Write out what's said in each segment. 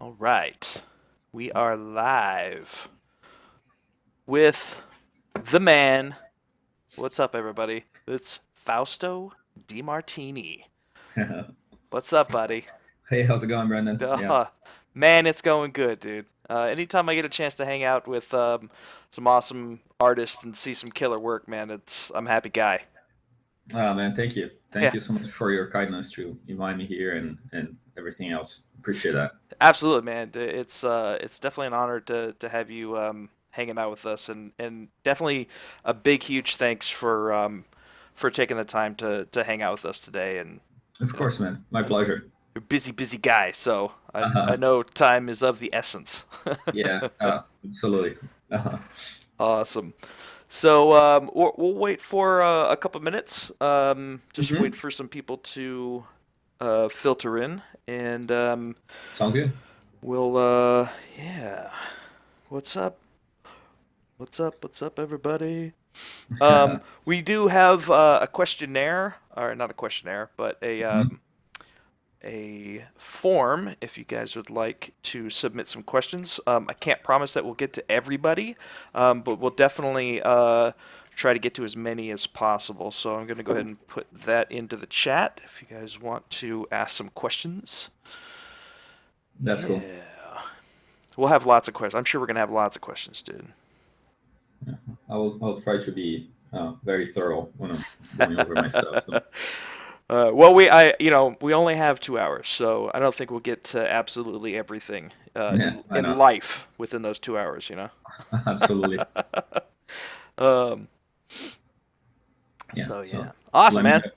All right. We are live with the man. What's up, everybody? It's Fausto De Martini. What's up, buddy? Hey, how's it going, Brendan? Yeah. Uh, Man, it's going good, dude. Anytime I get a chance to hang out with some awesome artists and see some killer work, man, I'm a happy guy. Oh, man, thank you. Yeah, Thank you so much for your kindness to invite me here and everything else. Appreciate that. absolutely, man. It's definitely an honor to have you hanging out with us, and definitely a big, huge thanks for taking the time to hang out with us today. And Of you know, course, man. My I know pleasure. you're a busy, busy guy, so I Uh-huh. know time is of the essence. Yeah, absolutely. Uh-huh. Awesome. So we'll wait for a couple minutes. Just wait hmm for some people to filter in, and Sounds good. we'll yeah. What's up? What's up? What's up, everybody? We do have a questionnaire, or not a questionnaire, but Mhm. a form if you guys would like to submit some questions. I can't promise that we'll get to everybody, but we'll definitely try to get to as many as possible. So I'm going to go ahead and put that into the chat if you guys want to ask some questions. That's cool. Yeah. We'll have lots of questions. I'm sure we're going to have lots of questions, dude. Yeah. I'll try to be very thorough when I'm going over my stuff. So Well, we only have 2 hours, so I don't think we'll get to absolutely everything yeah, I in know. life within those 2 hours. Absolutely. Um, Yeah. so So yeah, awesome, let me man. know.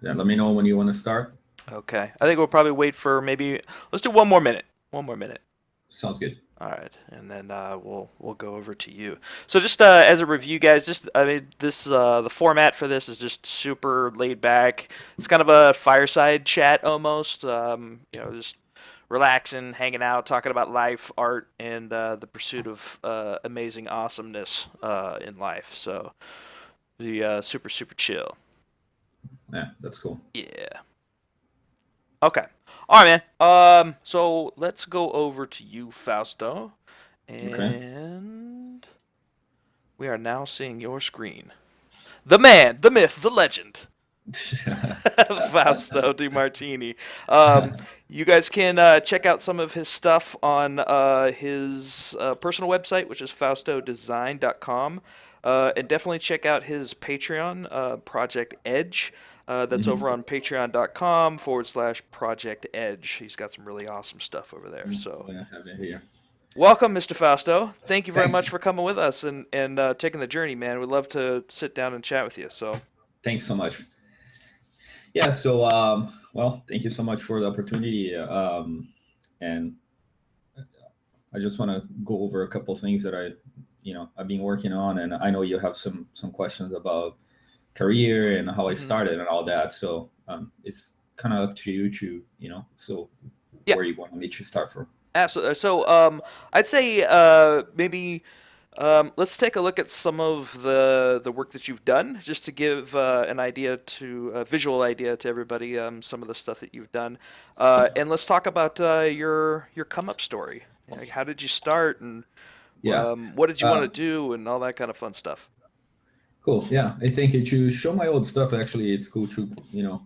Yeah, let me know when you want to start. Okay, I think we'll probably wait for maybe let's do one more minute. One more minute. Sounds good. All right, and then we'll go over to you. So just as a review, guys, just I mean this the format for this is just super laid back. It's kind of a fireside chat almost. Just relaxing, hanging out, talking about life, art, and the pursuit of amazing awesomeness in life. So the super super chill. Yeah, that's cool. Yeah. Okay. All right, man. So let's go over to you, Fausto, Okay. and we are now seeing your screen. The man, the myth, the legend, Fausto Di Martini. Um, you guys can check out some of his stuff on his personal website, which is faustodesign.com. And definitely check out his Patreon, Project Edge. That's over Mhm. on patreon.com/ Project Edge. He's got some really awesome stuff over there. So, I have it here. welcome, Mr. Fausto. Thank you very Thanks. much for coming with us and taking the journey, man. We'd love to sit down and chat with you. So, Thanks so much. Yeah. So, well, thank you so much for the opportunity. And I just want to go over a couple of things that I've been working on, and I know you have some questions about career and how I mhm. started and all that. So, it's kind of up to you to, so Yeah. where you want me to start from. Absolutely. So, I'd say maybe let's take a look at some of the work that you've done, just to give an idea to a visual idea to everybody. Some of the stuff that you've done, and let's talk about your come up story. Like, how did you start, and Yeah. what did you want to Uh, do, and all that kind of fun stuff. Cool. Yeah, I think to show my old stuff, actually, it's cool to,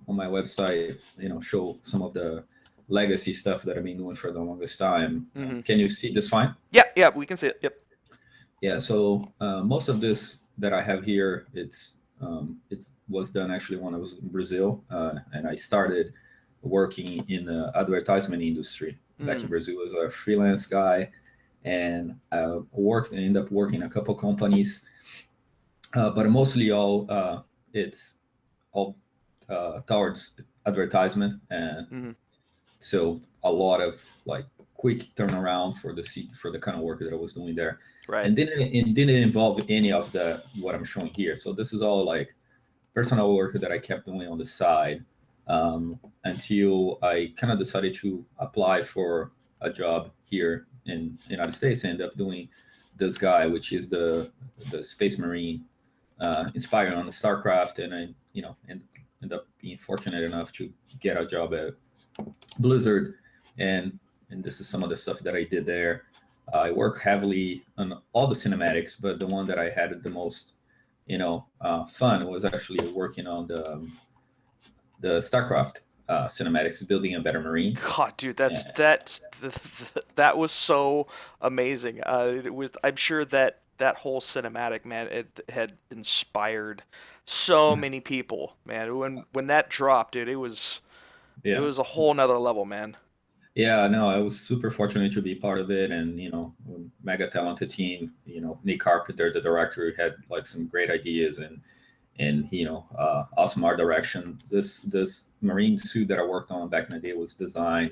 on my website, show some of the legacy stuff that I've been doing for the longest time. Hmm. Can you see this fine? Yeah, yeah, we can see it. Yep. Yeah. So most of this that I have here, it was done actually when I was in Brazil, and I started working in the advertisement industry back in Mm. Brazil as a freelance guy, and ended up working a couple companies, but mostly all it's all towards advertisement, and Hmm. so a lot of like quick turnaround for the kind of work that I was doing there, Right. and didn't involve any of the what I'm showing here. So this is all like personal work that I kept doing on the side, until I kind of decided to apply for a job here in the United States. I ended up doing this guy, which is the Space Marine, inspired on the StarCraft, and I end up being fortunate enough to get a job at Blizzard, and and this is some of the stuff that I did there. I work heavily on all the cinematics, but the one that I had the most, fun was actually working on the StarCraft cinematics, building a better marine. God, dude, Yeah, that was so amazing. It was, I'm sure that that whole cinematic, man, it had inspired so many people, man. When that dropped, dude, it yeah. was a whole nother level, man. Yeah, no, I was super fortunate to be part of it, and mega talented team. Nick Carpenter, the director, had like some great ideas, and awesome art direction. This marine suit that I worked on back in the day was designed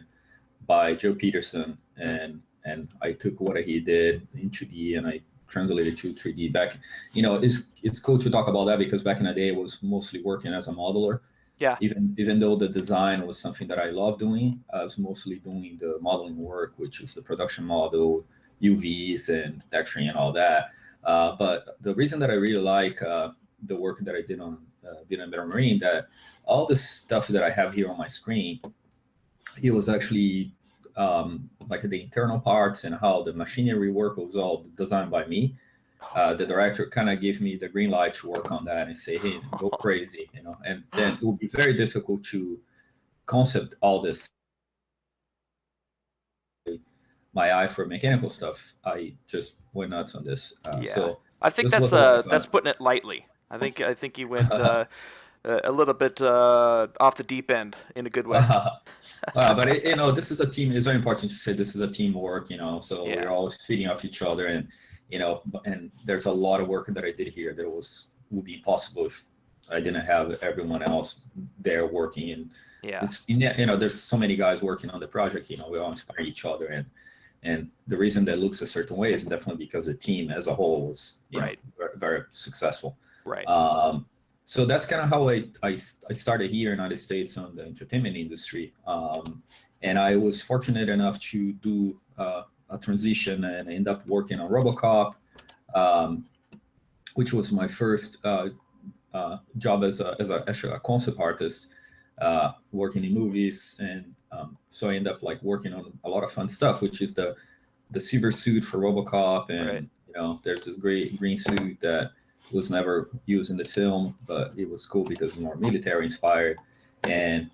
by Joe Peterson, Mm. and I took what he did in 2D and I translated to 3D. Back, it's cool to talk about that because back in the day, I was mostly working as a modeler. Yeah, Even though the design was something that I love doing, I was mostly doing the modeling work, which is the production model, UVs and texturing and all that. But the reason that I really like the work that I did on Being a Better Marine, that all the stuff that I have here on my screen, it was actually like the internal parts and how the machinery work was all designed by me. oh The director kind of gave me the green light to work on that and say, "Hey, go man. crazy," And then it would be very difficult to concept all this. My eye for mechanical stuff, I just went nuts on this. Yeah, So I think this was a lot of that's fun. putting it lightly. I think you went a little bit off the deep end in a good way. But this is a team. It's very important to say this is a teamwork. So we're Yeah, always feeding off each other, and there's a lot of work that I did here that would be impossible if I didn't have everyone else there working. And yeah, there's so many guys working on the project. We all inspire each other, and the reason that looks a certain way is definitely because the team as a whole was right, very, very successful. right. Um, so that's kind of how I started here in the United States on the entertainment industry. And I was fortunate enough to do a transition and end up working on RoboCop, um, which was my first job actually a concept artist, working in movies. And so I ended up like working on a lot of fun stuff, which is the silver suit for RoboCop, Right. and there's this great green suit that was never used in the film, but it was cool because it's more military inspired, and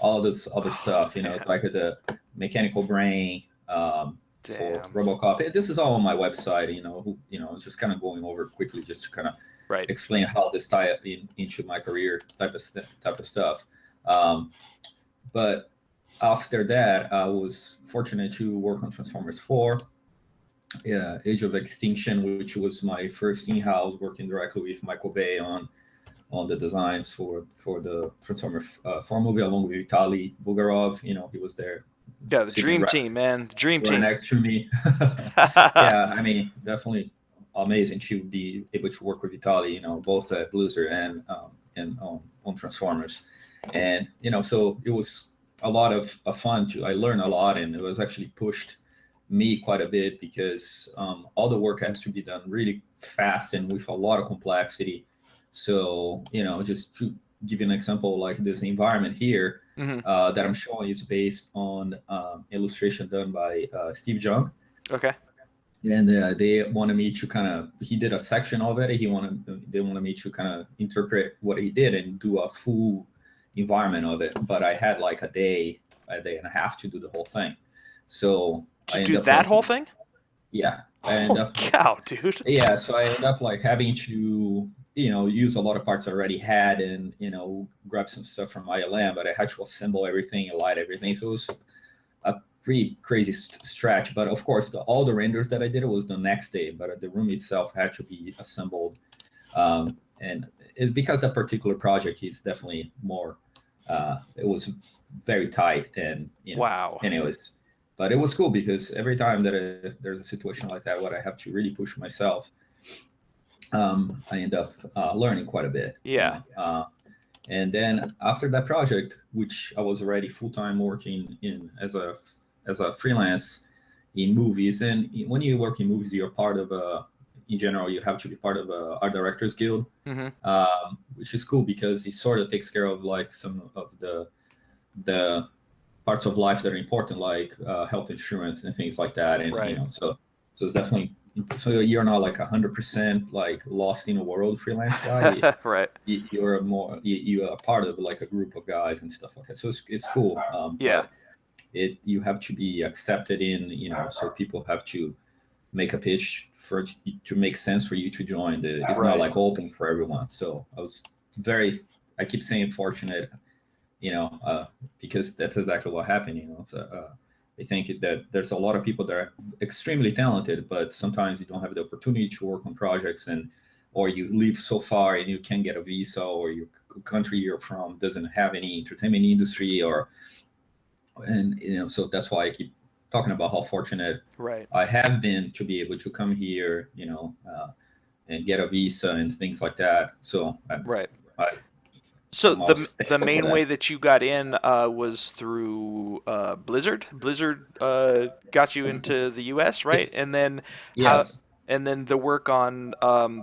all this other Oh stuff. It's man, like the mechanical brain for damn. RoboCop. This is all on my website. It's just kind of going over quickly just to kind of Right. explain how this tie into my career type of stuff. Um, but after that, I was fortunate to work on Transformers 4, Age of Extinction, which was my first in-house working directly with Michael Bay on the designs for the Transformers 4 movie, along with Vitaly Bugarov. He was there Yeah, the sitting dream right, team, man. The dream right team. next to me. Yeah, I mean, definitely amazing to be able to work with Vitaly, both at Blizzard and on Transformers. And so it was a lot of fun. I learned a lot, and it was actually pushed me quite a bit because all the work has to be done really fast and with a lot of complexity. So just to give you an example, like this environment here Hmm. that I'm showing is based on illustration done by Steve Jung, Okay. and they wanted me to kind of, he did a section of it. They wanted me to kind of interpret what he did and do a full environment of it, but I had like a day and a half to do the whole thing. So To I end do up that like, whole thing? yeah, I end Holy up cow, dude. yeah, so I end up like having to use a lot of parts I already had, and grab some stuff from ILM, but I had to assemble everything and light everything. So it was a pretty crazy stretch. But of course, all the renders that I did, it was the next day, but the room itself had to be assembled. And because that particular project is definitely more, it was very tight, and Wow. anyways. But it was cool because every time that there's a situation like that where I have to really push myself, I end up learning quite a bit. Yeah. And then after that project, which I was already full time working in as a freelance in movies, and when you work in movies, you're part of in general, you have to be part of a art directors guild, Hmm. which is cool because it sort of takes care of like some of the parts of life that are important, like health insurance and things like that. And Right. so it's definitely, so you're not like 100% like lost in a world freelance guy. Right. You're more, you are part of like a group of guys and stuff like that. So it's cool. Yeah. But you have to be accepted in, so people have to make a pitch for to make sense for you to join. It's not Right. like open for everyone. So I was very, I keep saying fortunate, because that's exactly what happened. So I think that there's a lot of people that are extremely talented, but sometimes you don't have the opportunity to work on projects, or you live so far and you can't get a visa, or your country you're from doesn't have any entertainment industry, so that's why I keep talking about how fortunate Right. I have been to be able to come here, and get a visa and things like that. So Right. I, So I'm the always the thankful for main way that. that you got in was through Blizzard. Blizzard got you into the U.S., right? And then how? Yes. And then the work on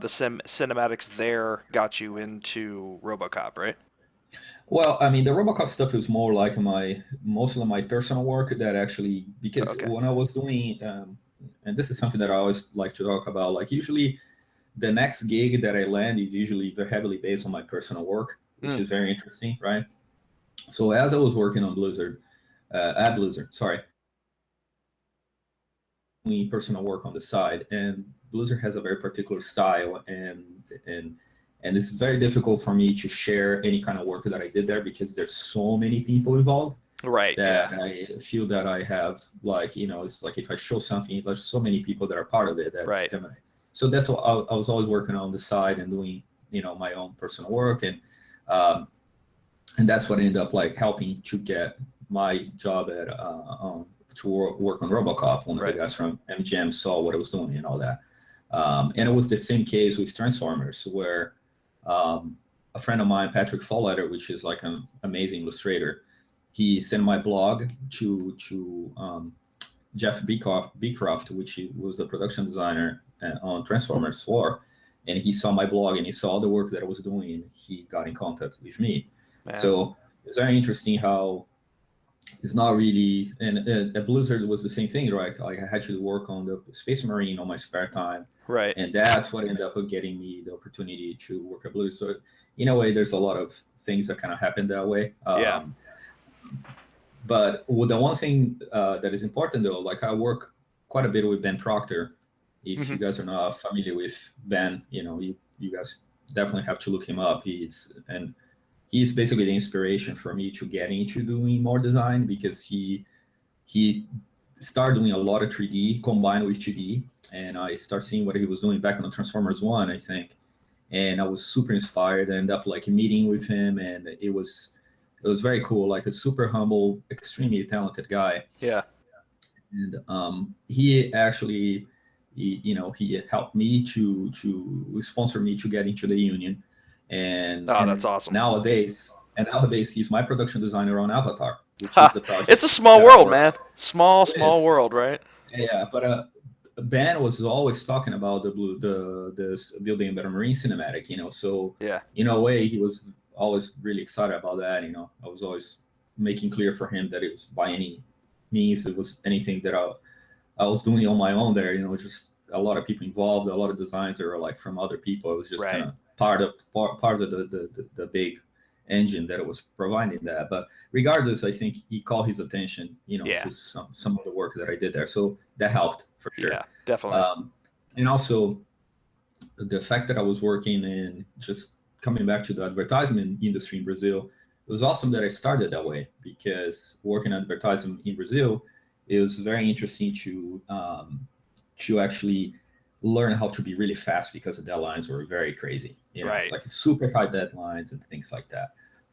the cinematics there got you into RoboCop, right? Well, I mean, the RoboCop stuff is more like most of my personal work that actually, because Okay. when I was doing, and this is something that I always like to talk about, like usually the next gig that I land is usually very heavily based on my personal work, which Mm, is very interesting, right? So as I was working on Blizzard, at Blizzard, sorry, doing personal work on the side, and Blizzard has a very particular style, and and it's very difficult for me to share any kind of work that I did there because there's so many people involved right. that Yeah. I feel that I have, like, it's like if I show something, there's so many people that are part of it that's Right. gonna. So that's what I was always working on the side and doing, my own personal work, um, and that's what ended up like helping to get my job at to work on RoboCop. One of the Right. guys from MGM saw what I was doing and all that, and it was the same case with Transformers, where a friend of mine, Patrick Fallletter, which is like an amazing illustrator, he sent my blog to Jeff Beecroft, which he was the production designer on Transformers 4, and he saw my blog and he saw the work that I was doing, and he got in contact with me. Man. So it's very interesting how it's not really, and at Blizzard was the same thing, right? Like I had to work on the Space Marine on my spare time, Right. and that's what ended up getting me the opportunity to work at Blizzard. So in a way, there's a lot of things that kind of happen that way. Yeah. But the one thing that is important though, like I work quite a bit with Ben Proctor. If Hmm. you guys are not familiar with Ben, you guys definitely have to look him up. He's basically the inspiration for me to get into doing more design, because he started doing a lot of 3D combined with 2D, and I start seeing what he was doing back on the Transformers One, I think, and I was super inspired. I ended up like meeting with him, and it was very cool. Like a super humble, extremely talented guy, Yeah. and he actually, he helped me to sponsor me to get into the union, and Oh, that's and awesome. nowadays he's my production designer on Avatar, which is Ha! the It's project a small that I world, work man. on. Small, It small is. world, right? Yeah, but Ben was always talking about this building a better marine cinematic, so Yeah. in a way he was always really excited about that. I was always making clear for him that it was by any means it was anything that I was doing on my own there, just a lot of people involved, a lot of designs that were like from other people. It was just kind Right. of part of the big engine that it was providing that. But regardless, I think he called his attention, Yeah. to some of the work that I did there. So that helped for Yeah. sure. Definitely. Um, and also the fact that I was working in, just coming back to the advertisement industry in Brazil, it was awesome that I started that way, because working in advertising in Brazil, it was very interesting to actually learn how to be really fast, because the deadlines were very crazy. It's Right. like super tight deadlines and things like that.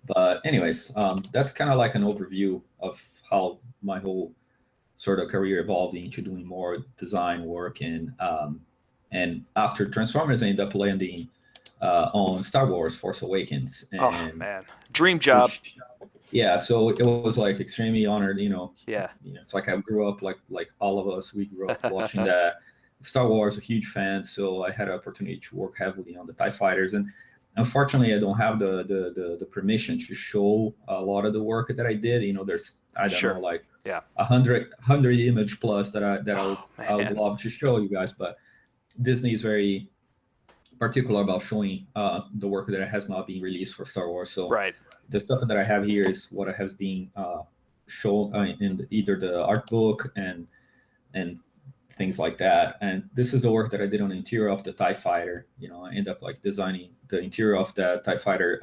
But anyways, that's kind of like an overview of how my whole sort of career evolved into doing more design work, and after Transformers, I ended up landing on Star Wars Force Awakens, Oh and man, dream job. which, yeah, so it was like extremely honored. Yeah. It's like I grew up like all of us. We grew up watching that. Star Wars, a huge fan, so I had an opportunity to work heavily on the Tie Fighters, and Unfortunately, I don't have the permission to show a lot of the work that I did. There's, I don't know, Sure. like Yeah. 100 image plus that Oh I would man. love to show you guys, but Disney is very particular about showing the work that has not been released for Star Wars. So Right. the stuff that I have here is what has been shown in either the art book and things like that. And this is the work that I did on the interior of the TIE Fighter. I end up like designing the interior of the TIE Fighter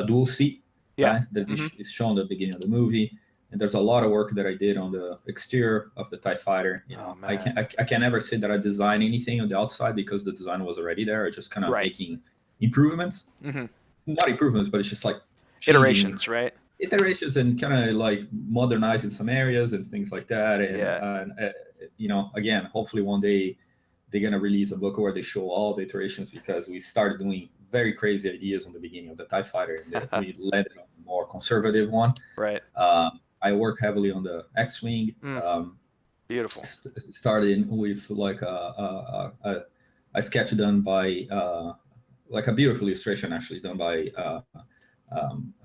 dual seat, Yeah. right? That Hmm. is shown at the beginning of the movie. And there's a lot of work that I did on the exterior of the TIE Fighter. Oh I man. can never say that I designed anything on the outside because the design was already there. I just kind of Right. making improvements, Hmm. not improvements, but it's just like changing Iterations, right? iterations and kind of like modernizing some areas and things like that. And, Yeah. again, hopefully one day they're going to release a book where they show all the iterations, because we started doing very crazy ideas on the beginning of the TIE Fighter, and we landed on a more conservative one. Right. I work heavily on the X-Wing. Mm. Beautiful. Started with like a sketch done by like a beautiful illustration actually done by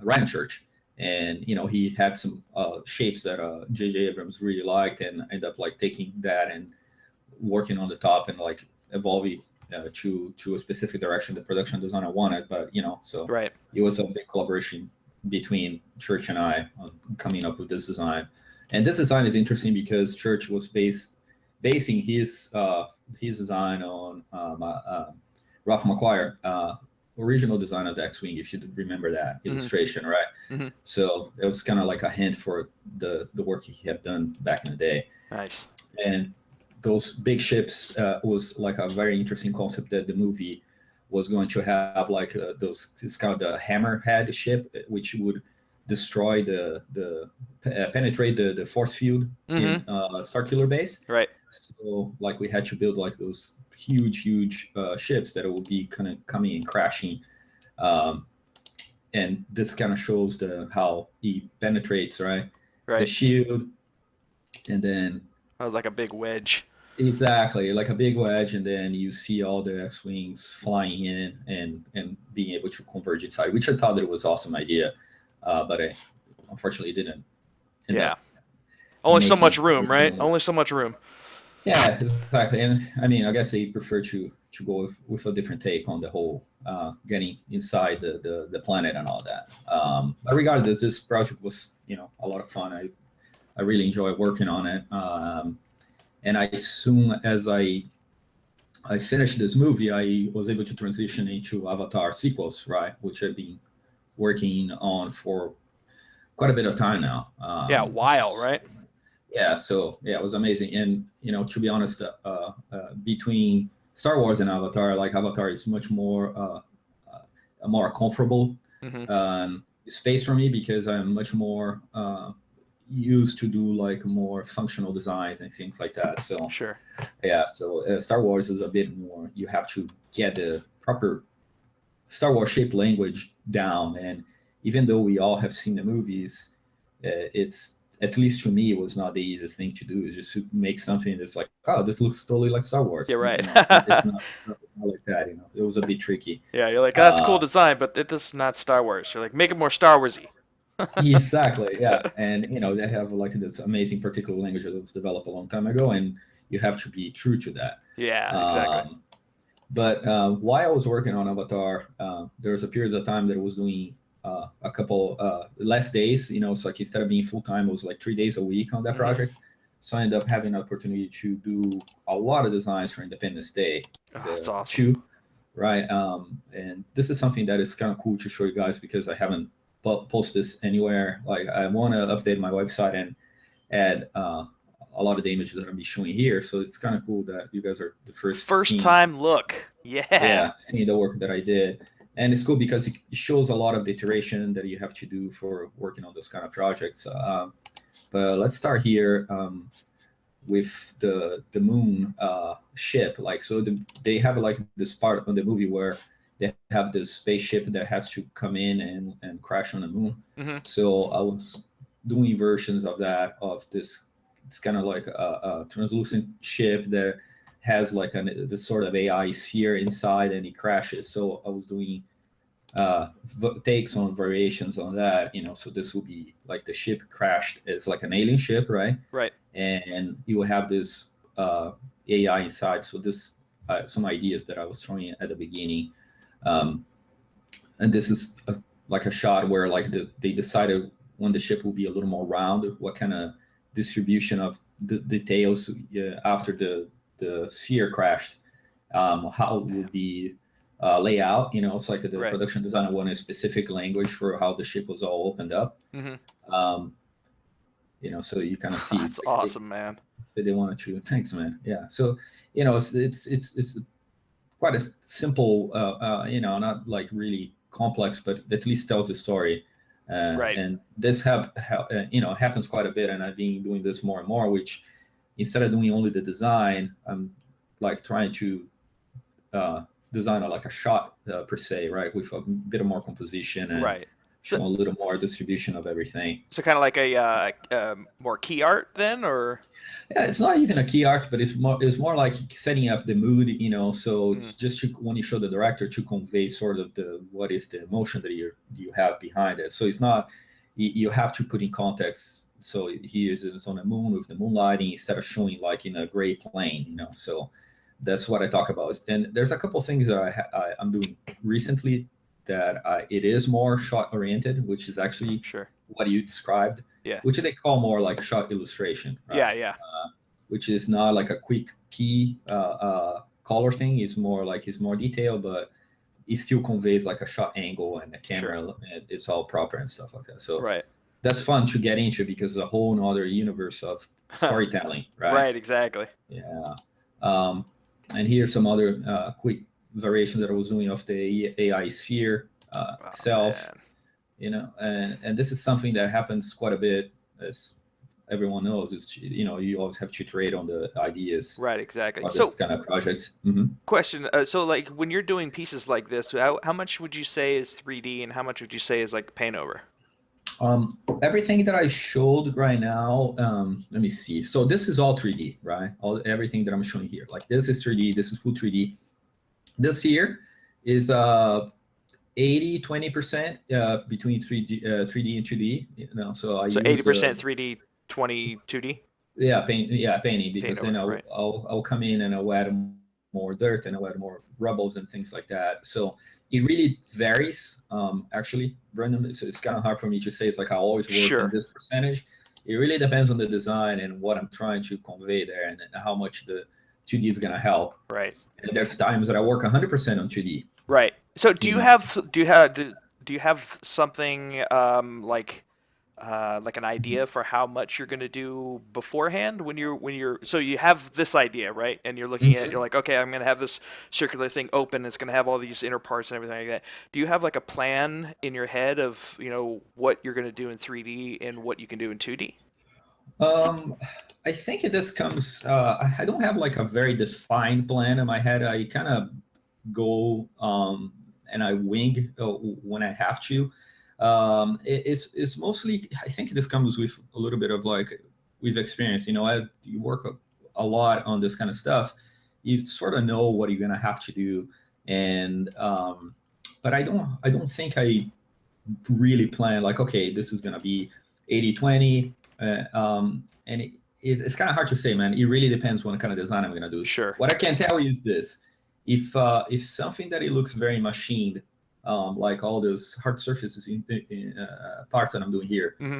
Ryan Church, and he had some shapes that J.J. Abrams really liked, and ended up like taking that and working on the top and like evolving to a specific direction the production designer wanted. But so Right. it was a big collaboration between Church and I on coming up with this design. And this design is interesting because Church was basing his design on Ralph McQuire original design of the X-Wing, if you remember that Hmm. illustration, right? Hmm. So it was kind of like a hint for the work he had done back in the day. Nice. And those big ships was like a very interesting concept that the movie was going to have, like those, it's called the hammerhead ship, which would destroy the penetrate the force field Hmm. in Starkiller Base. Right. So like we had to build like those huge ships that would be kind of coming and crashing. Um, and this kind of shows how he penetrates, right, the Right. shield, and then That was like a big wedge. exactly like a big wedge, and then you see all the X-wings flying in and being able to converge inside, which I thought that was an awesome idea, but I unfortunately didn't end Yeah. up Only so much making room, right? originally. Only so much room. Yeah, exactly. And I mean, I guess they prefer to go with a different take on the whole getting inside the planet and all that. But regardless, this project was a lot of fun. I really enjoyed working on it. And as soon as I finished this movie, I was able to transition into Avatar sequels, right, which I've been working on for quite a bit of time now. Yeah. While, right? Yeah, so yeah, it was amazing. And to be honest, between Star Wars and Avatar, like Avatar is much more a more comfortable Hmm. space for me, because I'm much more used to do like more functional designs and things like that. So Sure. yeah, so Star Wars is a bit more, you have to get the proper Star Wars shape language down. And even though we all have seen the movies, it's, at least to me, it was not the easiest thing to do. Is just to make something that's like, oh, this looks totally like Star Wars. You're right. It's not like that. It was a bit tricky. Yeah, you're like, oh, that's a cool Uh, design, but it is not Star Wars. You're like, make it more Star Warsy. exactly, yeah. And they have like this amazing particular language that was developed a long time ago, and you have to be true to that. Yeah, exactly. Um, But while I was working on Avatar, there was a period of time that I was doing a couple less days. So like instead of being full time, it was like 3 days a week on that Hmm. project. So I ended up having an opportunity to do a lot of designs for Independence Day, Oh, that's the awesome. two, right? And this is something that is kind of cool to show you guys, because I haven't posted this anywhere. Like I want to update my website and add a lot of the images that I'll be showing here. So it's kind of cool that you guys are the first First seeing, time look. Yeah. yeah, seeing the work that I did. And it's cool because it shows a lot of the iteration that you have to do for working on those kind of projects. But let's start here with the moon ship. Like, so they have like this part of the movie where they have this spaceship that has to come in and crash on the moon. Hmm. So I was doing versions of that, of this. It's kind of like a translucent ship that has like this sort of AI sphere inside, and it crashes. So I was doing takes on variations on that. So this will be like the ship crashed as like an alien ship, right? Right. And you will have this AI inside. So this some ideas that I was throwing at the beginning. Um, and this is like a shot where like they decided when the ship will be a little more round, what kind of distribution of the details after the sphere crashed, how it will be layout. It's like the Right. production designer wanted a specific language for how the ship was all opened up. Mm-hmm. Um, so you kind of see That's awesome, man. they wanted to. Thanks, man. Yeah. So it's quite a simple, not like really complex, but at least tells the story. Right. And this happens quite a bit, and I've been doing this more and more. Which instead of doing only the design, I'm like trying to design like a shot per se, right, with a bit of more composition and Right. show a little more distribution of everything. So kind of like a more key art then, or Yeah, it's not even a key art, but it's more like setting up the mood, So mm, just when you show the director to convey sort of what is the emotion that you have behind it. So it's not you have to put in context. So he is on a moon with the moonlighting instead of showing like in a gray plane, So that's what I talk about. And there's a couple of things that I'm doing recently that it is more shot oriented, which is actually sure. what you described, Yeah. which they call more like shot illustration, right? Yeah. Yeah. Which is not like a quick key color thing. It's more detailed, but it still conveys like a shot angle and the Sure. camera. And it's all proper and stuff like that. So Right. that's So, fun to get into because it's a whole other universe of storytelling, right? right. Exactly. Yeah. Um, and here's some other quick variation that I was doing of the AI sphere Oh itself, man. and this is something that happens quite a bit, as everyone knows. Is you always have to iterate on the ideas Right. Exactly. for this So kind of projects. Mm-hmm. question. So like when you're doing pieces like this, how much would you say is 3D and how much would you say is like paint over? Everything that I showed right now, let me see. So this is all 3D, right? Everything that I'm showing here, like this is 3D. This is full 3D. This here is 80-20% between 3D and 2D. So I So use 80% 3D, 20 2D painting, paint because then over. I'll, Right. I'll I'll come in and I'll add more dirt and I'll add more rubbles and things like that. So it really varies. Actually, Brendan, it's kind of hard for me to say. It's like I always work in Sure. this percentage. It really depends on the design and what I'm trying to convey there, and how much the 2D is gonna help. Right. And there's times that I work 100% on 2D. Right. So You know, do you have something like an idea for how much you're going to do beforehand when you're so you have this idea, right? And you're looking at, you're Mhm. like, okay, I'm going to have this circular thing open, it's going to have all these inner parts and everything like that. Do you have like a plan in your head of what you're going to do in 3D and what you can do in 2D? Um, I think this comes. I don't have like a very defined plan in my head. I kind of go and I wing when I have to. It's mostly. I think this comes with a little bit of like we've experienced. You work a lot on this kind of stuff. You sort of know what you're gonna have to do, and but I don't think I really plan like, okay, this is gonna be 80-20, and it's kind of hard to say, man. It really depends what kind of design I'm gonna do. Sure. What I can tell you is this: if something that it looks very machined, like all those hard surfaces in parts that I'm doing here, Hmm.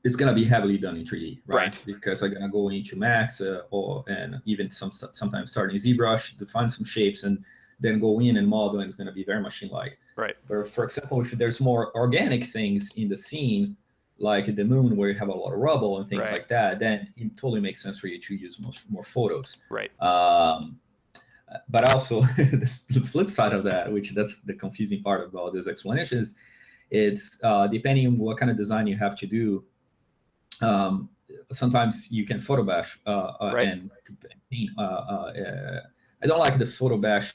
it's gonna be heavily done in 3D, right? Right. Because I'm gonna go into Max and even sometimes starting ZBrush, define some shapes, and then go in and model, and it's gonna be very machine-like. Right. But for example, if there's more organic things in the scene, like the moon where you have a lot of rubble and things Right. like that, then it totally makes sense for you to use more photos. Right. But also the flip side of that, which that's the confusing part about this explanation, is it's depending on what kind of design you have to do. Sometimes you can photo bash Right. and paint. I don't like the photo bash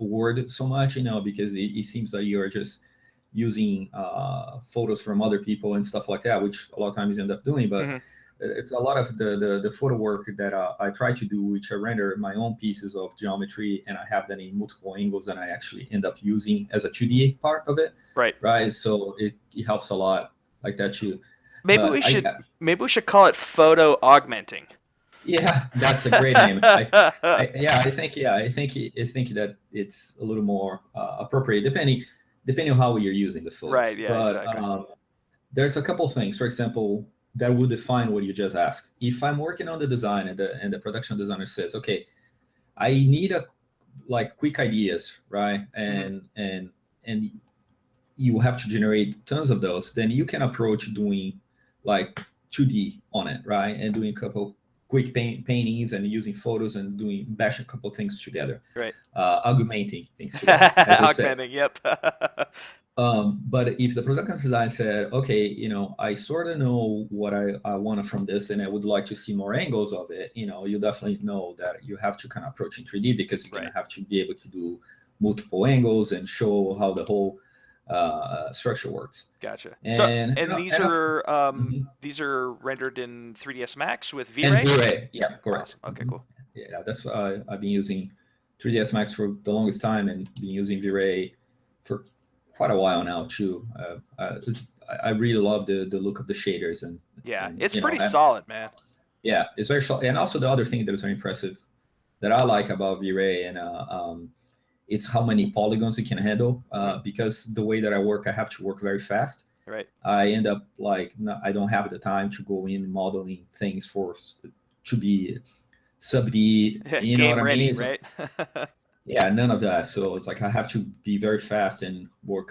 word so much, because it seems that you're just using photos from other people and stuff like that, which a lot of times you end up doing. But Hmm. it's a lot of the photo work that I try to do, which I render my own pieces of geometry, and I have them in multiple angles, and I actually end up using as a 2D part of it, Right. right? So it helps a lot like that too. Maybe But we should maybe we should call it photo augmenting. yeah, that's a great name. Yeah, I think that it's a little more appropriate depending on how you're using the Right, photos. yeah, But exactly. there's a couple things. For example, that would define what you just asked. If I'm working on the design and the production designer says, okay, I need a like quick ideas, right? Hmm. And you have to generate tons of those. Then you can approach doing like 2D on it, right? And doing a couple quick paintings and using photos and doing bash a couple things together, Right. augmenting things together, as you said. Augmenting, yep. But if the production design said, okay, I sort of know what I wanted from this, and I would like to see more angles of it, you definitely know that you have to kind of approach in 3D because you're going Right. to have to be able to do multiple angles and show how the whole structure works. Gotcha. So, And and mhm. these are rendered in 3ds Max with And V-Ray? V-Ray, yeah, correct. Awesome. Okay, cool. Yeah, that's why I've been using 3ds Max for the longest time and been using V-Ray for quite a while now too. I really love the look of the shaders Yeah, and it's pretty solid, man. yeah, it's very short. And also the other thing that is very impressive that I like about V-Ray and it's how many polygons it can handle. Hmm. Because the way that I work, I have to work very fast. Right. I end up like I don't have the time to go in modeling things to be sub D. You know what Game I mean? ready, right? Yeah, none of that. So it's like I have to be very fast and work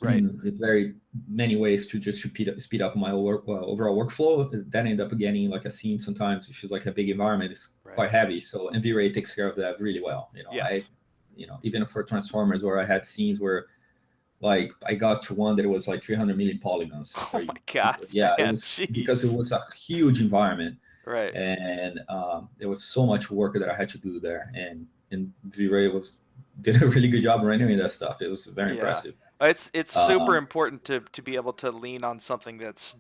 Right. in very many ways to just speed up my overall workflow. That end up getting like a scene sometimes, which is like a big environment, it's Right. quite heavy. So NVRay takes care of that really well. Yes. Even for Transformers, where I had scenes where like I got to one that was like 300 million polygons. Oh my God, Yeah, it man. was because it Jeez. was a huge environment, Right. and there was so much work that I had to do there, and V-Ray was did a really good job rendering that stuff. It was very Yeah. impressive. It's super Um, important to be able to lean on something that's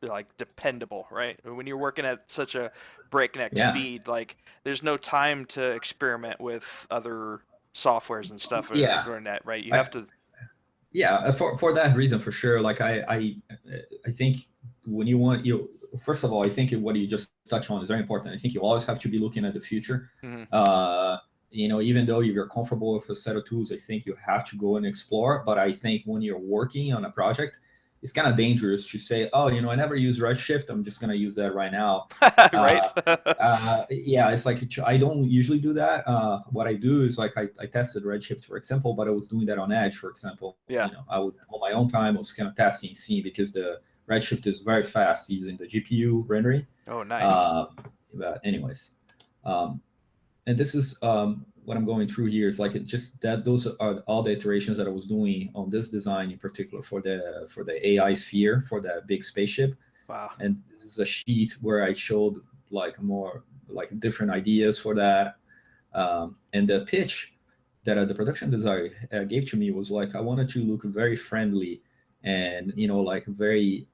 like dependable, right? When you're working at such a breakneck yeah, speed, like there's no time to experiment with other softwares and stuff yeah, during that, right? You I, have to. yeah. For that reason, for sure. Like I think when you first of all, I think what you just touched on is very important. I think you always have to be looking at the future. Mhm. Uh, even though you're comfortable with a set of tools, I think you have to go and explore. But I think when you're working on a project, it's kind of dangerous to say, oh, I never use Redshift. I'm just going to use that right now. Right? Uh, yeah, it's like I don't usually do that. What I do is like I tested Redshift, for example, but I was doing that on Edge, for example. Yeah. I would on my own time I was kind of testing, seeing because the Redshift is very fast using the GPU rendering. Oh, nice. Uh, but anyways, um, and this is what I'm going through here is like it just that those are all the iterations that I was doing on this design in particular for the AI sphere for that big spaceship. Wow. And this is a sheet where I showed like more like different ideas for that. And the pitch that the production designer gave to me was like I wanted to look very friendly and like very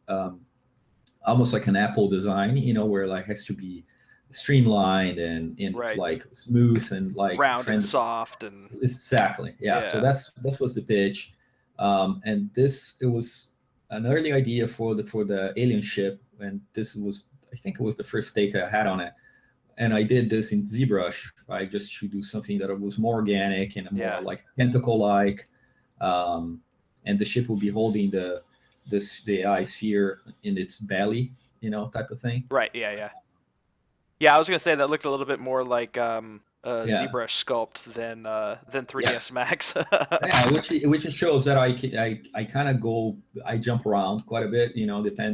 almost like an Apple design, where like has to be streamlined and Right. like smooth and like Round and friendly. soft and Exactly. Yeah. So yeah. that's was the pitch, and this it was an early idea for the alien ship, and this was I think it was the first take I had on it, and I did this in ZBrush. I just to do something that was more organic and more Yeah. like tentacle like, um, and the ship will be holding the AI sphere in its belly, type of thing. Right. Yeah, yeah. Yeah, I was gonna say that looked a little bit more like a Yeah. ZBrush sculpt than 3ds Yes. Max. Yeah, which shows that I kind of I jump around quite a bit,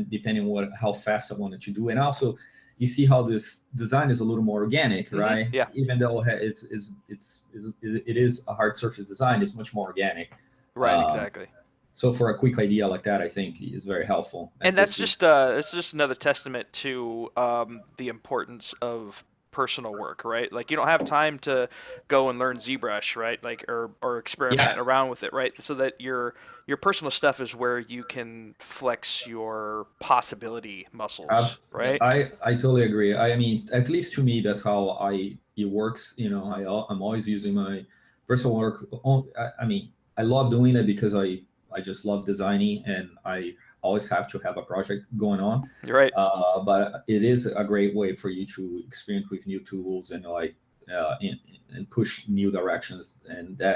depending on how fast I wanted to do, and also you see how this design is a little more organic, Hmm. right? Yeah. Even though it is a hard surface design, it's much more organic. Right. Um, Exactly. so for a quick idea like that, I think is very helpful. And And this that's is just another testament to the importance of personal work, right? Like you don't have time to go and learn ZBrush, right? Like or experiment Yeah, around with it, right? So that your personal stuff is where you can flex your possibility muscles, right? I totally agree. I mean, at least to me, that's how it works. You know, I'm always using my personal work. I mean, I love doing it because I just love designing, and I always have to have a project going on. You're right. But it is a great way for you to experiment with new tools and and push new directions, and that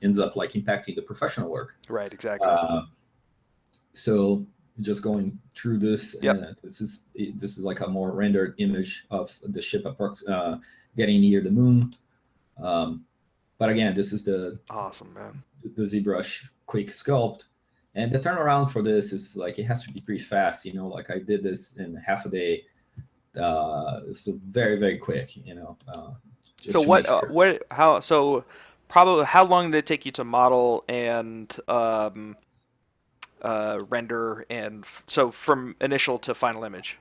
ends up like impacting the professional work. Right, exactly. Uh, so just going through this, Yep. this is like a more rendered image of the ship getting near the moon. Um, but again, this is Awesome, man. the ZBrush quick sculpt, and the turnaround for this is like it has to be pretty fast. You know, like I did this in half a day. So very quick. You know, So just to make sure. probably how long did it take you to model and render so from initial to final image?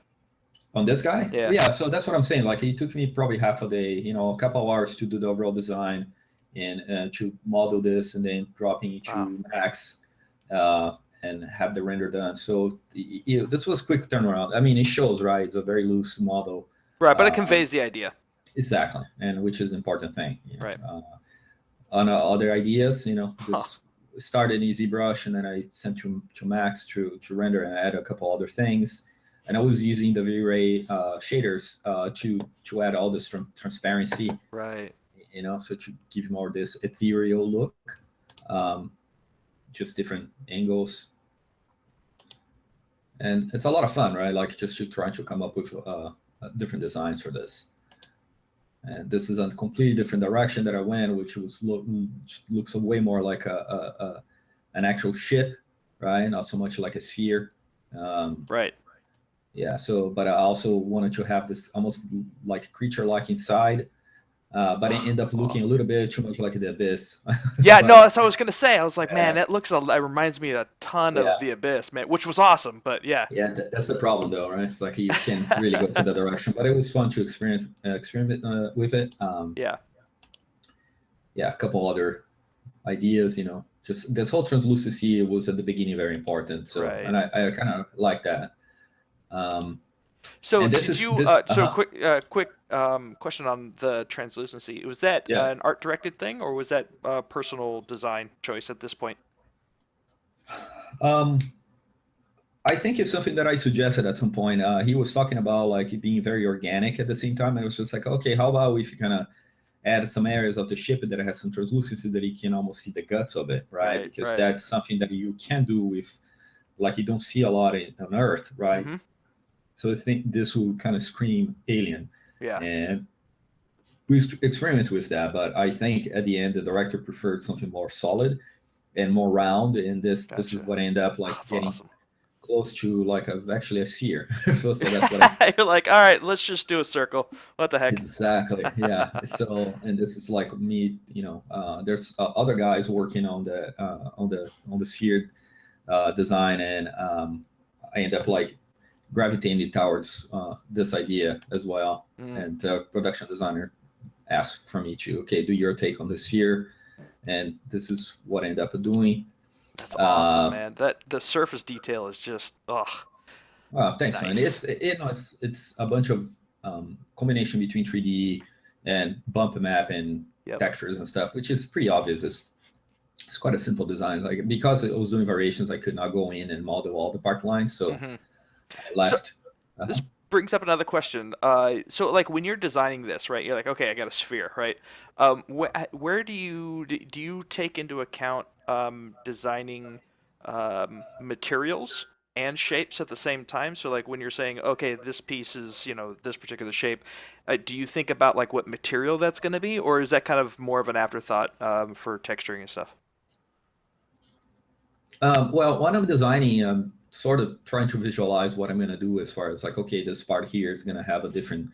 On this guy, Yeah. yeah. So that's what I'm saying. Like it took me probably half a day, you know, a couple of hours to do the overall design and to model this, and then dropping Wow. into Max and have the render done. So this was quick turnaround. I mean, it shows, right? It's a very loose model. Right, but it Uh, conveys the idea. exactly, and which is an important thing. You know, Right. on other ideas, you know, Huh. this started in ZBrush, and then I sent to Max to render and add a couple other things. And I was using the V-Ray shaders to add all this transparency, Right. you know, so to give more this ethereal look, um, just different angles, and it's a lot of fun, right? Like just to try to come up with different designs for this. And this is a completely different direction that I went, which looks way more like an actual ship, right? Not so much like a sphere. Um, Right. yeah. So, but I also wanted to have this almost like creature-like inside, but it ended up That's looking a awesome. little bit too much like the abyss. Yeah, no, But that's what I was gonna say. I was like, man, uh, it reminds me a ton of yeah, the Abyss, man, which was awesome. But yeah, yeah, that's the problem though, right? It's like you can really go to that direction, but it was fun to experiment with it. yeah, Yeah, a couple other ideas, you know, just this whole translucency was at the beginning very important. So, right. and I kind of like that. Um, So and this did is you? this, So quick question on the translucency. Was that yeah. an art directed thing, or was that a personal design choice at this point? Um, I think it's something that I suggested at some point. He was talking about like it being very organic at the same time. And it was just like, okay, how about if you kind of add some areas of the ship that has some translucency that you can almost see the guts of it, right? Right, Because right. that's something that you can do with, like, you don't see a lot on Earth, right? Mm-hmm. So I think this will kind of scream alien. Yeah, And we experiment with that, but I think at the end the director preferred something more solid and more round, and this is gotcha. what I end up Oh, like that's getting awesome. close to like actually a sphere. So that's what I You're like, all right, let's just do a circle. What the heck? exactly, yeah. So and this is like me, you know. There's other guys working on the sphere design, and I end up like gravitating towards this idea as well. Mm, And the production designer asked from me to, okay, do your take on the sphere, and this is what I end up doing. that's awesome, Uh, man. That the surface detail is just, Thanks, man. nice. It's a bunch of combination between 3D and bump map and Yep. textures and stuff, which is pretty obvious. It's quite a simple design. Like because I was doing variations, I could not go in and model all the part lines, so Hmm. I So left. Uh-huh. this brings up another question. So like when you're designing this, right? You're like, okay, I got a sphere, right? Where do you take into account designing materials and shapes at the same time? So like when you're saying, okay, this piece is this particular shape, do you think about like what material that's going to be, or is that kind of more of an afterthought for texturing and stuff? Well, when I'm designing, I'm sort of trying to visualize what I'm going to do as far as like, okay, this part here is going to have a different,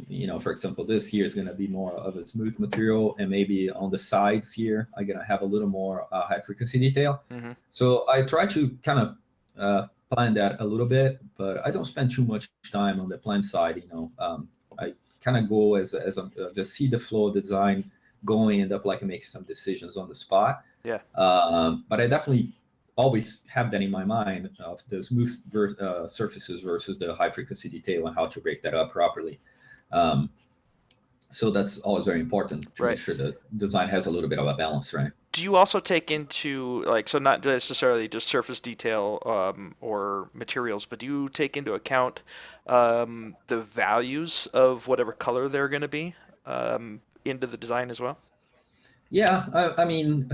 you know, for example, this here is going to be more of a smooth material, and maybe on the sides here, I'm going to have a little more high frequency detail. Hmm. So I try to kind of plan that a little bit, but I don't spend too much time on the plan side. You know, I kind of go as see the flow of design going, end up like make some decisions on the spot. Yeah. But I definitely always have that in my mind of the smooth surfaces versus the high frequency detail and how to break that up properly. Um, so that's always very important to make Right. sure the design has a little bit of a balance, right? Do you also take into like so not necessarily just surface detail or materials, but do you take into account the values of whatever color they're going to be into the design as well? Yeah, I mean,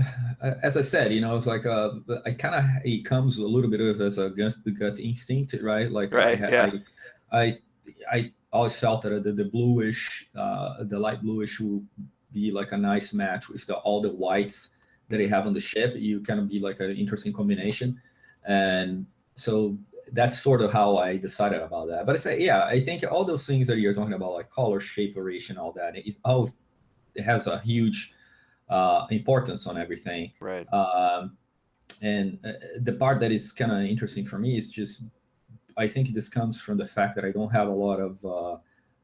as I said, it's like I kind of it comes a little bit of as a gut instinct, right? Like Right. Yeah. I I always felt that the bluish, the light bluish will be like a nice match with all the whites that they Hmm. have on the ship. You kind of be like an interesting combination, and so that's sort of how I decided about that. But I say, yeah, I think all those things that you're talking about, like color, shape, variation, all that, it has a huge importance on everything. Right. Um, and the part that is kind of interesting for me is just I think this comes from the fact that I don't have a lot of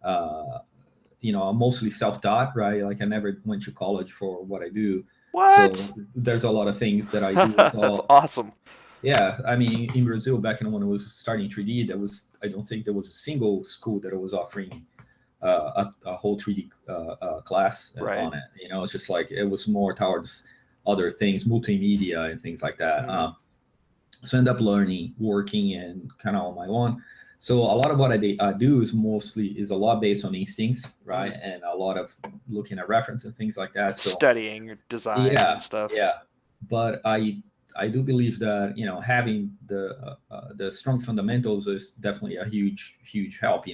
I'm mostly self-taught, right? Like I never went to college for what I do, so What? there's a lot of things that I do. That's So awesome. yeah, I mean, in Brazil back when I was starting 3D, I don't think there was a single school that was offering a whole 3D class Right. on it. It's just like it was more towards other things, multimedia and things like that. Hmm. So I end up learning, working, and kind of on my own. So a lot of what I do is a lot based on instincts, right, Hmm. and a lot of looking at reference and things like that. So Studying design and yeah, stuff. yeah, but I do believe that having the strong fundamentals is definitely a huge help.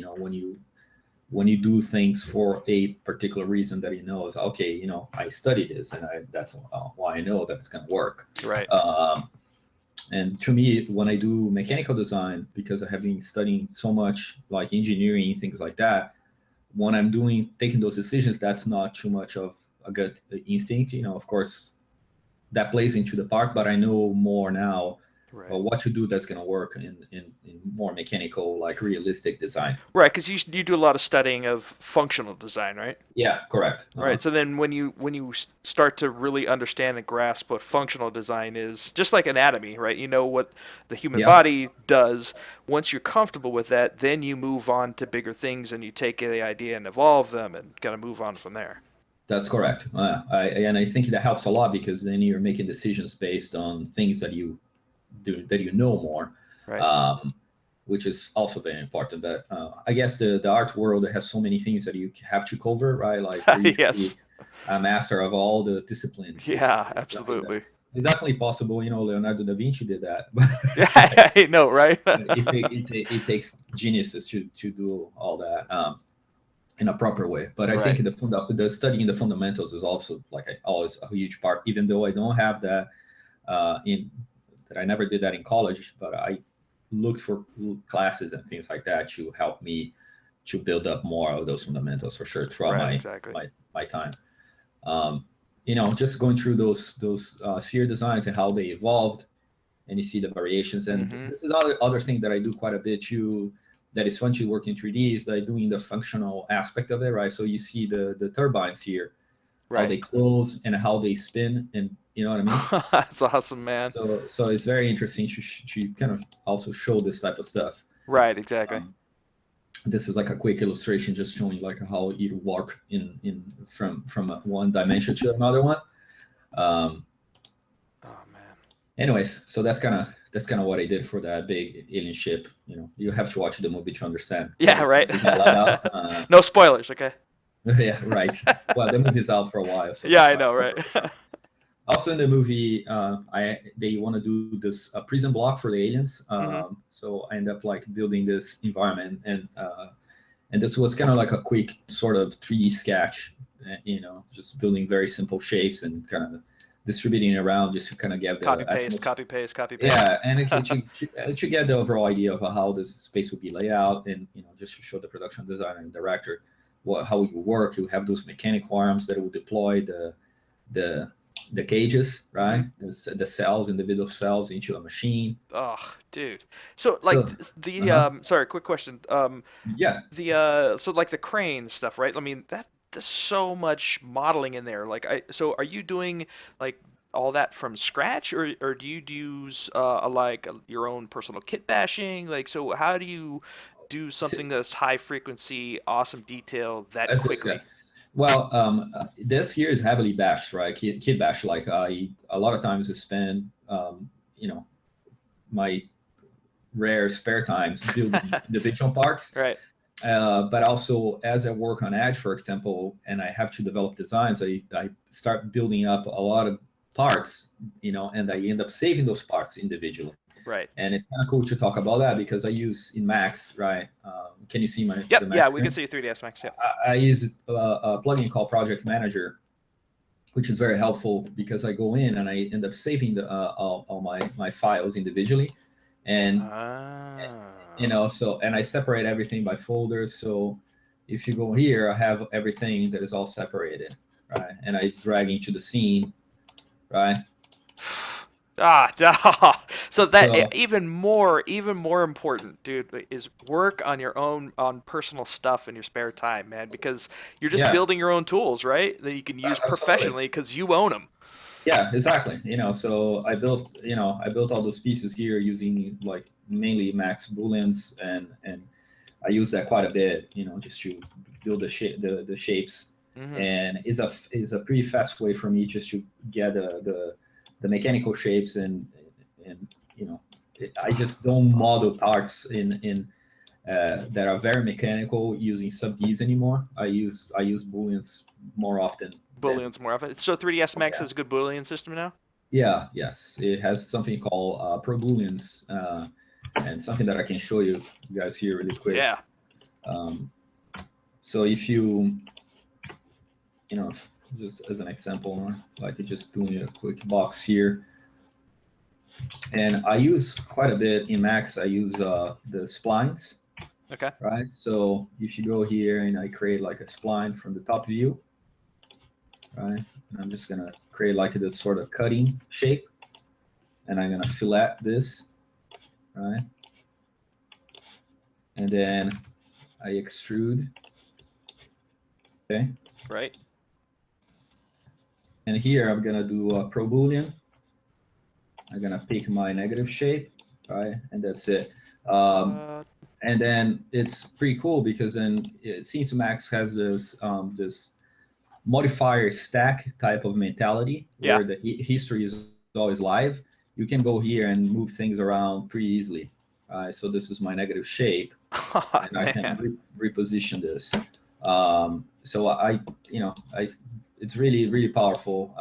When you do things for a particular reason that is okay, I studied this and that's why I know that it's going to work. Right. And to me, when I do mechanical design, because I have been studying so much like engineering, things like that, when I'm taking those decisions, that's not too much of a gut instinct. Of course, that plays into the part, but I know more now Right. what to do that's going to work in more mechanical, like realistic design. Right, because you do a lot of studying of functional design, right? Yeah, correct. Right. So then when you start to really understand and grasp what functional design is, just like anatomy, right? You know what the human Yeah, body does. Once you're comfortable with that, then you move on to bigger things and you take the idea and evolve them and kind of move on from there. that's correct. And I think that helps a lot because then you're making decisions based on things that you do that more, Right. um, which is also very important. But I guess the art world has so many things that you have to cover, right? Like for you to Yes. be a master of all the disciplines Yeah, is definitely absolutely. it's definitely possible. Leonardo da Vinci did that, but it's like Yeah, I know, right? it takes geniuses to do all that in a proper way. But I think Right. the studying the fundamentals is also like always a huge part, even though I don't have that in that I never did that in college, but I looked for classes and things like that to help me to build up more of those fundamentals for sure throughout Right, my exactly. my time. Um, just going through those sphere designs and how they evolved, and you see the variations. And Mhm. this is other thing that I do quite a bit too. That is fun to work in 3D is like doing the functional aspect of it, right? So you see the turbines here, how Right. they close and how they spin, and you know what I mean. That's awesome, man. So it's very interesting to kind of also show this type of stuff. Right, exactly. Um, this is like a quick illustration just showing like how it warp in from one dimension to another one. Um, Oh man. anyways, so that's kind of what I did for that big alien ship. You have to watch the movie to understand Yeah, right. this is not let out. No spoilers, okay? Yeah, right. Well, the movie's out for a while, so Yeah, that's I why I know, cover right? it short. Also in the movie, they want to do this prison block for the aliens. Hmm. So I end up like building this environment, and this was kind of like a quick sort of 3D sketch. Just building very simple shapes and kind of distributing it around just to kind of get Copy the paste, atmosphere. copy paste, copy paste. Yeah, and to get the overall idea of how this space would be laid out, and just to show the production designer and director how it would work. You have those mechanical arms that will deploy the the cages, Mm-hmm. right? The cells, individual cells into a machine. Oh, dude. So like So, the uh-huh. sorry, quick question. Yeah. The so like the crane stuff, right? I mean, there's so much modeling in there. Like so are you doing like all that from scratch, or do you use your own personal kit bashing? Like, so how do you do something that's high frequency, awesome detail that As this guy. quickly? Well, this here is heavily bashed, right? Kit bash. Like I, a lot of times I spend, you know, my rare spare times building individual parts. Right. But also, as I work on Edge, for example, and I have to develop designs, I start building up a lot of parts, and I end up saving those parts individually. Right. And it's kind of cool to talk about that because I use in Max, right? Can you see the Yep. Yeah, Max we can screen? see 3ds Max. Yep. I use a plugin called Project Manager, which is very helpful because I go in and I end up saving all my files individually, and Ah. and I separate everything by folders. So if you go here, I have everything that is all separated, right? And I drag into the scene, right? So that So even more important, dude, is work on your own on personal stuff in your spare time, man, because you're just yeah, building your own tools, right? That you can use absolutely. professionally because you own them. Yeah, exactly. So I built all those pieces here using like mainly Max Booleans, and I use that quite a bit, just to build the shapes. Hmm. And is a pretty fast way for me just to get the mechanical shapes, and you know I just don't That's awesome. model parts in that are very mechanical using sub-Ds anymore. I use booleans more often than. Booleans more often. So 3ds Max Yeah. has a good Boolean system now. Yeah, yes, it has something called pro booleans, and something that I can show you guys here really quick. Yeah. um, so if you just as an example, like just doing a quick box here, and I use quite a bit in Max. I use the splines, Okay. right? So if you go here and I create like a spline from the top view, right? And I'm just gonna create like this sort of cutting shape, and I'm gonna fillet this, right? And then I extrude, okay? Right. And here I'm gonna do a pro boolean. I'm gonna pick my negative shape, right? And that's it. Um, What? and then it's pretty cool because then since Max has this modifier stack type of mentality Yeah. where the history is always live, you can go here and move things around pretty easily. So this is my negative shape, Oh, and I can man. reposition this. So it's really, really powerful.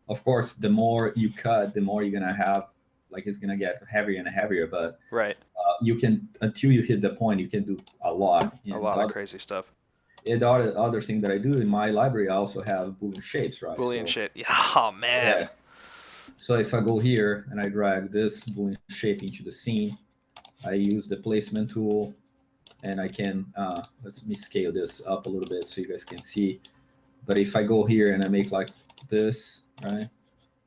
Of course, the more you cut, the more you're gonna have, like it's gonna get heavier and heavier. But Right. you can, until you hit the point, you can do a lot. A And lot of crazy stuff. the other thing that I do in my library, I also have Boolean shapes, right? Boolean So shit. Yeah. Oh, man. yeah. So if I go here and I drag this Boolean shape into the scene, I use the placement tool, and I can, let me scale this up a little bit so you guys can see. But if I go here and I make like this, right,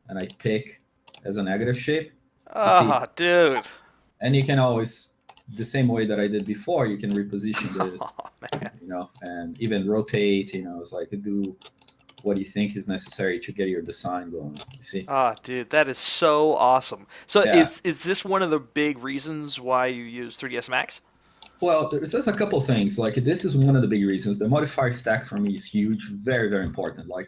and I pick as a negative shape, you see, Oh, dude. and you can always, the same way that I did before, you can reposition this, Oh, man. and even rotate, it's like do what you think is necessary to get your design going. You see? Oh, dude, that is so awesome. So Yeah. is this one of the big reasons why you use 3ds Max? Well, there's just a couple things. Like this is one of the big reasons. The modifier stack for me is huge, very, very important. Like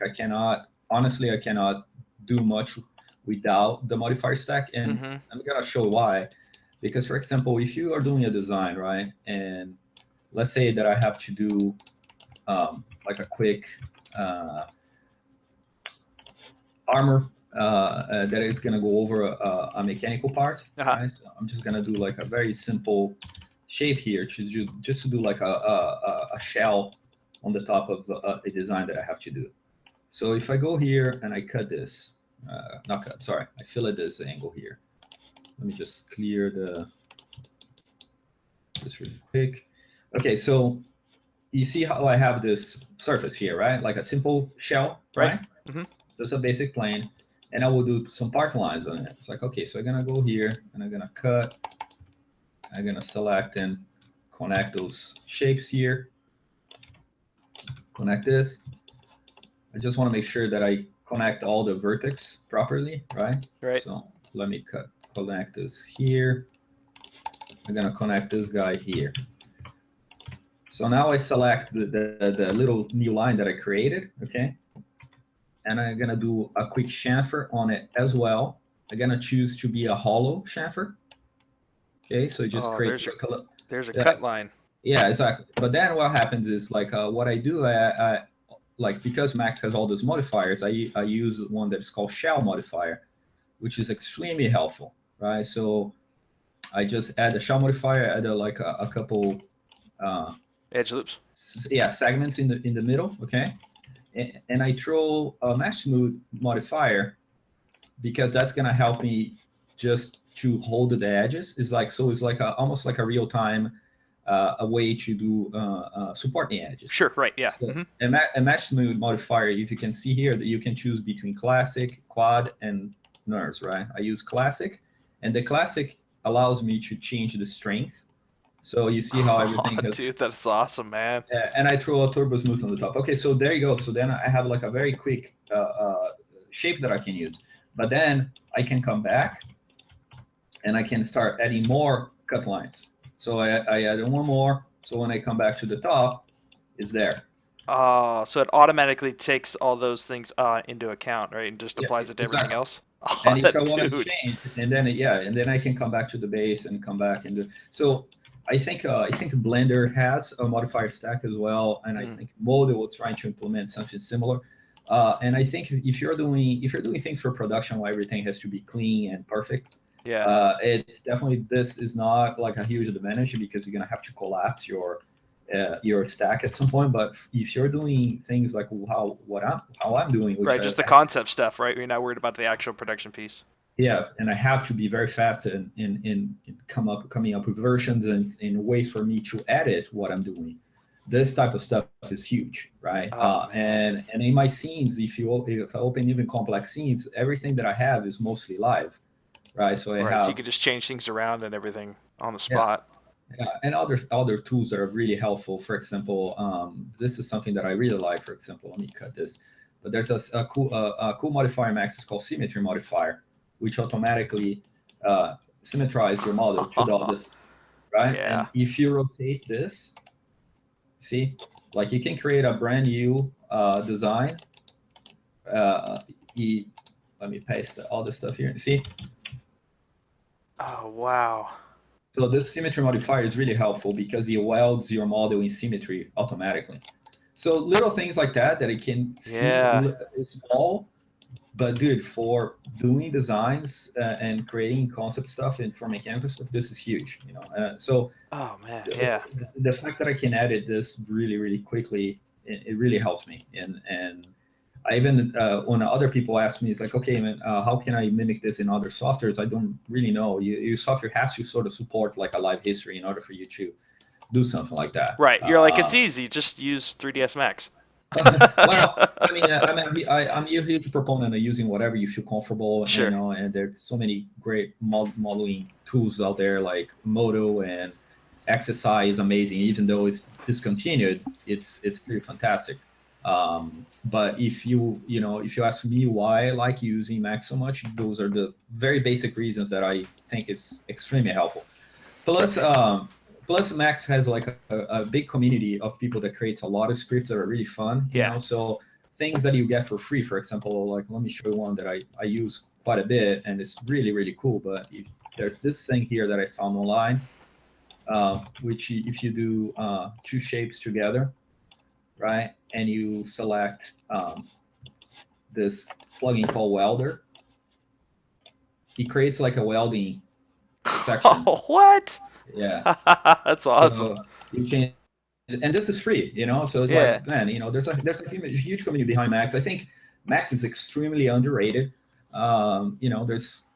honestly, I cannot do much without the modifier stack, and Mm-hmm. I'm gonna show why. Because, for example, if you are doing a design, right, and let's say that I have to do like a quick uh, armor that is gonna go over a mechanical part, Uh-huh. right? So I'm just gonna do like a very simple shape here just to do like a shell on the top of a design that I have to do. So if I go here and I cut this, not cut, sorry, I fillet this angle here. Let me just clear this really quick. Okay, so you see how I have this surface here, right? Like a simple shell, Right. right? Mm-hmm. So it's a basic plane, and I will do some part lines on it. It's like, okay, so I'm gonna go here and I'm gonna cut. I'm gonna select and connect those shapes here. Connect this. I just want to make sure that I connect all the vertex properly, right? Right. So let me connect this here. I'm gonna connect this guy here. So now I select the little new line that I created, okay? And I'm gonna do a quick chamfer on it as well. I'm gonna choose to be a hollow chamfer. Okay, so it just Oh, creates there's a uh, cut line. yeah, exactly. But then what happens is like what I do, I like because Max has all those modifiers, I use one that's called shell modifier, which is extremely helpful, right? So I just add a shell modifier, add a couple uh, Edge loops. yeah, segments in the middle, okay, and I throw a max smooth modifier because that's gonna help me just to hold the edges. It's like so it's like almost like a real time a way to do support the edges. Sure. Right. Yeah. So a mesh smooth modifier, if you can see here, that you can choose between classic, quad, and nurse, right? I use classic, and the classic allows me to change the strength. So you see how Oh, everything has, dude, that's awesome, man. and I throw a turbo smooth on the top. Okay, so there you go. So then I have like a very quick shape that I can use. But then I can come back and I can start adding more cut lines. So I add one more. So when I come back to the top, it's there. Oh, so it automatically takes all those things into account, right, and just Yeah, applies it to everything exactly. else. Oh, And if I that want to dude. change, and then yeah, and then I can come back to the base and come back and do. So I think Blender has a modifier stack as well, and I think Modo was trying to implement something similar. And I think if you're doing things for production where everything has to be clean and perfect, Yeah. it's definitely this is not like a huge advantage because you're gonna have to collapse your stack at some point. But if you're doing things like how I'm doing, which Right, just the concept stuff, right? You're not worried about the actual production piece. yeah, and I have to be very fast in coming up with versions and in ways for me to edit what I'm doing. This type of stuff is huge, right? Oh man. And in my scenes, if I open even complex scenes, everything that I have is mostly live, right? So I Right, so you have could just change things around and everything on the yeah, spot. yeah, and other tools that are really helpful. For example, this is something that I really like. For example, let me cut this. But there's a cool modifier Max is called symmetry modifier, which automatically symmetrize your model to all this, right? Yeah. And if you rotate this, see, like you can create a brand new design. Uh, e- Let me paste all this stuff here. See, Oh wow. so this symmetry modifier is really helpful because it welds your model in symmetry automatically. So little things like that it can seem Yeah. small, but dude, for doing designs and creating concept stuff and for mechanical stuff, this is huge. So Oh man. the, Yeah. the fact that I can edit this really, really quickly, it really helps me. And I even when other people ask me, it's like, okay, man, how can I mimic this in other softwares? I don't really know. Your software has to sort of support like a live history in order for you to do something like that. Right. You're like, it's easy. Just use 3ds Max. Well, I mean, I'm a huge proponent of using whatever you feel comfortable, Sure. and there's so many great modeling tools out there like Modo and XSI is amazing. Even though it's discontinued, it's pretty fantastic. But if you ask me why I like using Max so much, those are the very basic reasons that I think is extremely helpful. Plus, plus Max has like a big community of people that creates a lot of scripts that are really fun. Yeah. So things that you get for free, for example, like let me show you one that I use quite a bit, and it's really really cool. But there's this thing here that I found online, which if you do two shapes together, right, and you select this plugin called Welder, it creates like a welding section. Oh, what? Yeah. That's awesome. So you can, and this is free, So it's Yeah. like, man, there's a huge community behind Mac. I think Mac is extremely underrated. There's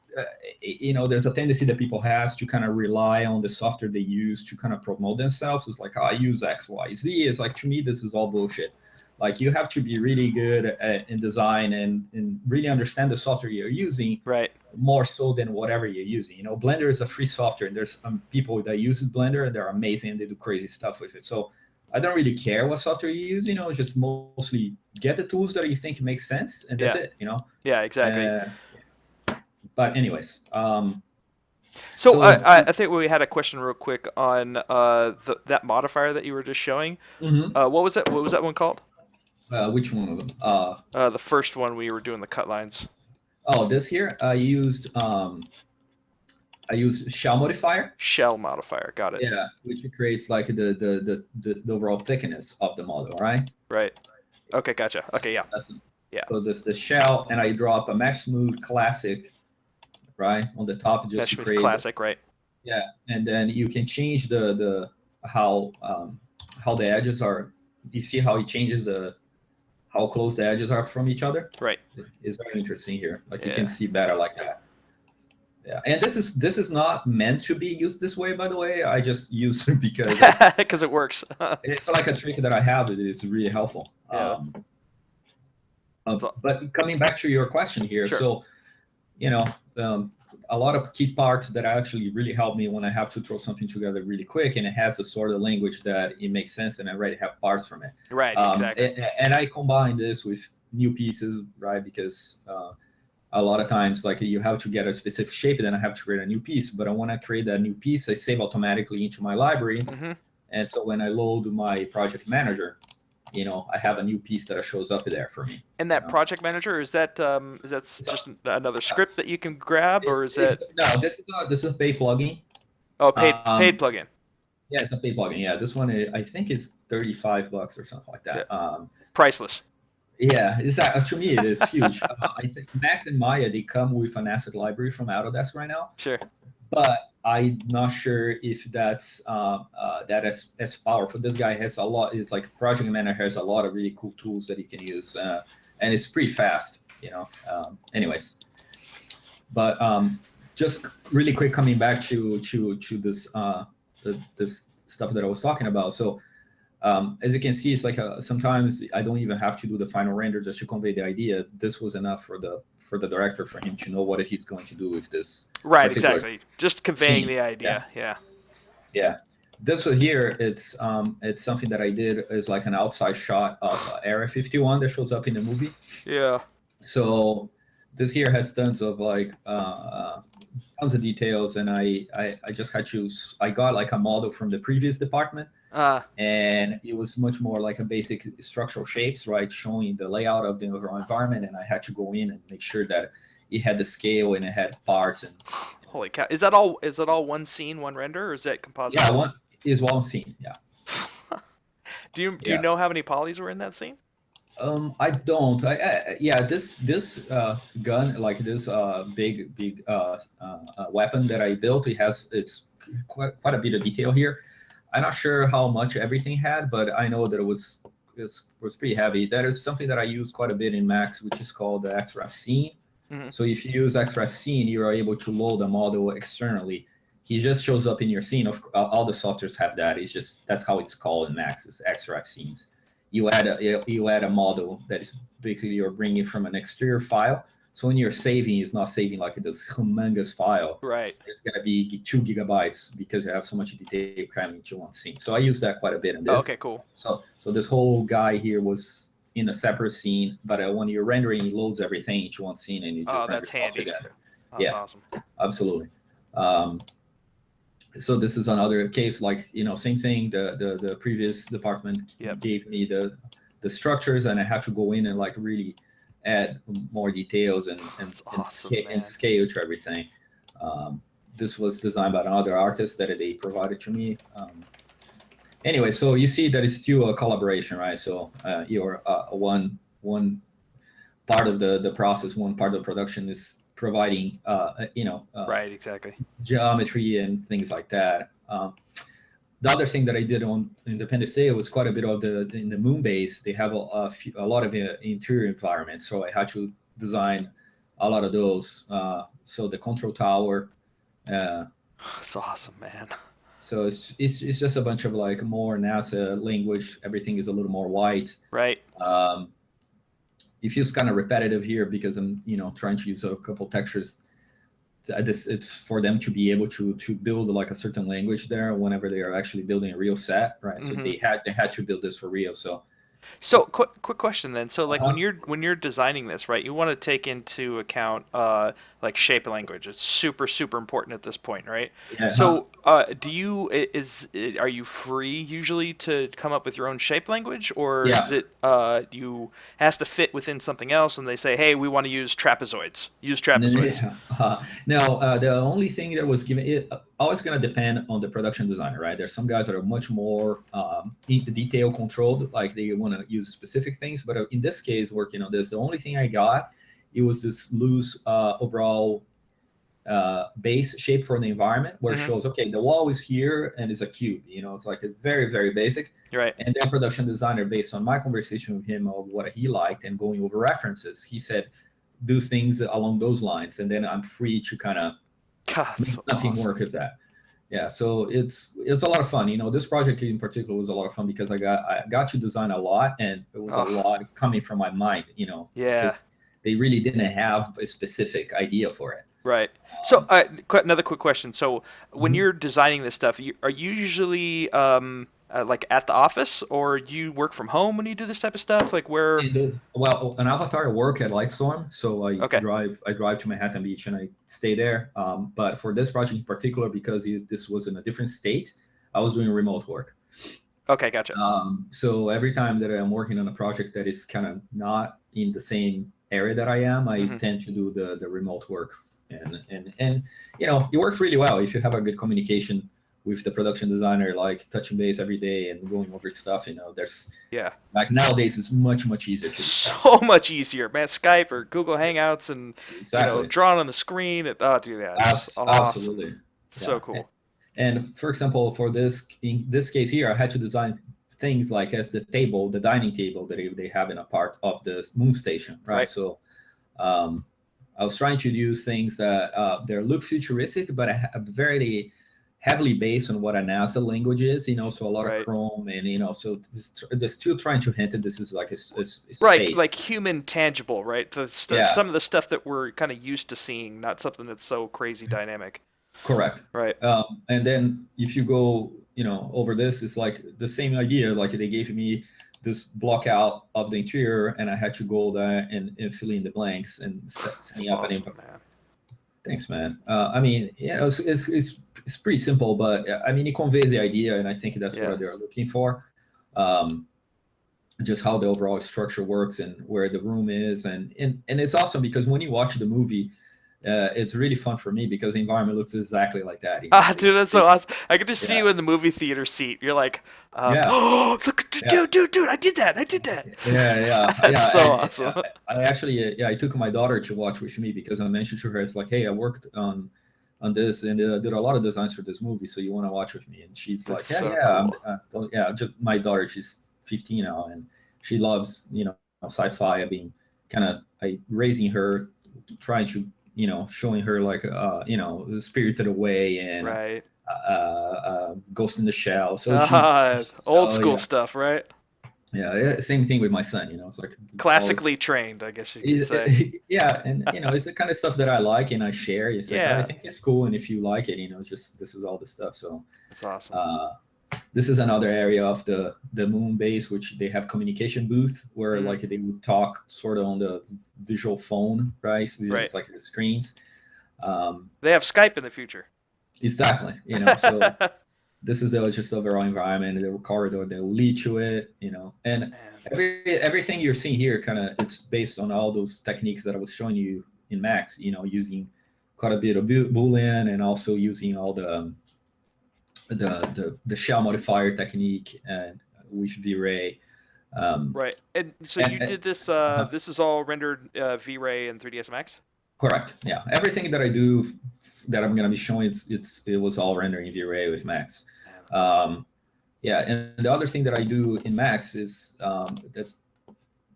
there's a tendency that people has to kind of rely on the software they use to kind of promote themselves. It's like, oh, I use X, Y, Z. It's like, to me, this is all bullshit. Like, you have to be really good in design and really understand the software you're using, Right. more so than whatever you're using. Blender is a free software, and there's some people that use Blender and they're amazing and they do crazy stuff with it. So I don't really care what software you use, just mostly get the tools that you think make sense, and that's Yeah. it. Yeah, exactly. But anyways, So so I think we had a question real quick on that modifier that you were just showing. mhm. What was that? What was that one called? Which one of them? The first one we were doing the cut lines. This here I used shell modifier. Shell modifier. Got it. Yeah, which creates like the overall thickness of the model, right? Right. Okay, gotcha. Okay, yeah. That's Yeah. So this the shell, and I drop a Max Smooth Classic, right, on the top just Mesh to Smooth create. Classic, right? Yeah, and then you can change the how the edges are. You see how it changes how close the edges are from each other. Right. It's very interesting here. Like, you Yeah. can see better like that. Yeah, and this is not meant to be used this way, by the way. I just use it because Because it works. it's like a trick that I have that is really helpful. Yeah. But coming back to your question here, Sure. so a lot of key parts that actually really help me when I have to throw something together really quick, and it has a sort of language that it makes sense, and I already have parts from it. Right. Exactly. And I combine this with new pieces, right? Because a lot of times, like, you have to get a specific shape, and then I have to create a new piece. But I want to create that new piece, I save automatically into my library. Mm-hmm. And so when I load my project manager, I have a new piece that shows up there for me. And that project manager, is that just another script that you can grab, or is that? No, this is a paid plugin. Oh, paid plugin. Yeah, it's a paid plugin. Yeah, this one I think is $35 or something like that. Yeah. Priceless. Yeah, to me it is huge. I think Max and Maya, they come with an asset library from Autodesk right now. Sure. But I'm not sure if that's as powerful. This guy has a lot. It's like Project Manager has a lot of really cool tools that you can use, and it's pretty fast. Anyways, but just really quick, coming back to this this stuff that I was talking about. So as you can see, it's like sometimes I don't even have to do the final render just to convey the idea. This was enough for the director, for him to know what he's going to do with this. Right, exactly. Just conveying scene. the idea. Yeah. This one here, it's something that I did, is like an outside shot of Area 51 that shows up in the movie. Yeah. So this here has tons of tons of details, and I just had to. I got like a model from the previous department. And it was much more like a basic structural shapes, right, showing the layout of the overall environment, and I had to go in and make sure that it had the scale and it had parts. And holy cow, is that all one scene, one render, or is that composite? Yeah, one scene. Yeah. Do you know how many polys were in that scene? I don't. This gun, like this big weapon that I built, it's quite a bit of detail here. I'm not sure how much everything had, but I know that it was pretty heavy. That is something that I use quite a bit in Max, which is called the XREF Scene. Mm-hmm. So if you use XREF Scene, you are able to load a model externally. He just shows up in your scene. All the softwares have that. It's just, that's how it's called in Max, is XREF Scenes. You add a model that is basically you're bringing from an exterior file. So when you're saving, it's not saving like this humongous file. Right. It's going to be 2 gigabytes because you have so much detail crammed into one scene. So I use that quite a bit in this. Okay, cool. So this whole guy here was in a separate scene, but when you're rendering, it loads everything into one scene, and you just render that's handy. Together. That's awesome. Absolutely. So this is another case, like, same thing. The previous department gave me the structures, and I have to go in and like really add more details and scale to everything. This was designed by another artist that they provided to me. Anyway, so you see that it's still a collaboration, right? So you're one part of the process, one part of the production is providing, right, exactly, geometry and things like that. The other thing that I did on Independence Day was quite a bit of in the moon base. They have a lot of interior environments, so I had to design a lot of those. So the control tower. Uh, It's awesome, man. so it's just a bunch of like more NASA language. Everything is a little more white. Right. Um, it feels kind of repetitive here because I'm trying to use a couple textures. It's for them to be able to build like a certain language there whenever they are actually building a real set, right? So Hmm. they had to build this for real. So So, just quick question then. So, like uh-huh. when you're designing this, right? You want to take into account like shape language. It's super important at this point, right? Yeah, huh? So, do you are you free usually to come up with your own shape language, or is Yeah. it you has to fit within something else, and they say, hey, we want to use trapezoids. Use trapezoids. Yeah. Now, the only thing that was given, it always going to depend on the production designer, right? There's some guys that are much more detail controlled, like they want to use specific things. But in this case, working on this, the only thing I got, it was this loose overall base shape for the environment where it Hmm. shows, okay, the wall is here and it's a cube. It's like a very basic. You're right. And then production designer, based on my conversation with him of what he liked and going over references, he said, do things along those lines, and then I'm free to kind of God, that's make so something awesome. work with that. Yeah, so it's a lot of fun. This project in particular was a lot of fun because I got to design a lot, and it was a Oh, lot coming from my mind. yeah. Because they really didn't have a specific idea for it. Right. So, another quick question. So, when Mhm. you're designing this stuff, are you usually like at the office, or you work from home when you do this type of stuff? Like where? Well, an avatar work at Lightstorm, so I Okay. drive I drive to Manhattan Beach and I stay there. But for this project in particular, because this was in a different state, I was doing remote work. Okay, gotcha. So every time that I'm working on a project that is kind of not in the same area that I am, I Hmm. tend to do the remote work, and it works really well if you have a good communication with the production designer, like touching base every day and going over stuff. There's Yeah. like nowadays it's much easier to do that. So much easier, man. Skype or Google Hangouts, and Exactly. drawing on the screen. Oh, dude, yeah, it's awesome. Absolutely. So Yeah. cool. And for example, for this in this case here, I had to design things like as the dining table that they have in a part of the moon station, right? Right. So um, I was trying to use things that they look futuristic, but very heavily based on what a NASA language is. So a lot of Right. Chrome and so just still trying to hint that this is like a Right, space. like human tangible, right? Yeah, Some of the stuff that we're kind of used to seeing, not something that's so crazy dynamic. correct. Right. And then if you go, over this, it's like the same idea. Like they gave me this block out of the interior, and I had to go there and fill in the blanks and It's setting up an awesome, input. man. Thanks, man. I mean, it's pretty simple, but I mean, it conveys the idea, and I think that's Yeah. what they're looking for. Um, just how the overall structure works and where the room is, and it's awesome because when you watch the movie, it's really fun for me because the environment looks exactly like that. Ah, dude, that's so awesome. I could just see Yeah, you in the movie theater seat. You're like, yeah, oh, look, yeah, dude, I did that. I did that. That's yeah. so awesome. I actually, I took my daughter to watch with me because I mentioned to her, it's like, hey, I worked on this and did a lot of designs for this movie, so you want to watch with me? And she's That's like, yeah, so yeah, cool. yeah. Just my daughter, she's 15 now, and she loves, sci-fi. I've been kind of raising her, trying to, showing her like, Spirited Away and Right. Ghost in the Shell. So Old so school yeah, stuff, right? yeah. Same thing with my son. It's like always. Classically trained, I guess you could say. Yeah, and it's the kind of stuff that I like and I share. It's like I Yeah, think it's cool, and if you like it, just this is all the stuff. So that's awesome. uh, this is another area of the moon base, which they have communication booth where Hmm. like they would talk sort of on the visual phone, right? So Right. it's like the screens. Um, They have Skype in the future. exactly, so this is the just overall environment, the corridor that will lead to it, and Man. everything you're seeing here kind of it's based on all those techniques that I was showing you in Max, using quite a bit of Boolean and also using all the shell modifier technique and with V-Ray. Um, Right. And so you and did this. uh, This is all rendered V-Ray and 3ds Max. correct, yeah. Everything that I do that I'm gonna be showing, it was all rendering V-Ray with Max. Man, that's awesome. Um, Yeah, and the other thing that I do in Max is that's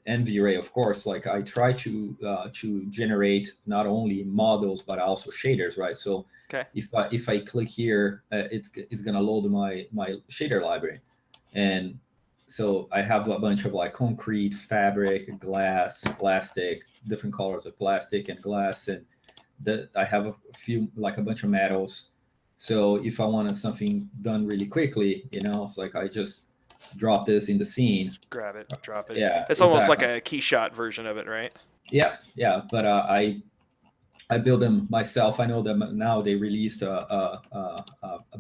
and V-Ray, of course, like I try to generate not only models but also shaders, right? So Okay. if I click here, it's gonna load my shader library, and so I have a bunch of like concrete, fabric, glass, plastic, different colors of plastic and glass, and I have a few, like a bunch of metals. So if I wanted something done really quickly, it's like I just drop this in the scene. Just grab it, drop it. Yeah, It's almost like exactly. a key shot version of it, right? Yeah, yeah. But I build them myself. I know that now they released a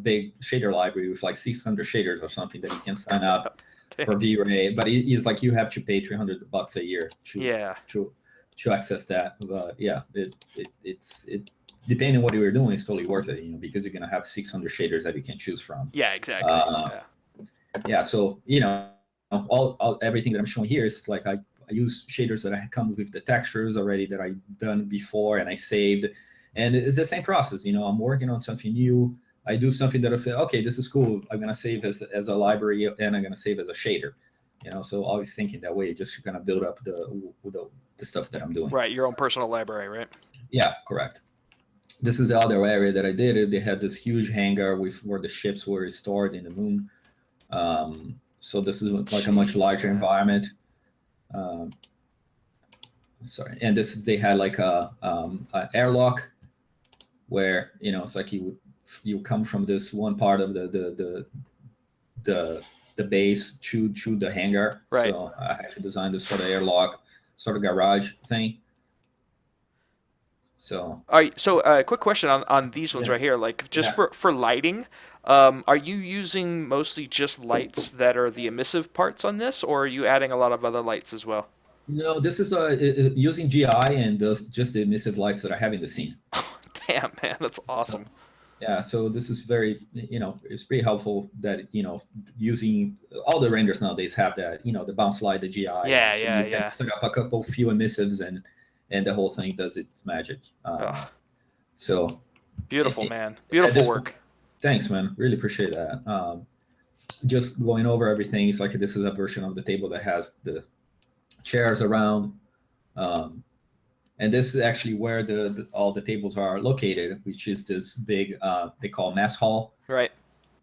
big shader library with like 600 shaders or something that you can sign up for Dang. V-Ray. But it is like you have to pay $300 a year Yeah. to access that. But yeah, it's depending on what you're doing, it's totally worth it. Because you're gonna have 600 shaders that you can choose from. Yeah, exactly. Uh, Yeah. yeah, so all everything that I'm showing here is like I use shaders that I come with the textures already that I done before and I saved, and it's the same process. I'm working on something new. I do something that I say, okay, this is cool. I'm gonna save as a library and I'm gonna save as a shader. So always thinking that way, just to kind of build up the stuff that I'm doing. Right, your own personal library, right? Yeah, correct. This is the other area that I did. They had this huge hangar with where the ships were stored in the moon. So this is like a much larger environment. Sorry, and they had like a airlock where it's like you come from this one part of the base to the hangar. Right. So I had to design this sort of airlock, sort of garage thing. So All right. So, quick question on these ones yeah, right here. Like, just yeah. for lighting, are you using mostly just lights that are the emissive parts on this, or are you adding a lot of other lights as well? No, this is using GI and just the emissive lights that I have in the scene. Damn, man, that's So awesome. yeah, so this is very, it's pretty helpful that, using all the renders nowadays have that, the bounce light, the GI, Yeah, so yeah, you can yeah. set up a couple few emissives and the whole thing does its magic. Ugh, So beautiful, it, man. at Beautiful this point, work. thanks, man. Really appreciate that. Just going over everything, it's like this is a version of the table that has the chairs around. Um, and this is actually where all the tables are located, which is this big they call mess hall, Right.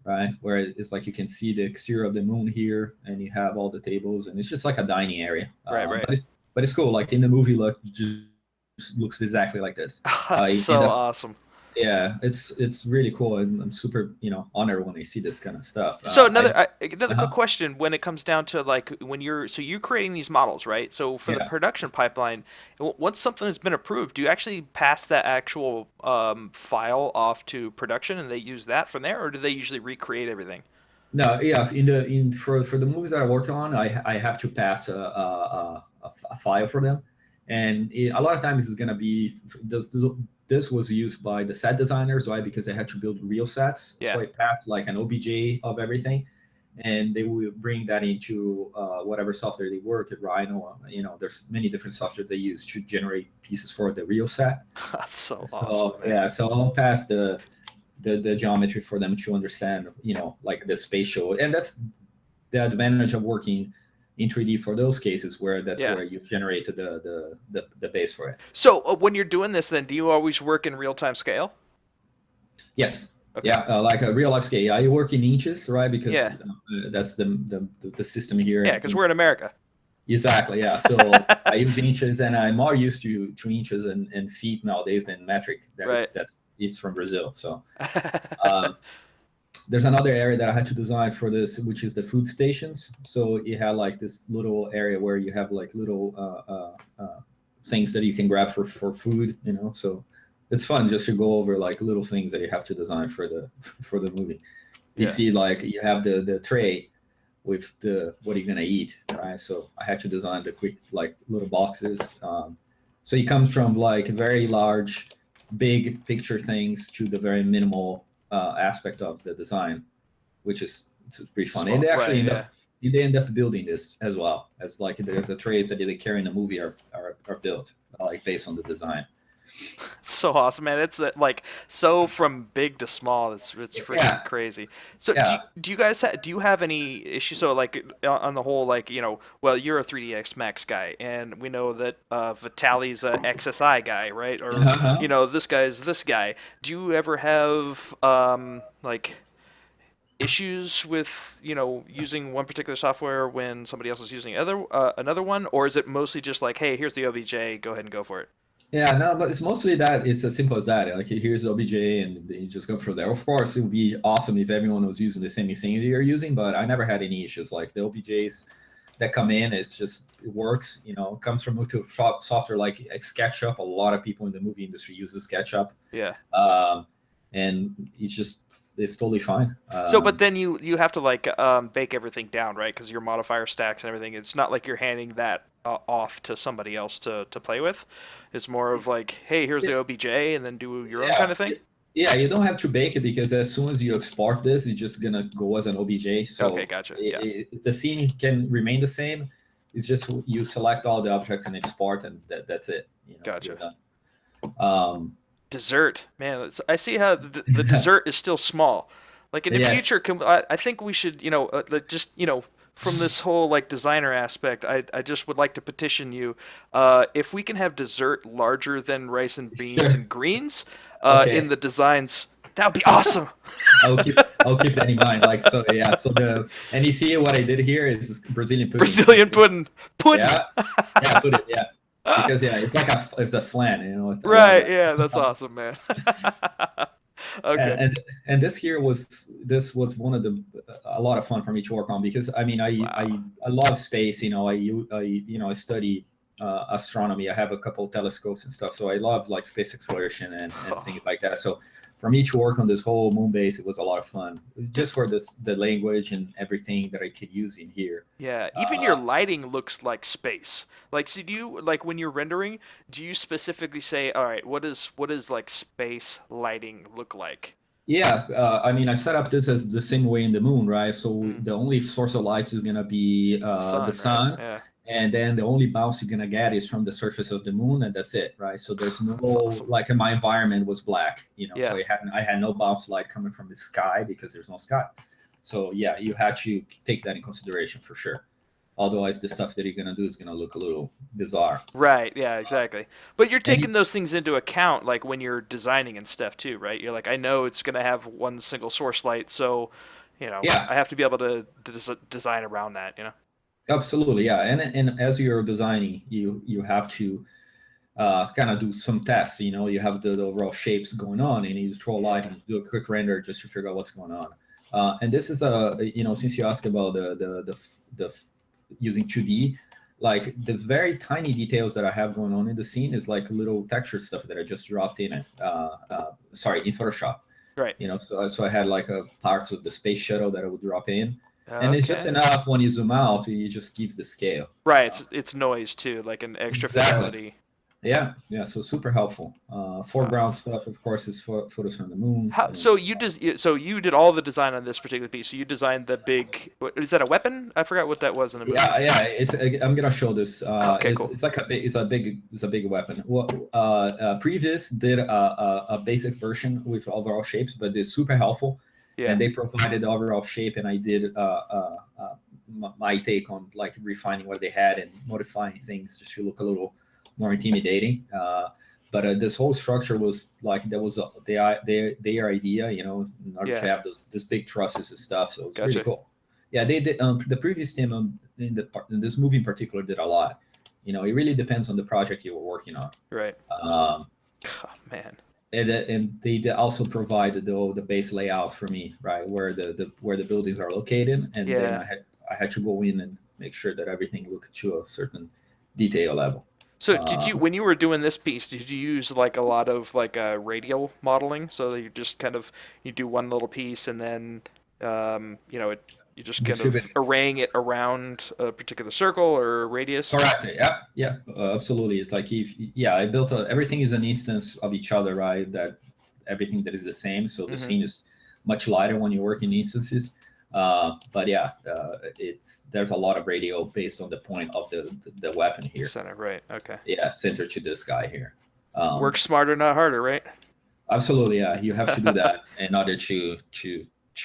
right? Where it's like you can see the exterior of the moon here, and you have all the tables, and it's just like a dining area. Right. Right. But it's cool. Like in the movie, look, just looks exactly like this. That's You end so up, awesome. yeah, it's really cool, and I'm super honored when I see this kind of stuff. So I another quick uh-huh, question when it comes down to like when you're creating these models, right? So for the yeah. production pipeline, once something has been approved, do you actually pass that actual file off to production and they use that from there, or do they usually recreate everything? No, yeah. For the movies that I work on, I have to pass a file for them, and a lot of times it's gonna be this was used by the set designers, right? Because they had to build real sets, Yeah. so I passed like an OBJ of everything, and they will bring that into whatever software they work at Rhino. There's many different software they use to generate pieces for the real set. That's so awesome, So yeah, man. so I'll pass the geometry for them to understand, like the spatial, and that's the advantage of working in 3D for those cases where that's Yeah. where you generate the base for it. So when you're doing this, then do you always work in real time scale? Yes, Okay. yeah, like a real life scale. Yeah, you work in inches, right? Yeah. Because that's the system here. Yeah, because we're in America. Exactly, yeah. So I use inches, and I'm more used to inches and feet nowadays than metric. Right. That's it's from Brazil, so. Um, there's another area that I had to design for this, which is the food stations. So you have like this little area where you have like little things that you can grab for food, So it's fun just to go over like little things that you have to design for the for the movie. You Yeah. see, like you have the tray with the what are you gonna eat, right? So I had to design the quick like little boxes. So it comes from like very large, big picture things to the very minimal aspect of the design, which is it's pretty fun. And Small. they actually Right. Yeah. they end up building this as well as like the trays that they carry in the movie are built like based on the design. It's so awesome, man. It's like so from big to small. It's freaking Yeah, crazy. So yeah. do you guys do you have any issues? So like on the whole, like well, you're a 3ds Max guy, and we know that Vitaly's a XSI guy, right? Or Uh-huh. this guy's this guy. Do you ever have like issues with using one particular software when somebody else is using another one, or is it mostly just like, hey, here's the OBJ, go ahead and go for it? Yeah, no, but it's mostly that. It's as simple as that. Like, here's OBJ, and then you just go from there. Of course, it would be awesome if everyone was using the same thing that you're using, but I never had any issues. Like the OBJs that come in, it's just it works. It comes from software like SketchUp. A lot of people in the movie industry use the SketchUp, Yeah. um, and it's totally fine. So, but then you have to like bake everything down, right? Because your modifier stacks and everything. It's not like you're handing that off to somebody else to play with. It's more of like, hey, here's the OBJ, and then do your own kind Yeah, of thing. yeah, you don't have to bake it because as soon as you export this, it's just gonna go as an OBJ. Okay, So gotcha. Yeah, the scene can remain the same. It's just you select all the objects and export, and that's it. You're gotcha. done. Um, Dessert, man. I see how the dessert is still small. Like in the yes, future, I think we should, like just from this whole like designer aspect, I just would like to petition you, if we can have dessert larger than rice and beans sure. and greens, in Okay, the designs, that would be awesome. I'll keep that in mind. Like so, yeah. So and you see what I did here is Brazilian pudding. Brazilian pudding, pudding. Yeah, yeah, put it. Yeah, because yeah, it's a flan. I love Right? that. Yeah, that's awesome, man. and Okay. and this was one of the a lot of fun for me to work on because I mean Wow. I love space. I study astronomy. I have a couple of telescopes and stuff, so I love like space exploration and things like that. So for me to work on this whole moon base, it was a lot of fun Did just for the language and everything that I could use in here. Yeah, even your uh, lighting looks like space. Like, so do you like when you're rendering, do you specifically say, all right, what is like space lighting look like? Yeah, I mean, I set up this as the same way in the moon, right? So Mm, the only source of light is gonna be the the sun, right? sun, Yeah, and then the only bounce you're gonna get is from the surface of the moon, and that's it, right? So there's that's no awesome. like my environment was black, so Yeah, I had no bounce light coming from the sky because there's no sky. So yeah, you had to take that in consideration for sure. Otherwise, the stuff that you're gonna do is gonna look a little bizarre. right. Yeah, exactly. But you're And you, taking those things into account, like when you're designing and stuff too, right? You're like, I know it's gonna have one single source light, so yeah, I have to be able to design around that. absolutely, yeah. And as you're designing, you have to kind of do some tests. You have the overall shapes going on, and you throw a light Yeah. and do a quick render just to figure out what's going on. And this is since you asked about the using 2D, like the very tiny details that I have going on in the scene is like little texture stuff that I just dropped in it. Sorry, in Photoshop. Right. So I had like a parts of the space shuttle that I would drop in, and it's just Okay. enough when you zoom out, it just gives the scale. Right. It's noise too, like an extra Exactly. fidelity. Yeah, yeah. So super helpful. Wow. Foreground stuff, of course, is photos from the moon. How, so you did all the design on this particular piece. So you designed the big. Is that a weapon? I forgot what that was in the movie. Yeah, yeah. I'm gonna show this. Okay, It's cool. it's like it's a big weapon. Well, Previous did a basic version with overall shapes, but it's super helpful, Yeah, and they provided the overall shape, and I did my take on like refining what they had and modifying things just to look a little more intimidating. But this whole structure was like that was their idea, in order to yeah, have this big trusses and stuff. So it's really gotcha. cool. Yeah, they did. The previous team in this movie in particular did a lot. It really depends on the project you were working on. Right. Um, Oh, man. and they did also provide the base layout for me, right, where the buildings are located, and then Yeah. I had to go in and make sure that everything looked to a certain detail level. So did you Um, when you were doing this piece, did you use like a lot of like radial modeling? So that you just kind of you do one little piece and then you just kind of Distributed. arraying it around a particular circle or radius. Correct. Yeah, yeah, absolutely. It's like if yeah, I built everything is an instance of each other, right? That everything that is the same. So the Mm-hmm. scene is much lighter when you work in instances. But yeah, there's a lot of radio based on the point of the weapon here. Center, right? Okay. Yeah, center to this guy here. Um, Work smarter, not harder, right? Absolutely, yeah. You have to do that in order to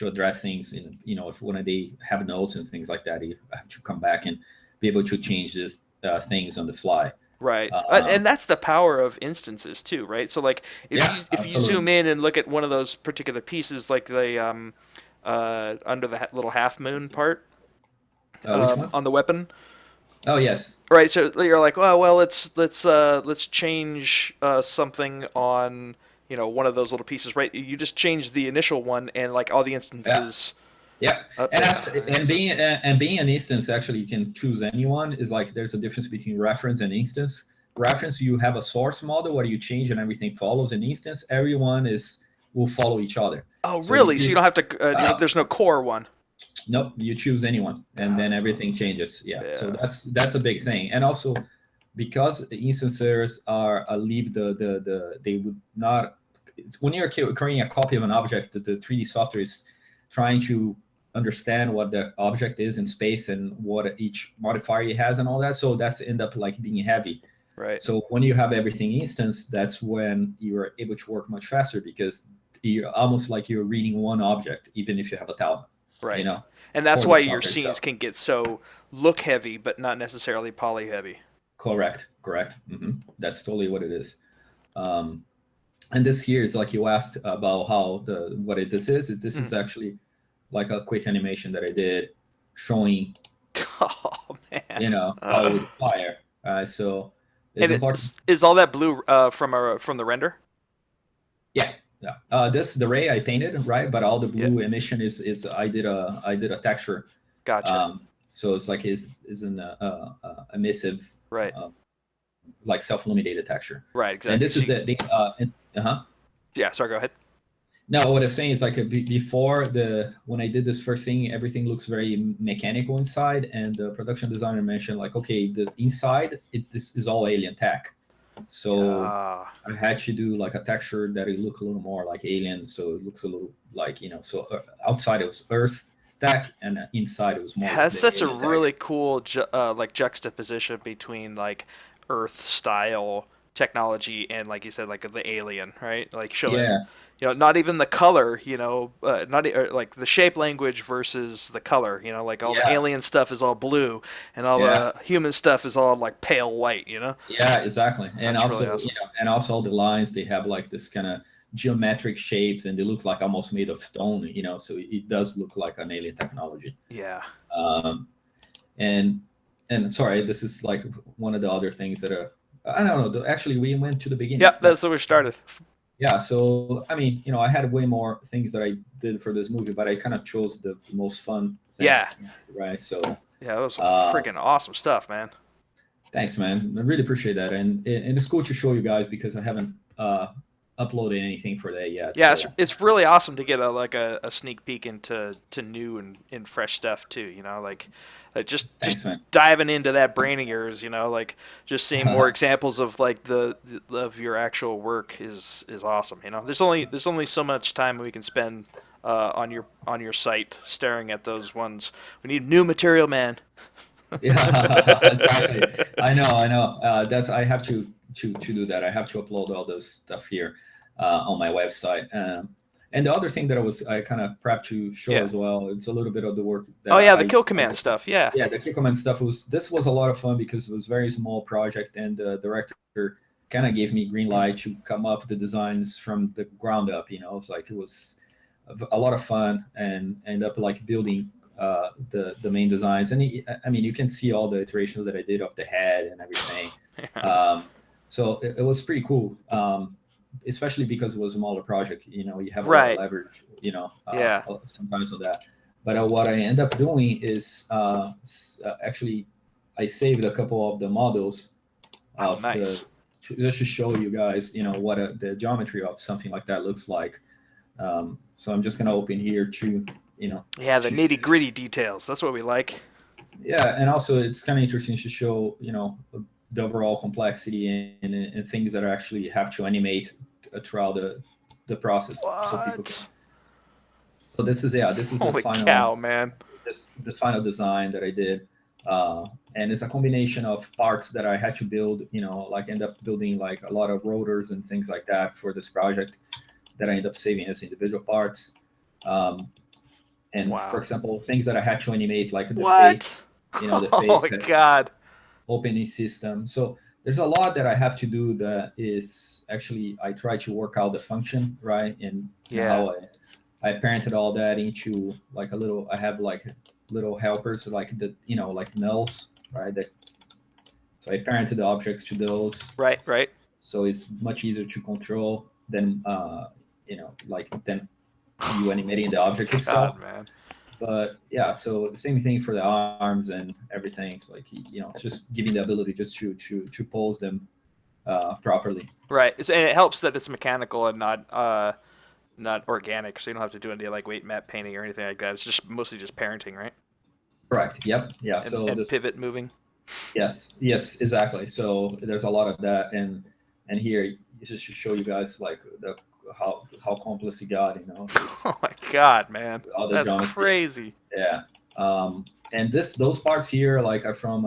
address things. In if when they have notes and things like that, you have to come back and be able to change this things on the fly. Right. Um, And that's the power of instances too, right? So like yeah, if you zoom absolutely. in and look at one of those particular pieces, like the under the little half moon part Which one? on the weapon, Oh, yes. right? So you're like, oh well, let's change something on one of those little pieces, right? You just change the initial one, and like all the Yeah, instances yeah. And update. actually, Oh, that's and being an instance, actually, you can choose anyone. Is like there's a difference between reference and instance. Reference, you have a source model where you change and everything follows. An instance, everyone is will follow each other. oh So if really? So you you don't have to. uh, There's no core one. nope, you choose anyone, and Oh, then that's everything changes. Yeah, so yeah. that's a big thing, and also because instancers are leave the they would not. When you're creating a copy of an object, the 3D software is trying to understand what the object is in space and what each modifier it has and all that. So that's end up like being heavy. Right. So when you have everything instance, that's when you are able to work much faster because you're almost like you're reading one object, even if you have 1,000. You Right. know, And that's for the why your software scenes itself. can get so look heavy, but not necessarily poly heavy. Correct, correct. That's totally what it is. Um, and this here is like you asked about how this is. This is Mm. actually like a quick animation that I did showing Oh man. how it would fire. So it's And important. is all that blue from the render? Yeah, yeah. This the ray I painted, right? But all the Yeah. blue emission is I did a texture. Gotcha. So it's like is an emissive, Right. uh, like self-illuminated texture. Right. And Exactly. this So is you, the uh-huh. yeah. Sorry. Go ahead. No, what I'm saying is like before when I did this first thing, everything looks very mechanical inside, and the production designer mentioned like, okay, the inside this is all alien tech, so Yeah. I had to do like a texture that it look a little more like alien, so it looks a little like so outside it was Earth tech, and inside it was more Yeah, like that's the such a alien tech. really cool like juxtaposition between like Earth style technology and like you said like the alien, right? Like showing Yeah, not even the color, not like the shape language versus the color, like all the yeah, alien stuff is all blue and all yeah. the human stuff is all like pale white. Yeah, exactly. And That's really also, awesome. all the lines, they have like this kind of geometric shapes and they look like almost made of stone, so it does look like an alien technology. Yeah. Um, and and sorry, this is like one of the other things that I don't know. Actually, we went to the beginning. Yep, that's where we started. Yeah, so I mean, I had way more things that I did for this movie, but I kind of chose the most fun Yeah. things, right? So, Yeah, that was some uh, freaking awesome stuff, man. thanks, man. I really appreciate that, and it's cool to show you guys because I haven't uploaded anything for that yet. Yeah, So it's really awesome to get a sneak peek into to new and fresh stuff too. Like just thanks, man. diving into that brain of yours. Like just seeing more examples of like of your actual work is awesome. There's only so much time we can spend on your site staring at those ones. We need new material, man. Yeah, exactly. I know. That's I have to do that. I have to upload all this stuff here on my website. And the other thing that I kind of prepped to show Yeah. as well. It's a little bit of the work Oh that yeah, the kill I command did. stuff. Yeah. Yeah, the Kikoman stuff was a lot of fun because it was a very small project, and the director kind of gave me green light to come up with the designs from the ground up. It's like it was a lot of fun and end up like building the main designs. And I mean, you can see all the iterations that I did of the head and everything. Yeah. Um, so it was pretty cool, especially because it was a smaller project. You have a lot of Right. leverage. Yeah. Sometimes of that. But what I end up doing is actually I saved a couple of the models Oh, of nice. just to show you guys, what the geometry of something like that looks like. So I'm just gonna open here you know, Yeah, the to, nitty gritty details. That's what we like. yeah, and also it's kind of interesting to show, the overall complexity and things that actually have to animate throughout the process, so people can. What? So this is the Holy final, cow, man. this the final design that I did. And it's a combination of parts that I had to build, like end up building like a lot of rotors and things like that for this project that I end up saving as individual parts. Um, and for Wow. example, things that I had to animate, like the face, What? the Oh face my God. opening system. So there's a lot that I have to do that is actually I try to work out the function, right? And Yeah. how I parented all that into like a little, I have like little helpers like like nulls, right? So I parented the objects to those. Right, right. So it's much easier to control than, like than you animating the object God, itself. man. But yeah, so the same thing for the arms and everything. It's like, it's just giving the ability just to pose them properly. Right. And it helps that it's mechanical and not organic, so you don't have to do any like weight map painting or anything like that. It's just mostly just parenting, right? Correct. Yep. Yeah. And So and this, pivot moving. yes, exactly. So there's a lot of that, and here just to show you guys like the how complex it got. It's Oh my God, man. all the That's geometry. crazy. Yeah. And those parts here like are from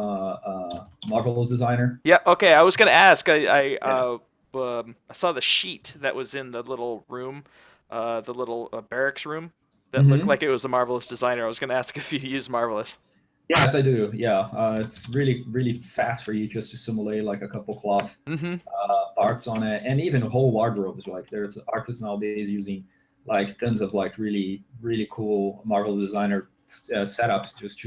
Marvelous Designer. Yeah, okay, I was gonna ask. Yeah. I saw the sheet that was in the little room, the little barracks room that looked Hmm. like it was a Marvelous Designer. I was gonna ask if you use Marvelous. Yes, I do. Yeah, it's really fast for you just to simulate like a couple cloth Mm-hmm. parts on it, and even whole wardrobes. Like there's artists nowadays using like tons of like really cool Marvel Designer setups just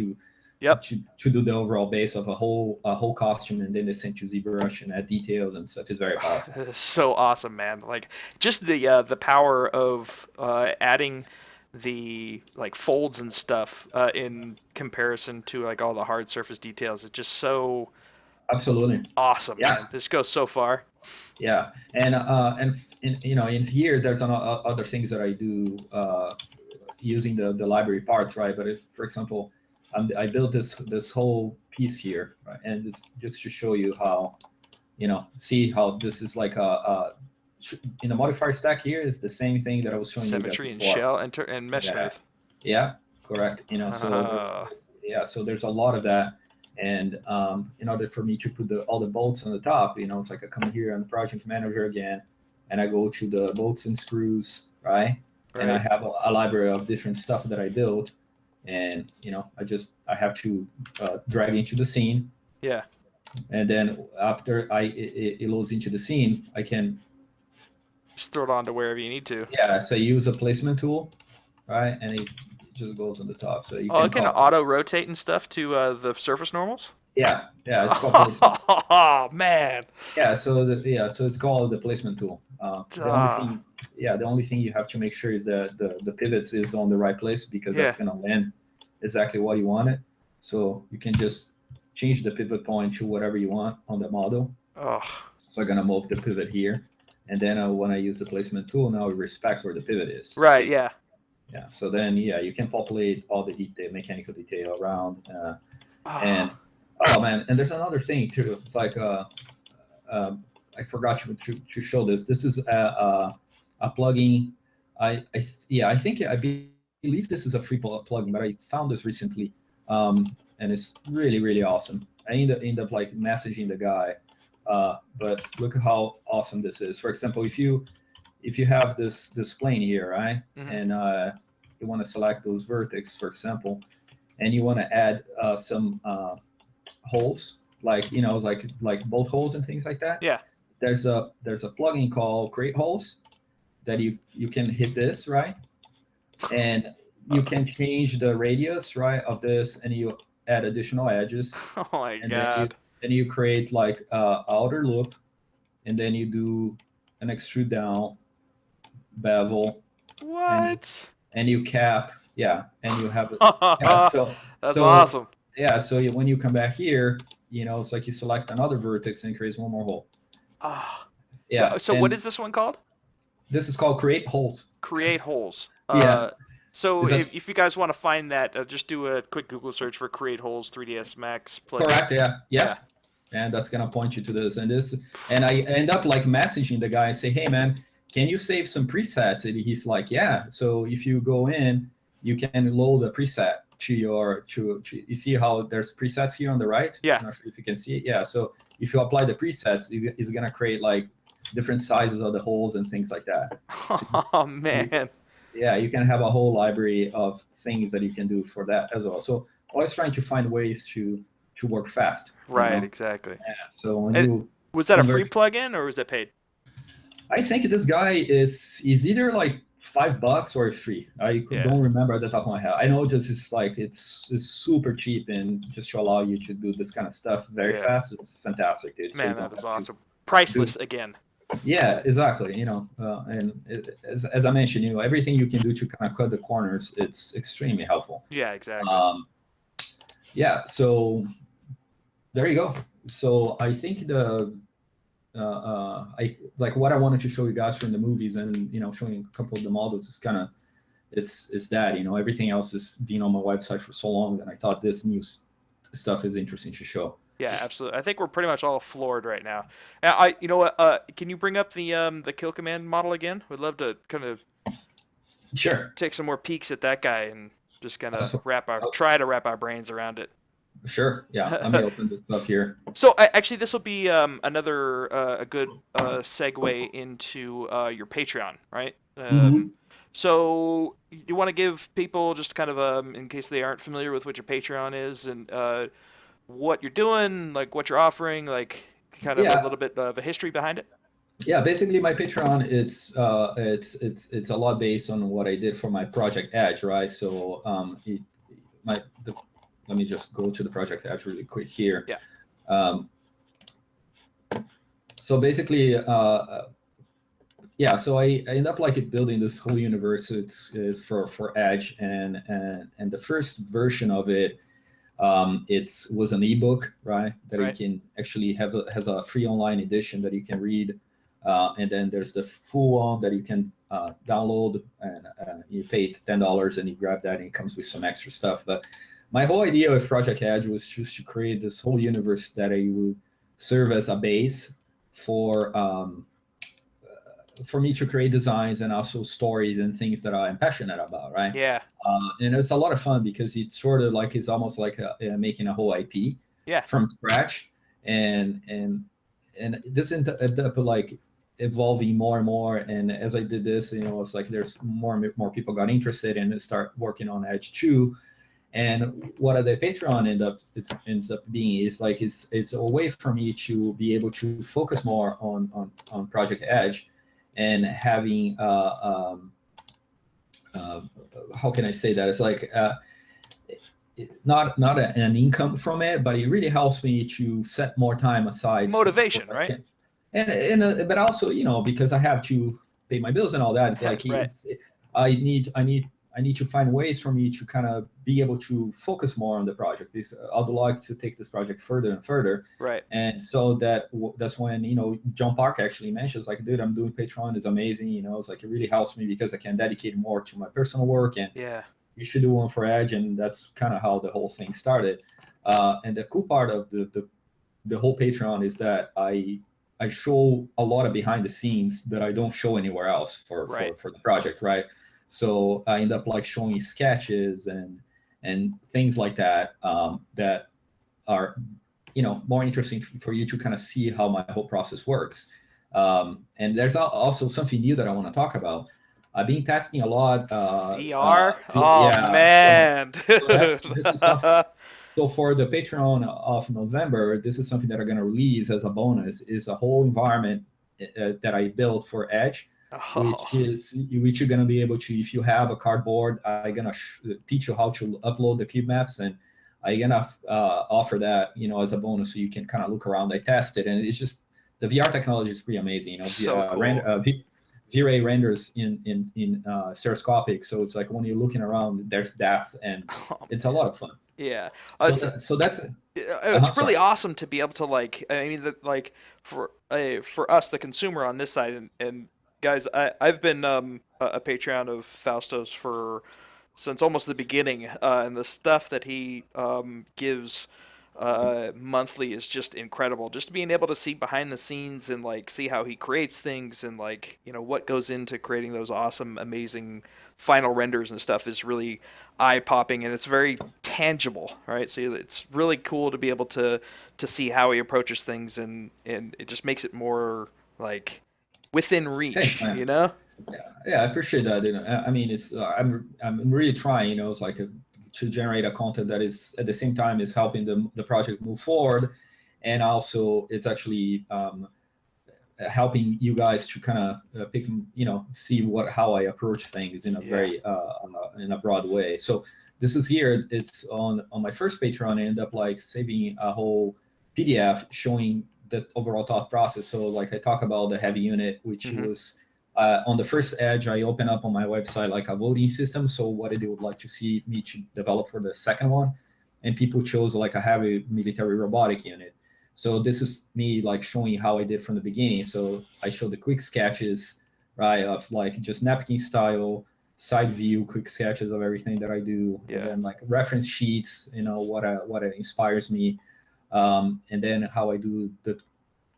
Yep. to do the overall base of a whole costume, and then they send you ZBrush and add details and stuff. Is very powerful. So awesome, man. Like just the power of adding the like folds and stuff in comparison to like all the hard surface details. It's just so Absolutely. awesome, Yeah. man. This goes so far. Yeah, and in here there's other things that I do using the library parts, right? But if, for example, I built this whole piece here, right? And it's just to show you how, see how this is like in the modifier stack here is the same thing that I was showing you guys Symmetry and before. shell and mesh Yeah, smooth. yeah, correct. So yeah, so there's a lot of that. And in order for me to put all the bolts on the top, it's like I come here on the project manager again, and I go to the bolts and screws, right? And I Right? have a library of different stuff that I built, and I have to drag into the scene, Yeah. and then after it loads into the scene, I can, Just throw it on to wherever you need to. yeah, so I use a placement tool, right? And it just goes on the top, so you Oh, it can can call. auto rotate and stuff to the surface normals. Yeah, it's called placement. Oh man. So it's called the placement tool. The only Ah, thing, yeah, the only thing you have to make sure is that the pivots is on the right place, because that's yeah. gonna land exactly what you want it. So you can just change the pivot point to whatever you want on the model. Oh, So I'm gonna move the pivot here, and then when I use the placement tool, now it respects where the pivot is. So right. Yeah. yeah, so then yeah, you can populate all the detail, mechanical detail around, and Ah, oh man, and there's another thing too. It's like um, I forgot to show this. This is a plugin. I think I believe this is a free plugin, but I found this recently, and it's really awesome. I end up like messaging the guy, but look at how awesome this is. For example, if you have this plane here, right, mhm. and you want to select those vertex, for example, and you want to add some holes, like like bolt holes and things like that. Yeah. There's a plugin called Create Holes that you can hit this, right, and you can change the radius, right, of this, and you add additional edges, Oh my and god. then you create like outer loop, and then you do an extrude down bevel, and What? you cap, yeah, and you have it. Yeah, That's so awesome. yeah, so when you come back here, it's like you select another vertex and creates one more hole. Ah. Yeah, So what and is this one called? this is called Create Holes. Create holes. Yeah, So is that if you guys want to find that, just do a quick Google search for Create Holes 3ds Max plugin. correct? Yeah, Yeah. yep. And that's gonna point you to this and I end up like messaging the guy and say, hey man, can you save some presets? And he's like, yeah. So if you go in, you can load a preset, to your you see how there's presets here on the right. Yeah. I'm not sure if you can see it. Yeah, so if you apply the presets, it's going to create like different sizes of the holes and things like that. So Oh you, man. yeah, you can have a whole library of things that you can do for that as well. So always trying to find ways to work fast, you Right, know. exactly. Yeah, so when And you was that a free convert, plugin or was that paid? I think this guy is either like $5 or free. Yeah. don't remember at the top of my head. I know this is like it's super cheap and just to allow you to do this kind of stuff very Yeah. fast. It's fantastic, dude. So you Man, that don't is have to awesome. do. Priceless again. Yeah, exactly. You know, and as I mentioned, you know, everything you can do to kind of cut the corners, it's extremely helpful. Yeah, exactly. Um, yeah, so there you go. So I think I like what I wanted to show you guys from the movies, and you know, showing a couple of the models is kind of it's that, you know, everything else has been on my website for so long that I thought this new stuff is interesting to show. Yeah, absolutely. I think we're pretty much all floored right now. You know what? Can you bring up the kill command model again? We'd love to kind of Sure. take some more peeks at that guy and just kind of So, try to wrap our brains around it. sure. Yeah. Let me open this up here. So actually, this will be another a good segue into your Patreon, right? Mm-hmm. So you want to give people just kind of in case they aren't familiar with what your Patreon is and what you're doing, like what you're offering, like kind of a Yeah. little bit of a history behind it. Yeah, basically my Patreon, it's a lot based on what I did for my Project Edge, right? So my the, let me just go to the Project Edge really quick here. Yeah. Um, so basically, yeah, so I end up like building this whole universe. It's for Edge, and the first version of it, it was an ebook, right? That you Right. can actually has a free online edition that you can read, and then there's the full one that you can download, and you pay $10 and you grab that, and it comes with some extra stuff. But my whole idea with Project Edge was just to create this whole universe that I would serve as a base for. For me to create designs and also stories and things that I'm passionate about, right? Yeah. And it's a lot of fun because it's sort of like it's almost like making a whole IP Yeah. from scratch, and this ended up like evolving more and more. And as I did this, you know, it's like there's more and more people got interested and start working on Edge 2. And what the Patreon ends up being is like it's a way for me to be able to focus more on Project Edge and having how can I say that? It's like not an income from it, but it really helps me to set more time aside for Motivation, right? but also, you know, because I have to pay my bills and all that. It's like Right. I need to find ways for me to kind of be able to focus more on the project, because I'd like to take this project further and further. Right. And so that's when, you know, John Park actually mentions like, dude, I'm doing Patreon, is amazing. You know, it's like it really helps me because I can dedicate more to my personal work, and Yeah. you should do one for Edge. And that's kind of how the whole thing started. And the cool part of the whole Patreon is that I show a lot of behind the scenes that I don't show anywhere else for Right. the project, right? So I end up like showing sketches and things like that, that are, you know, more interesting for you to kind of see how my whole process works. And there's also something new that I want to talk about. I've been testing a lot. VR. Oh Yeah, man. this is something. So for the Patreon of November, this is something that I'm going to release as a bonus. Is a whole environment that I built for Edge, which Oh. you're going to be able to, if you have a cardboard, I'm going to teach you how to upload the cube maps, and I'm going to offer that, you know, as a bonus, so you can kind of look around. I tested, and it's just the VR technology is pretty amazing. You know, So cool. V-Ray renders in stereoscopic, so it's like when you're looking around, there's depth, and Oh it's a man. lot of fun. Yeah. So So that's it's sorry. really awesome to be able to like. I mean, like for us, the consumer on this side, and guys, I've been a Patreon of Fausto's for since almost the beginning, and the stuff that he gives monthly is just incredible. Just being able to see behind the scenes and like see how he creates things and like what goes into creating those awesome, amazing final renders and stuff is really eye popping, and it's very tangible, right? So it's really cool to be able to see how he approaches things, and it just makes it more like within Thanks, reach, man. Yeah, yeah, I appreciate that. I mean, it's I'm really trying. It's like to generate a content that is at the same time is helping the project move forward, and also it's actually helping you guys to kind of pick, see how I approach things in a Yeah. very in a broad way. So this is here. It's on my first Patreon. I end up like saving a whole PDF showing the overall thought process. So like I talk about the heavy unit, which Hmm. was on the first edge. I open up on my website like a voting system. So what they would like to see me to develop for the second one, and people chose like a heavy military robotic unit. So this is me like showing how I did from the beginning. So I showed the quick sketches, right, of like just napkin style, side view, quick sketches of everything that I do, and Yeah. then like reference sheets, what inspires me, and then how I do the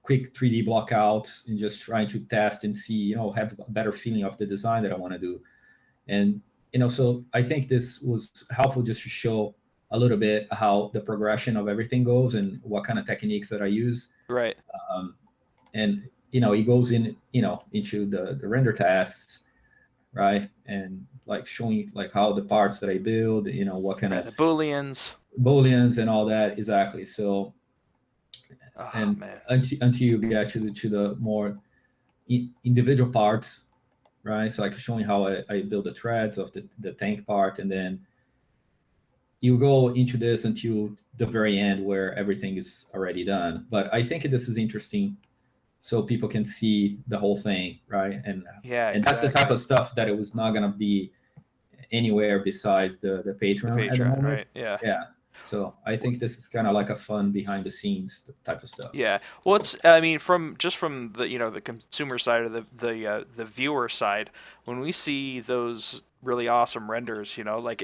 quick 3D blockouts and just trying to test and see, have a better feeling of the design that I want to do. And so I think this was helpful just to show a little bit how the progression of everything goes and what kind of techniques that I use. Right. um, and it goes in into the render tests, right, and like showing like how the parts that I build, what kind Right. of The booleans. booleans and all that exactly. So Oh and man. until you get to the more individual parts, right, so like showing how I build the threads of the tank part, and then you go into this until the very end where everything is already done. But I think this is interesting so people can see the whole thing, right? Yeah. And that's the type Exactly. of stuff that it was not gonna be anywhere besides the The Patreon at the Patreon. moment. Right. Yeah. Yeah. So I think this is kind of like a fun behind the scenes type of stuff. Yeah. Well, it's I mean from the the consumer side or the viewer side, when we see those really awesome renders, like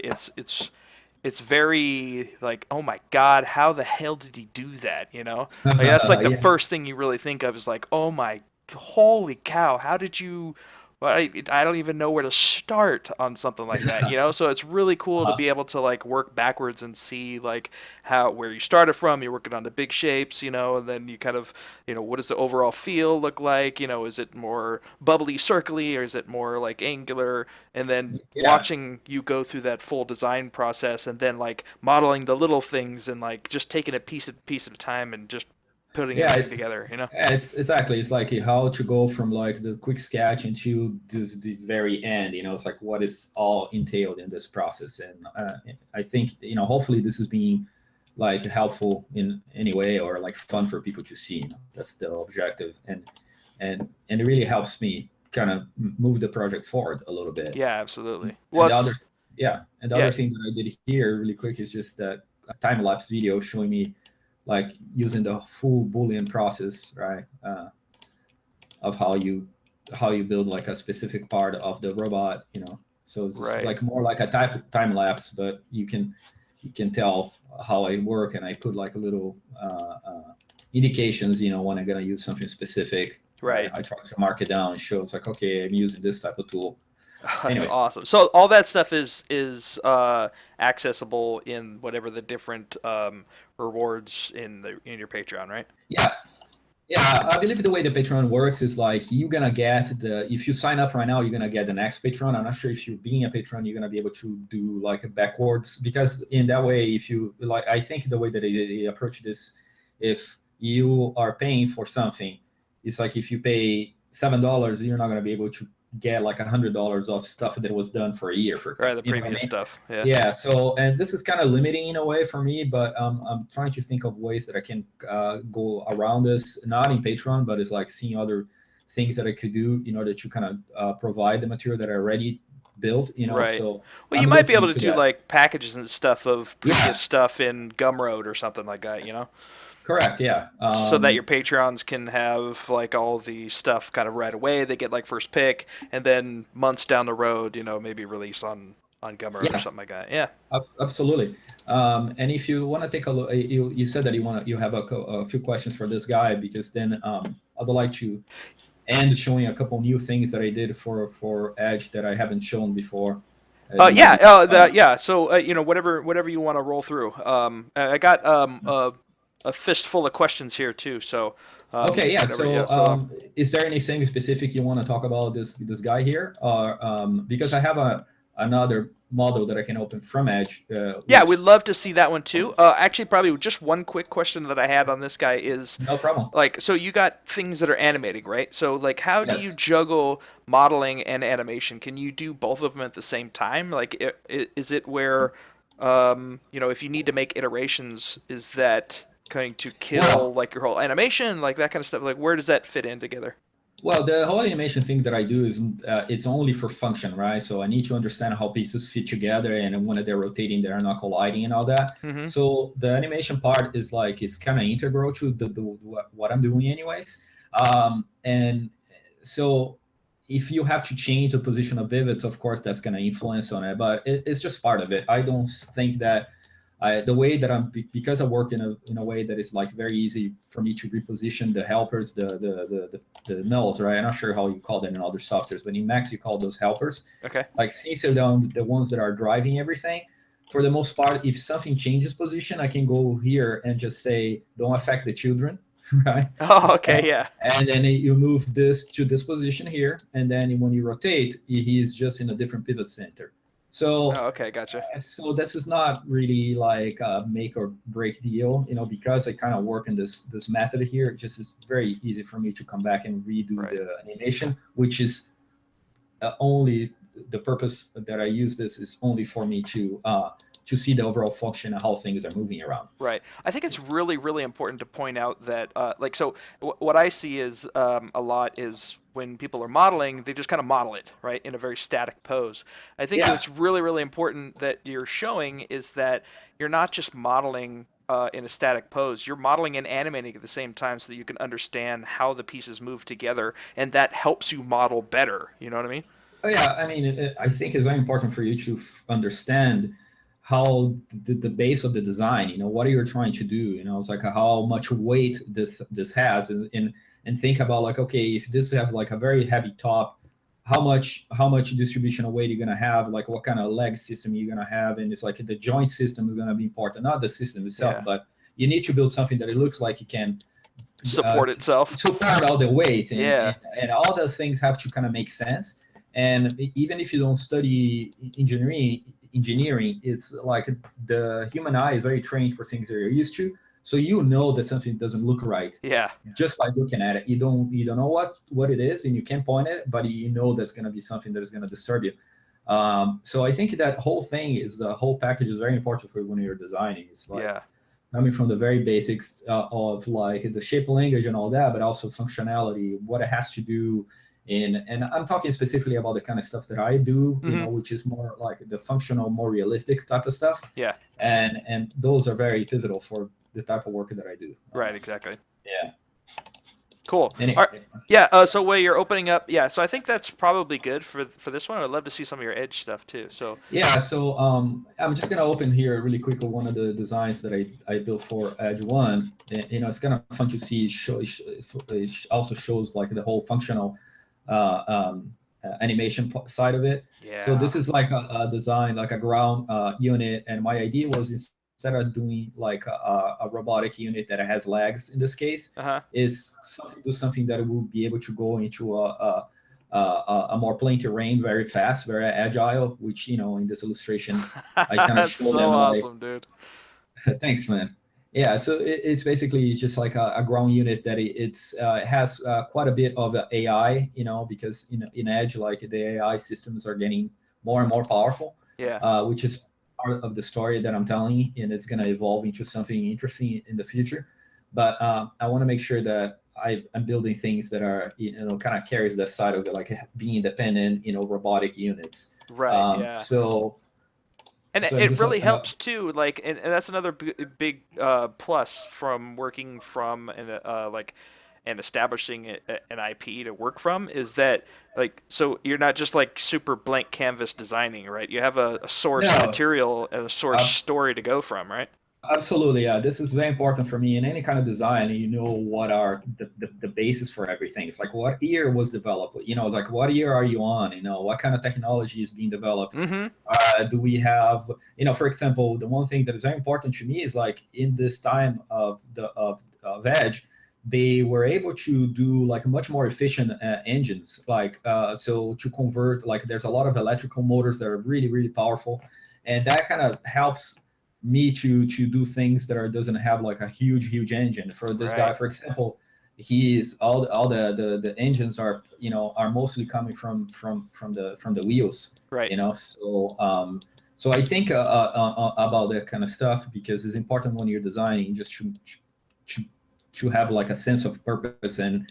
it's very like, oh my god, how the hell did he do that? Like that's like the Yeah. first thing you really think of is like, oh my, holy cow, how did you? Well, I don't even know where to start on something like that. So it's really cool to Uh-huh. be able to like work backwards and see like how where you started from. You're working on the big shapes, and then you kind of, what does the overall feel look like? Is it more bubbly, circly, or is it more like angular? And then Yeah. watching you go through that full design process, and then like modeling the little things, and like just taking it piece at a time and just putting Yeah. everything It's together. Yeah, it's exactly. It's like how to go from like the quick sketch into the very end. It's like what is all entailed in this process. And I think hopefully this is being like helpful in any way or like fun for people to see. That's the objective, and it really helps me kind of move the project forward a little bit. Yeah, absolutely. And Well, the other, it's yeah, and the yeah, other thing that I did here really quick is just that a time lapse video showing me like using the full Boolean process, right? Of how you build like a specific part of the robot. So it's right. like more like a type time lapse, but you can tell how I work, and I put like a little indications, when I'm gonna use something specific, right? Right. I try to mark it down and show it's like, okay, I'm using this type of tool. That's Anyways, awesome. So all that stuff is accessible in whatever the different rewards in your Patreon, right? yeah, yeah, I believe the way the Patreon works is like you're gonna get if you sign up right now, you're gonna get the next Patreon. I'm not sure if you're being a patron, you're gonna be able to do like a backwards, because in that way, if you like, I think the way that they approach this, if you are paying for something, it's like if you pay $7, you're not gonna be able to get like $100 of stuff that was done for a year, for Right, example. the You know what I previous mean? stuff. Yeah. Yeah, so and this is kind of limiting in a way for me, but I'm trying to think of ways that I can go around this, not in Patreon, but it's like seeing other things that I could do in order to kind of provide the material that I already built. Right. So Well, you I'm might be looking able to into do that. like packages and stuff of previous Yeah, stuff in Gumroad or something like that. correct. Yeah, So that your Patreons can have like all the stuff kind of right away. They get like first pick, and then months down the road, maybe release on. on Gumroad or Yeah, something like that. Yeah. absolutely. And if you want to take a look, you said that you have a few questions for this guy, because then I'd like to end showing a couple new things that I did for Edge that I haven't shown before. It might Yeah, be fun. yeah. So whatever you want to roll through. I got a fistful of questions here too. So Okay, yeah. whatever. Yeah. So, So is there anything specific you want to talk about this guy here, or because I have another model that I can open from Edge, yeah, we'd which love to see that one too. Actually, probably just one quick question that I had on this guy is, no problem. like, so you got things that are animating, right? So, like, how do you Yes. juggle modeling and animation? Can you do both of them at the same time? Like, is it where, if you need to make iterations, is that going to kill Well, like your whole animation, like that kind of stuff? Like, where does that fit in together? Well, the whole animation thing that I do is it's only for function, right? So I need to understand how pieces fit together, and when they're rotating, they're not colliding and all that. Mm-hmm. So the animation part is like it's kind of integral to what I'm doing, anyways. And so if you have to change the position of pivots, of course, that's going to influence on it, but it's just part of it. I don't think that the way that because I work in a way that is like very easy for me to reposition the helpers, the nulls, right? I'm not sure how you call them in other softwares, but in Max you call those helpers. Okay. Like since they're the ones that are driving everything, for the most part, if something changes position, I can go here and just say, don't affect the children, right? Oh, okay. And, Yeah. and then you move this to this position here, and then when you rotate, he's just in a different pivot center. So Oh, okay. Gotcha. so this is not really like a make or break deal, because I kind of work in this method here. It just is very easy for me to come back and redo Right. the animation, which is only the purpose that I use this is only for me to see the overall function and how things are moving around. Right. I think it's really, really important to point out that, what I see is a lot is when people are modeling, they just kind of model it, right, in a very static pose. I think Yeah. what's really, really important that you're showing is that you're not just modeling in a static pose, you're modeling and animating at the same time so that you can understand how the pieces move together, and that helps you model better. You know what I mean? Oh, yeah, I mean, I think it's very important for you to understand how the base of the design, what are you trying to do? It's like how much weight this has, and think about like, okay, if this have like a very heavy top, how much distributional weight you're gonna have, like what kind of leg system you're gonna have, and it's like the joint system is gonna be important, not the system itself, Yeah. but you need to build something that it looks like you can Support itself. support all the weight, and, Yeah. and and all the things have to kind of make sense. And even if you don't study engineering, it's like the human eye is very trained for things that you're used to, so that something doesn't look right Yeah. just by looking at it. You don't know what it is, and you can point it, but that's going to be something that is going to disturb you. So I think that whole thing is the whole package is very important for when you're designing. It's like Yeah. coming from the very basics of like the shape language and all that, but also functionality, what it has to do. And I'm talking specifically about the kind of stuff that I do, Hmm. which is more like the functional, more realistic type of stuff. Yeah. And those are very pivotal for the type of work that I do. Right. Exactly. Yeah. Cool. All Anyway, right. Yeah. So where you're opening up, yeah. So I think that's probably good for this one. I'd love to see some of your edge stuff too. So yeah. So I'm just gonna open here really quick one of the designs that I built for Edge One. And, it's kind of fun to see. It also shows like the whole functional animation side of it. So yeah. this is like a design, like a ground unit, and my idea was instead of doing like a robotic unit that has legs in this case, Uh huh. is do something that will be able to go into a more plain terrain very fast, very agile. Which in this illustration, I kind of That's show so them like, awesome, dude. thanks, man. Yeah, so it's basically just like a ground unit that it's has quite a bit of AI, because in Edge, like the AI systems are getting more and more powerful, Yeah. which is part of the story that I'm telling, and it's going to evolve into something interesting in the future. But I want to make sure that I'm building things that are, kind of carries that side of it, like being independent, robotic units. Right. Um, Yeah. so And so I it just really open up. helps too. And that's another big plus from working from and establishing an IP to work from is that like so you're not just like super blank canvas designing, right? You have a source No, material and a source story to go from, right? absolutely, yeah. This is very important for me in any kind of design. You know what are the basis for everything. It's like what year was developed. You know, like what year are you on? You know, what kind of technology is being developed? Mm-hmm. Do we have? You know, for example, the one thing that is very important to me is like in this time of Edge, they were able to do like much more efficient engines. Like so to convert like there's a lot of electrical motors that are really powerful, and that kind of helps me to do things that are doesn't have like a huge engine. For this guy, Right. for example, he is all the engines are you know are mostly coming from the wheels, Right. you know. So so I think about that kind of stuff because it's important when you're designing just to, to have like a sense of purpose and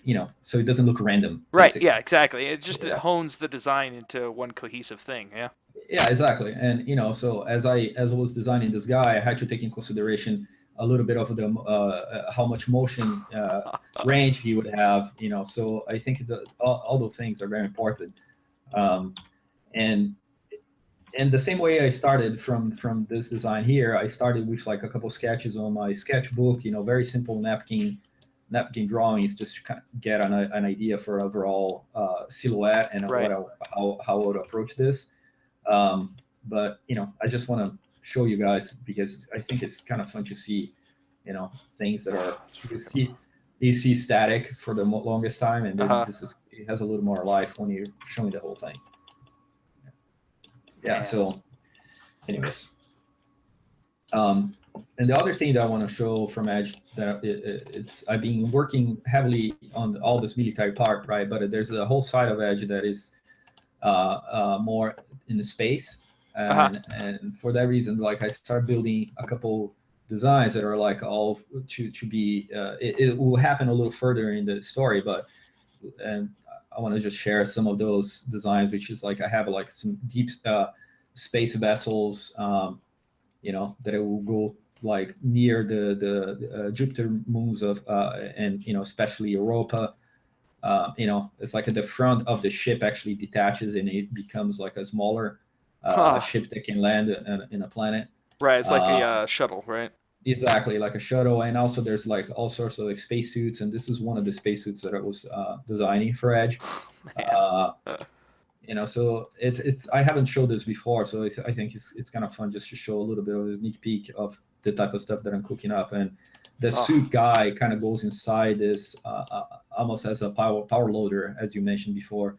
you know so it doesn't look random Right. Yeah. basically. Exactly. It Yeah. hones the design into one cohesive thing. Yeah. Yeah, exactly. And you know, so as I was designing this guy, I had to take in consideration a little bit of the how much motion range he would have. You know, so I think all those things are very important. Um, and and the same way I started from this design here, I started with like a couple of sketches on my sketchbook. You know, very simple napkin drawings just to kind of get an idea for overall silhouette and Right. how I would approach this. But you know, I just want to show you guys because I think it's kind of fun to see, you know, things that are That's you freaking. see static for the longest time, and Uh then huh. this is it has a little more life when you're showing the whole thing. Yeah. Man. So, anyways, um, and the other thing that I want to show from Edge that it's I've been working heavily on all this military part, right? But there's a whole side of Edge that is more in the space, Uh huh. and for that reason, like I start building a couple designs that are like all to be. It will happen a little further in the story, but and I want to just share some of those designs, which is like I have like some deep space vessels, you know, that it will go like near the Jupiter moons of and you know especially Europa. You know, it's like at the front of the ship actually detaches and it becomes like a smaller Huh. ship that can land in a planet. Right. It's like the Uh, shuttle, right? exactly, like a shuttle. And also there's like all sorts of like spacesuits. And this is one of the spacesuits that I was designing for Edge. Man. Uh, you know, so it's I haven't showed this before, so I think it's kind of fun just to show a little bit of a sneak peek of the type of stuff that I'm cooking up. And the Oh. suit guy kind of goes inside this almost as a power loader, as you mentioned before.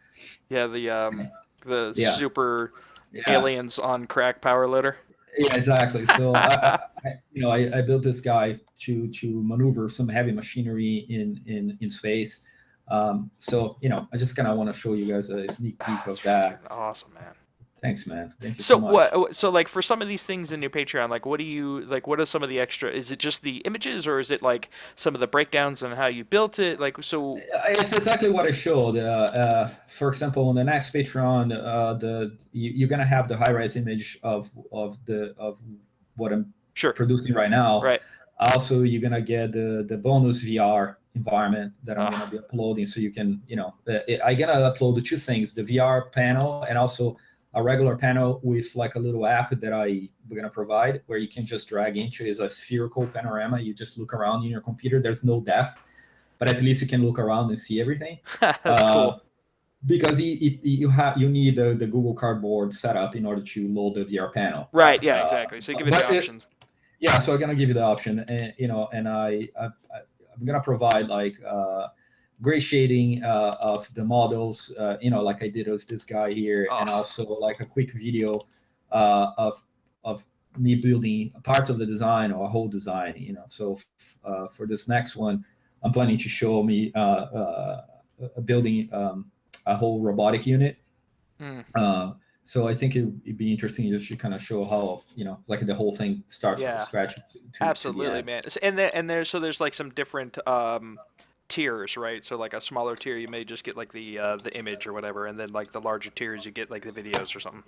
Yeah. The Yeah, super yeah, aliens on crack power loader. yeah, exactly. So you know, I built this guy to maneuver some heavy machinery in space. So you know, I just kind of want to show you guys a sneak peek That's of freaking that. awesome, man. Thanks, man. Thank you so So much. what? So like for some of these things in your Patreon, like what do you like? What are some of the extra? Is it just the images, or is it like some of the breakdowns on how you built it? Like so. It's exactly what I showed. For example, on the next Patreon, you're gonna have the high-res image of what I'm Sure. producing right now. Right. Also, you're gonna get the bonus VR environment that I'm gonna Uh, be uploading, so you can, you know, I'm gonna upload the two things: the VR panel and also a regular panel with like a little app that we're gonna provide, where you can just drag into. Is a spherical panorama. You just look around in your computer. There's no depth, but at least you can look around and see everything. that's Uh, cool. because you need the Google Cardboard setup in order to load the VR panel. Right. Yeah. Exactly. So you give it the But options. yeah, so I'm gonna give you the option, and you know, and I'm gonna provide like gray shading of the models, you know, like I did with this guy here, and Oh. also like a quick video of me building parts of the design or a whole design, you know. So for this next one, I'm planning to show me building a whole robotic unit. Mm, Uh, so I think it'd be interesting just to kind of show how, you know, like the whole thing starts from the yeah. scratch to the Absolutely, end. man. And there's like some different tiers, right? So like a smaller tier, you may just get like the image or whatever, and then like the larger tiers, you get like the videos or something.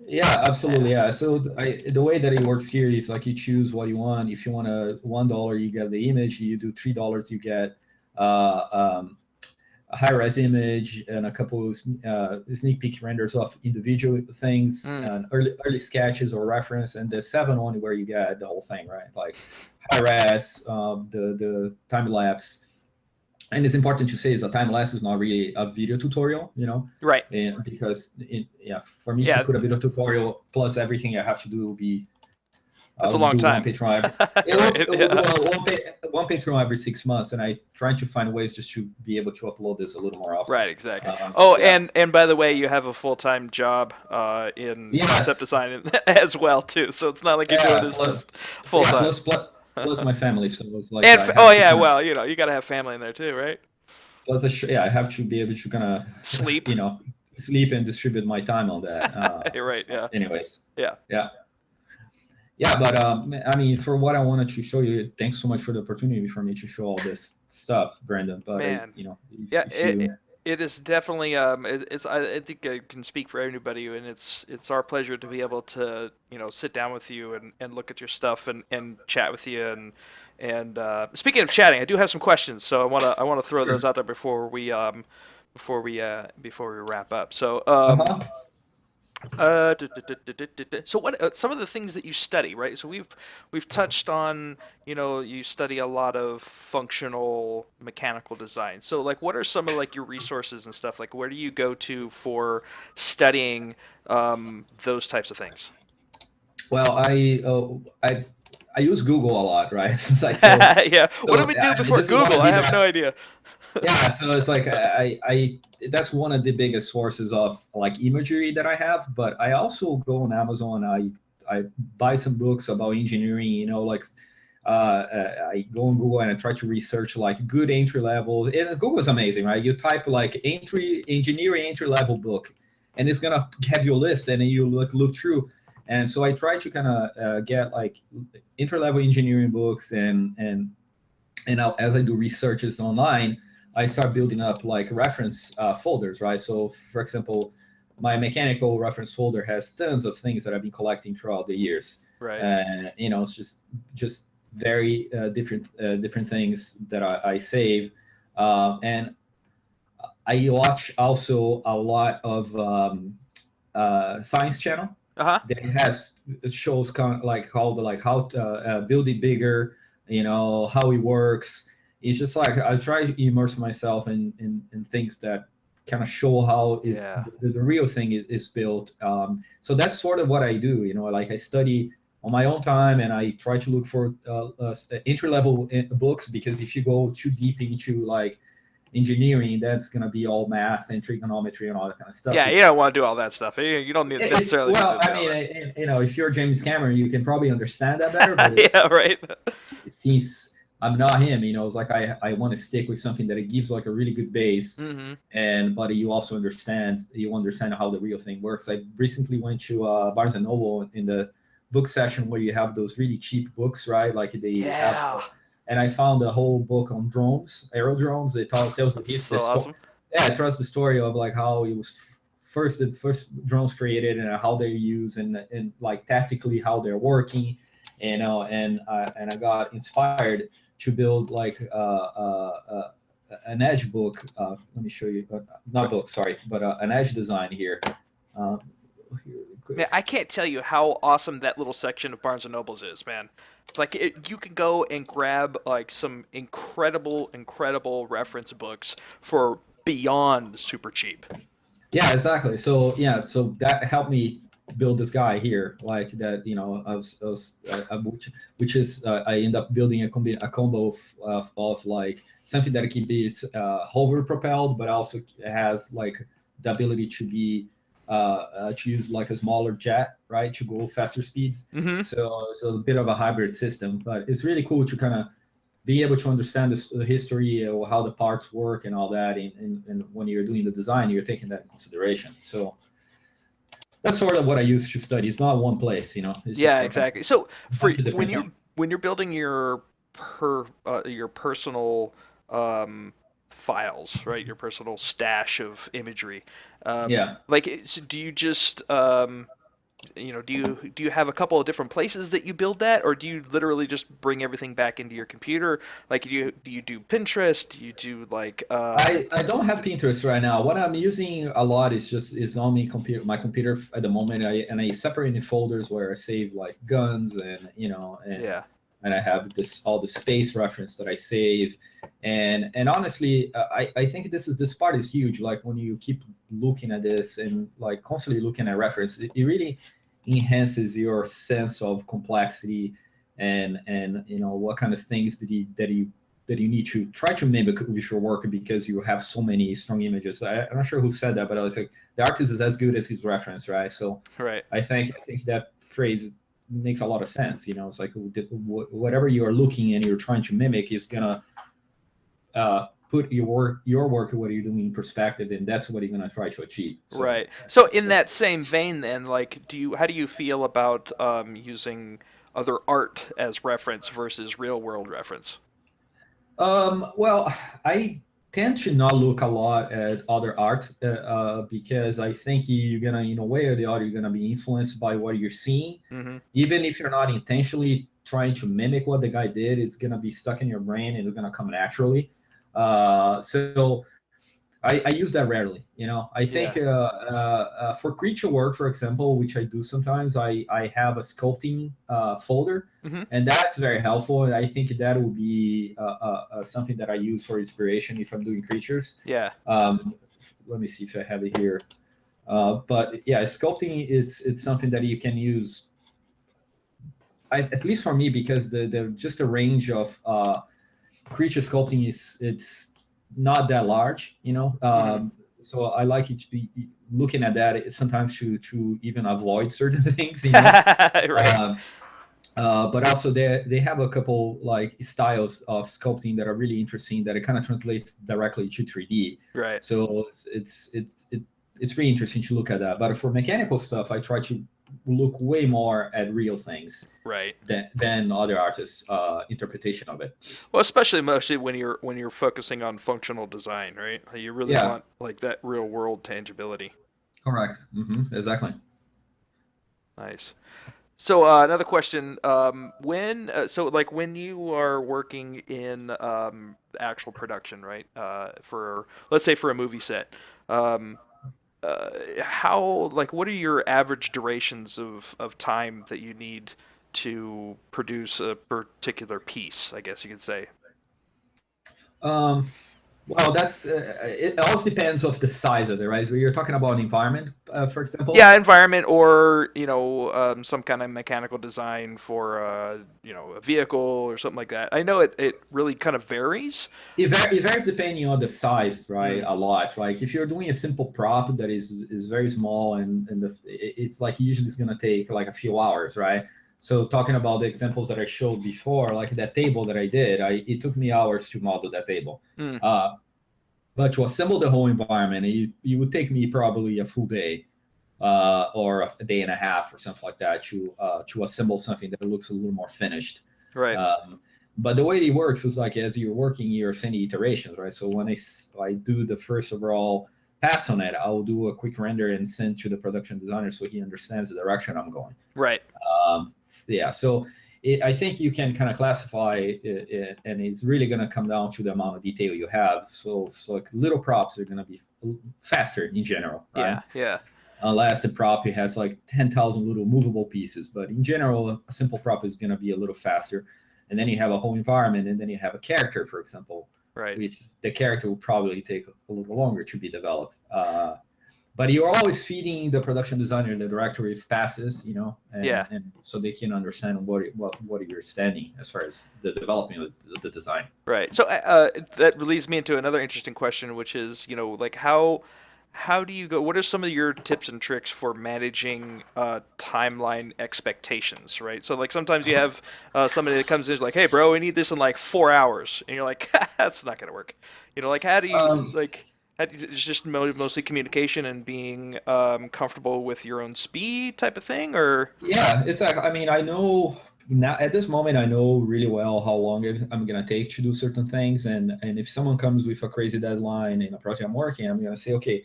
Yeah, absolutely. Yeah. Yeah. So the way that it works here is like you choose what you want. If you want a $1, you get the image. You do $3, you get uh, um, a high res image and a couple of sneak peek renders of individual things Mm. and early sketches or reference. And the 7 where you get the whole thing, right? Like high res, the time lapse. And it's important to say is a time lapse is not really a video tutorial, Right. and because yeah, for me to Yeah. put a video tutorial plus everything I have to do will be That's a I'll long do one time. Patreon every Right. we'll do Yeah. one Patreon every 6 months, and I trying to find ways just to be able to upload this a little more often. Right. Exactly. Oh, Yeah. and by the way, you have a full-time job in concept Yes. design as well too. So it's not like you're doing Yeah. this just Yeah. full-time. Plus my family, so it's like And I oh have to yeah, kind of well, you got to have family in there too, right? plus yeah, I have to be able to kind of Sleep. sleep and distribute my time on that. You're right. Yeah. Anyways, Yeah. yeah. Yeah, but I mean, for what I wanted to show you, thanks so much for the opportunity for me to show all this stuff, Brandon. But Man. Yeah. if you, It is definitely it's I think I can speak for anybody, and it's our pleasure to be able to sit down with you and look at your stuff and chat with you and speaking of chatting, I do have some questions, so I want to throw those sure, out there before we wrap up. So uh huh, so what some of the things that you study, right? So we've touched on, you study a lot of functional mechanical design. So like what are some of like your resources and stuff? Like where do you go to for studying those types of things? well, I use Google a lot, right? It's like Yeah. What did so we do before this is one Google? of I the have no best. idea. Yeah, so it's like I that's one of the biggest sources of like imagery that I have. But I also go on Amazon. I buy some books about engineering. Like I go on Google and I try to research like good entry level. And Google is amazing, right? You type like engineering entry level book, and it's gonna have your list, and then you look through. And so I try to kind of get like entry level engineering books, and as I do researches online, I start building up like reference folders, right? So, for example, my mechanical reference folder has tons of things that I've been collecting throughout the years. Right. It's just very different things that I save, and I watch also a lot of Science Channel Uh-huh. that has shows kind of like how to build it bigger, how it works. It's just like I try to immerse myself in things that kind of show how is Yeah. the real thing is built. So that's sort of what I do. Like I study on my own time, and I try to look for entry level books, because if you go too deep into like engineering, that's going to be all math and trigonometry and all that kind of stuff, Yeah, you which don't want to do all that stuff. You don't necessarily need well, to I do all mean, that. if you're James Cameron, you can probably understand that better. But Yeah, right. since I'm not him, it's like I want to stick with something that it gives like a really good base, Hmm. and but you understand how the real thing works. I recently went to Barnes and Noble in the book session where you have those really cheap books, right? Like they have, Yeah. and I found a whole book on drones, aero drones. It tells That's the so story. awesome. Yeah, it tells the story of like how it was the first drones created, and how they're used, and like tactically how they're working, and I got inspired to build like an edge book. Let me show you, not book, sorry, but an edge design here. Um, here really Man, quick. I can't tell you how awesome that little section of Barnes and Nobles is, man. Like you can go and grab like some incredible reference books for beyond super cheap. Yeah, exactly. So yeah, so that helped me build this guy here, like that. Which is I end up building a combo of like something that can be hover propelled, but also has like the ability to use like a smaller jet, right, to go faster speeds. Hmm. So a bit of a hybrid system, but it's really cool to kind of be able to understand the history or how the parts work and all that. And when you're doing the design, you're taking that in consideration. So that's sort of what I use to study. It's not one place, it's Yeah, just like a exactly. So for bunch of when different you're things. when you're building your personal files, right? Your personal stash of imagery. Yeah. Like, do you just do you have a couple of different places that you build that, or do you literally just bring everything back into your computer? Like, do you do Pinterest? Do you do like I don't have Pinterest right now. What I'm using a lot is on my computer at the moment. I separate in folders where I save like guns and yeah, and I have this all the space reference that I save. And honestly, I think this part is huge. Like when you keep looking at this and like constantly looking at reference, it really enhances your sense of complexity and what kind of things that you need to try to mimic with your work because you have so many strong images. I'm not sure who said that, but I was like, the artist is as good as his reference, right? So right. I think that phrase makes a lot of sense. It's like whatever you are looking and you're trying to mimic is gonna put your work what you're doing in perspective, and that's what you're gonna try to achieve. So Right. So in that same vein, then, like, how do you feel about using other art as reference versus real world reference? Well, I tend to not look a lot at other art because I think you're gonna, in a way or the other, you're gonna be influenced by what you're seeing, Hmm. even if you're not intentionally trying to mimic what the guy did. It's gonna be stuck in your brain and it's gonna come naturally. So I use that rarely. I think Yeah. for creature work, for example, which I do sometimes, I have a sculpting folder, Hmm. and that's very helpful. And I think that will be something that I use for inspiration if I'm doing creatures. Yeah. Um, Let me see if I have it here. But yeah, sculpting it's something that you can use, at least for me, because the just the range of creature sculpting is it's not that large, Hmm. so I like it to be looking at that sometimes to even avoid certain things, Right. um, but also they have a couple like styles of sculpting that are really interesting that it kind of translates directly to 3D. Right. So it's really interesting to look at that. But for mechanical stuff, I try to look way more at real things Right. than other artists' interpretation of it. Well, especially mostly when you're focusing on functional design, right? You really Yeah, want like that real world tangibility. correct. Exactly. Nice. So another question: when you are working in actual production, right? For let's say for a movie set, um, how like what are your average durations of time that you need to produce a particular piece? I guess you could say. Um, well, that's it. Also depends of the size of it, right? You're talking about an environment, for example. Yeah, environment or some kind of mechanical design for a vehicle or something like that. I know it really kind of varies. It varies depending on the size, right? Mm, A lot. Like if you're doing a simple prop that is very small and it's like usually it's gonna take like a few hours, right? So talking about the examples that I showed before, like that table that I did, it took me hours to model that table. mm, Uh, but to assemble the whole environment, it would take me probably a full day or a day and a half or something like that to assemble something that looks a little more finished. right. Um, but the way it works is like as you're working, you're sending iterations, right? So when I do the first overall pass on it, I'll do a quick render and send to the production designer so he understands the direction I'm going. Right. Um, yeah, so I think you can kind of classify it, and it's really going to come down to the amount of detail you have. So like little props are going to be faster in general, right? Yeah. Yeah. Unless the prop it has like 10,000 little movable pieces. But in general, a simple prop is going to be a little faster. And then you have a whole environment, and then you have a character, for example, Right. which the character will probably take a little longer to be developed. But you're always feeding the production designer and the director with passes, Yeah. and so they can understand what you're standing as far as the development of the design. Right. So that leads me into another interesting question, which is, like how do you go? What are some of your tips and tricks for managing timeline expectations? Right. So like sometimes you have somebody that comes in is like, "Hey, bro, we need this in like 4 hours," and you're like, "That's not gonna work." Like how do you Um, like? It's just mostly communication and being comfortable with your own speed type of thing, or yeah, it's like I mean I know now at this moment I know really well how long I'm gonna take to do certain things, and if someone comes with a crazy deadline in a project I'm working, I'm gonna say, okay,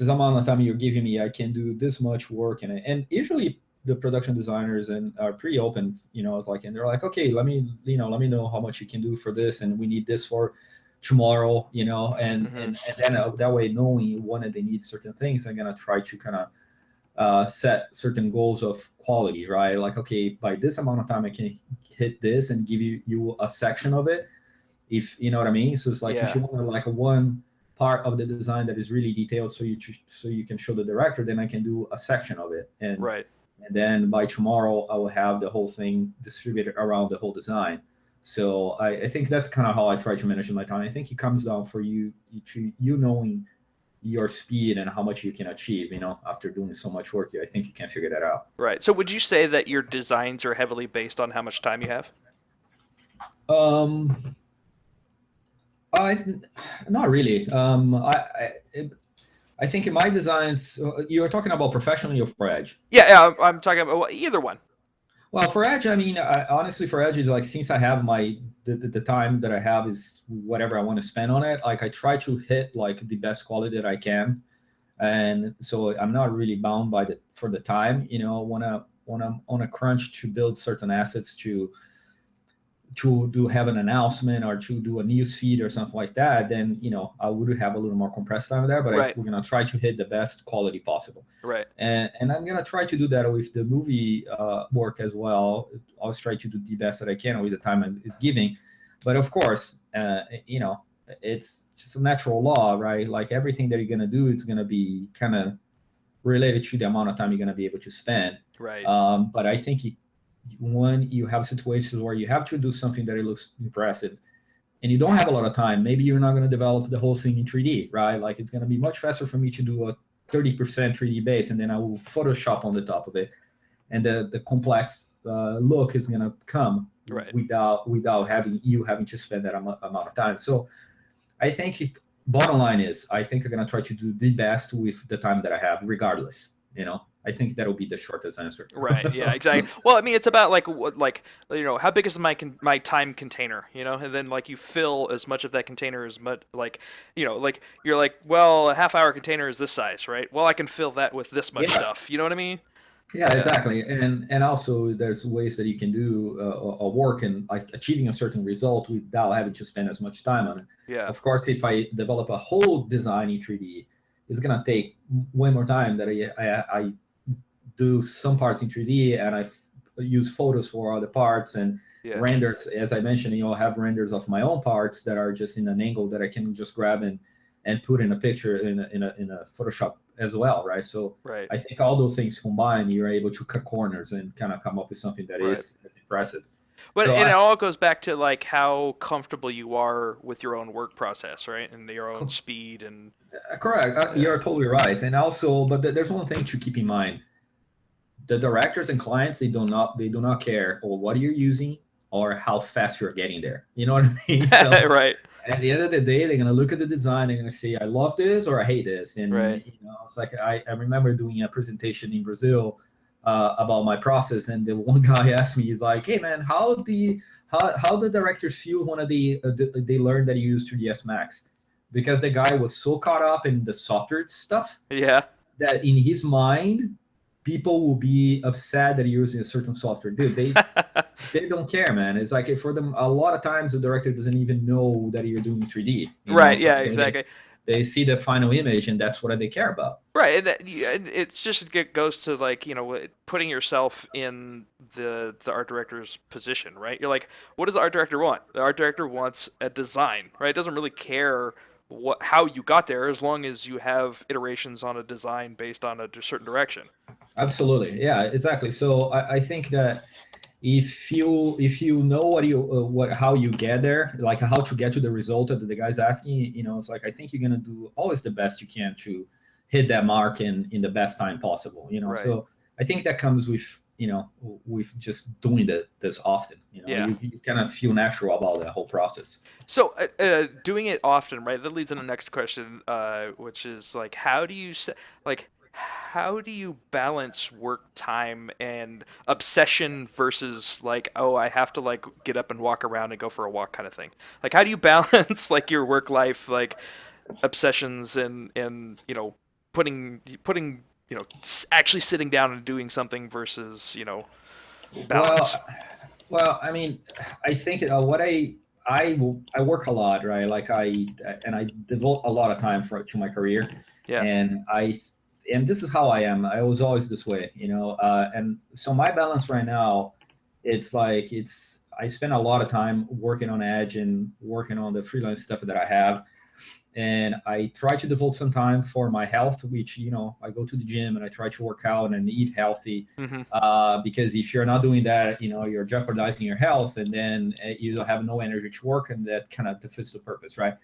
this amount of time you're giving me, I can do this much work in it. And usually the production designers and are pretty open, it's like, and they're like, okay, let me know how much you can do for this, and we need this for tomorrow, Hmm. and then that way, knowing when they need certain things, I'm gonna try to kind of set certain goals of quality, right? Like, okay, by this amount of time, I can hit this and give you a section of it, if you know what I mean. So it's like, if Yeah. you want like a one part of the design that is really detailed, so you can show the director, then I can do a section of it, Right. and then by tomorrow I will have the whole thing distributed around the whole design. So I think that's kind of how I try to manage my time. I think it comes down for you knowing your speed and how much you can achieve. After doing so much work, I think you can figure that out. Right. So would you say that your designs are heavily based on how much time you have? Um, I Not really. I think in my designs, you're talking about professionally or for Edge. Yeah, yeah, I'm talking about either one. Well, for Edge, I mean, honestly, for Edge, like, since I have the time that I have is whatever I want to spend on it. Like, I try to hit like the best quality that I can, and so I'm not really bound by the time. When I'm on a crunch to build certain assets to do have an announcement or to do a news feed or something like that, then I would have a little more compressed time there. But Right. we're gonna try to hit the best quality possible, Right. and I'm gonna try to do that with the movie work as well. I always try to do the best that I can with the time it's giving, but of course, it's just a natural law, right? Like, everything that you're gonna do, it's gonna be kind of related to the amount of time you're gonna be able to spend. Right. But I think when you have situations where you have to do something that it looks impressive and you don't have a lot of time, maybe you're not going to develop the whole thing in 3D, right? Like, it's going to be much faster for me to do a 30% 3D base, and then I will Photoshop on the top of it, and the complex look is going to come Right. without having to spend that amount of time. So I think bottom line is, I think I'm going to try to do the best with the time that I have, regardless. I think that'll be the shortest answer. Right. Yeah. Exactly. Well, I mean, it's about like what, like how big is my time container, and then like you fill as much of that container as much like, like you're like, well, a half hour container is this size, right? Well, I can fill that with this much Yeah. stuff. You know what I mean? Yeah, Yeah. exactly. And also, there's ways that you can do a work and like achieving a certain result without having to spend as much time on it. Yeah. Of course, if I develop a whole design in 3D, it's gonna take way more time that I do some parts in 3D, and use photos for other parts, and Yeah. renders. As I mentioned, I have renders of my own parts that are just in an angle that I can just grab and put in a picture in a Photoshop as well, right? So Right. I think all those things combined, you're able to cut corners and kind of come up with something that Right. is impressive. But So and it all goes back to like how comfortable you are with your own work process, right? And your own speed and correct, yeah. you're totally right. And also, but there's one thing to keep in mind: the directors and clients, they do not care or what you're using or how fast you're getting there. You know what I mean? So Right. at the end of the day, they're gonna look at the design. They're gonna say, "I love this" or "I hate this." And Right. it's like, I remember doing a presentation in Brazil about my process, and the one guy asked me, he's like, "Hey man, how the directors feel when they learn that you use 3ds Max?" Because the guy was so caught up in the software stuff Yeah. that in his mind, people will be upset that you're using a certain software. Dude, they don't care, man. It's like, for them, a lot of times the director doesn't even know that you're doing 3D. Right. So Yeah. Exactly. they see the final image, and that's what they care about. Right, and it's just it goes to like putting yourself in the art director's position, right? You're like, what does the art director want? The art director wants a design, right? It doesn't really care how you got there as long as you have iterations on a design based on a certain direction. Absolutely, yeah, exactly. So I think that if you know what how you get there, like how to get to the result that the guy's asking, it's like, I think you're gonna do always the best you can to hit that mark in the best time possible. Right. So I think that comes with just doing this often. Yeah. You kind of feel natural about that whole process. So doing it often, right? That leads into the next question, which is like, how do you balance work time and obsession versus like, oh, I have to like get up and walk around and go for a walk kind of thing? Like, how do you balance like your work life, like obsessions and putting actually sitting down and doing something versus balance. Well, well, I mean, I think what I work a lot, right? Like I devote a lot of time to my career, Yeah. and this is how I am. I was always this way, and so my balance right now, it's like I spend a lot of time working on Edge and working on the freelance stuff that I have, and I try to devote some time for my health, which I go to the gym and I try to work out and eat healthy, Hmm. because if you're not doing that, you're jeopardizing your health, and then you don't have no energy to work, and that kind of defeats the purpose, right?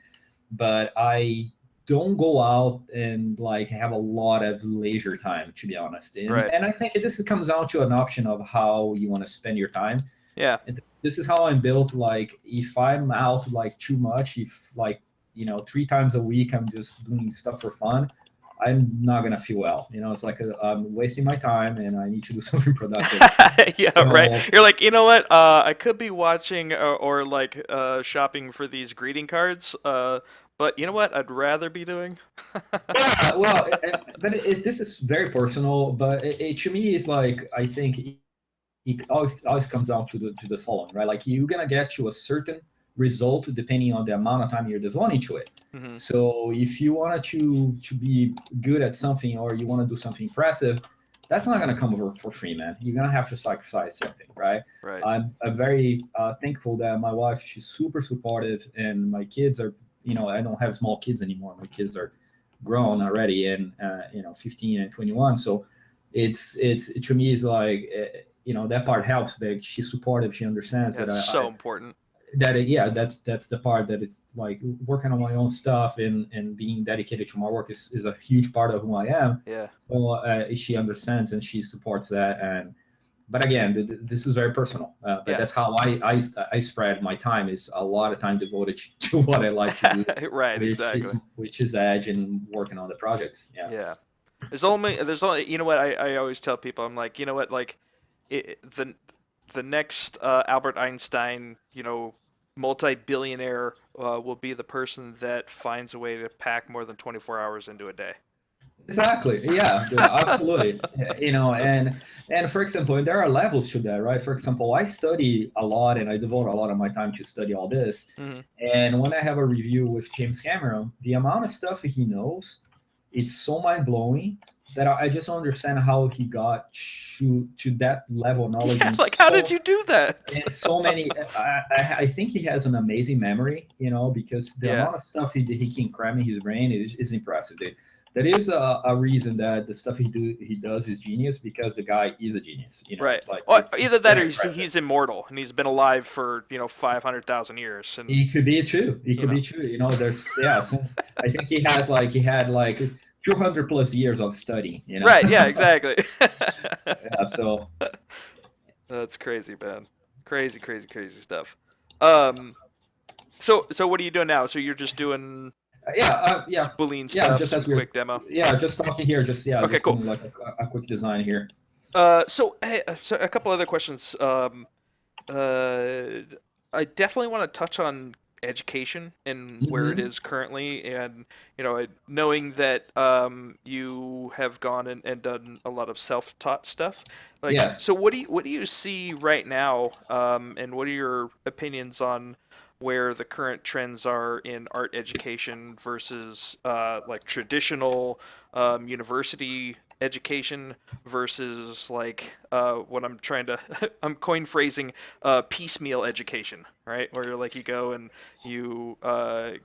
But I don't go out and like have a lot of leisure time, to be honest, and Right. and I think this comes down to an option of how you want to spend your time. Yeah. And this is how I'm built. Like if I'm out like too much, if like 3 times a week I'm just doing stuff for fun, I'm not gonna feel well. It's like I'm wasting my time and I need to do something productive. Yeah, right. So You're like, you know what? I could be watching or like shopping for these greeting cards. But you know what? I'd rather be doing. yeah, well, but this is very personal. But to me, it's like I think it always comes down to the following, right? Like you're gonna get to a certain result depending on the amount of time you're devoting to it. Hmm. So if you wanted to be good at something or you want to do something impressive, that's not gonna come over for free, man. You're gonna have to sacrifice something, right? Right. I'm very thankful that my wife, she's super supportive, and my kids are, I don't have small kids anymore. My kids are grown already, and 15 and 21. So it's to me is like that part helps big. She's supportive. She understands Yeah, that it's so important. yeah, that's the part that it's like working on my own stuff and being dedicated to my work is a huge part of who I am. Yeah. So she understands and she supports that. And but again, this is very personal. But Yeah. that's how I spread my time, is a lot of time devoted to what I like to do, Right. which is Exactly. which is Edge and working on the projects. Yeah. Yeah. There's only you know what I always tell people, I'm like, you know what, like the next Albert Einstein, multi-billionaire will be the person that finds a way to pack more than 24 hours into a day. Exactly. Yeah, absolutely. And for example, and there are levels to that, right? For example, I study a lot and I devote a lot of my time to study all this. Hmm. And when I have a review with James Cameron, the amount of stuff he knows, it's so mind blowing that I just don't understand how he got to that level of knowledge Yeah, like how did you do that? in so many. I think he has an amazing memory, because the Yeah. amount of stuff he can cram in his brain is impressive, dude. That is a reason that the stuff he does is genius, because the guy is a genius. Right. It's like Or it's either that or very he's, impressive. he's immortal and he's been alive for 500,000 years, and It could be true. It you could know. be true. There's yeah. I think he had like 200 plus years of study. Right. Yeah. Exactly. Yeah. So That's crazy, man. Crazy, crazy, crazy stuff. Um. So what are you doing now? So you're just doing yeah, some Boolean yeah. stuff, Just some as we're quick demo. yeah, just talking here. Okay. Just Cool. doing like a quick design here. So, hey, so a couple other questions. Uh, I definitely want to touch on education and where it Hmm. is currently, and knowing that you have gone and done a lot of self-taught stuff. Like, Yes. so what do you see right now, and what are your opinions on where the current trends are in art education versus like traditional university education versus like what I'm trying to I'm coin phrasing piecemeal education, right? Where like you go and you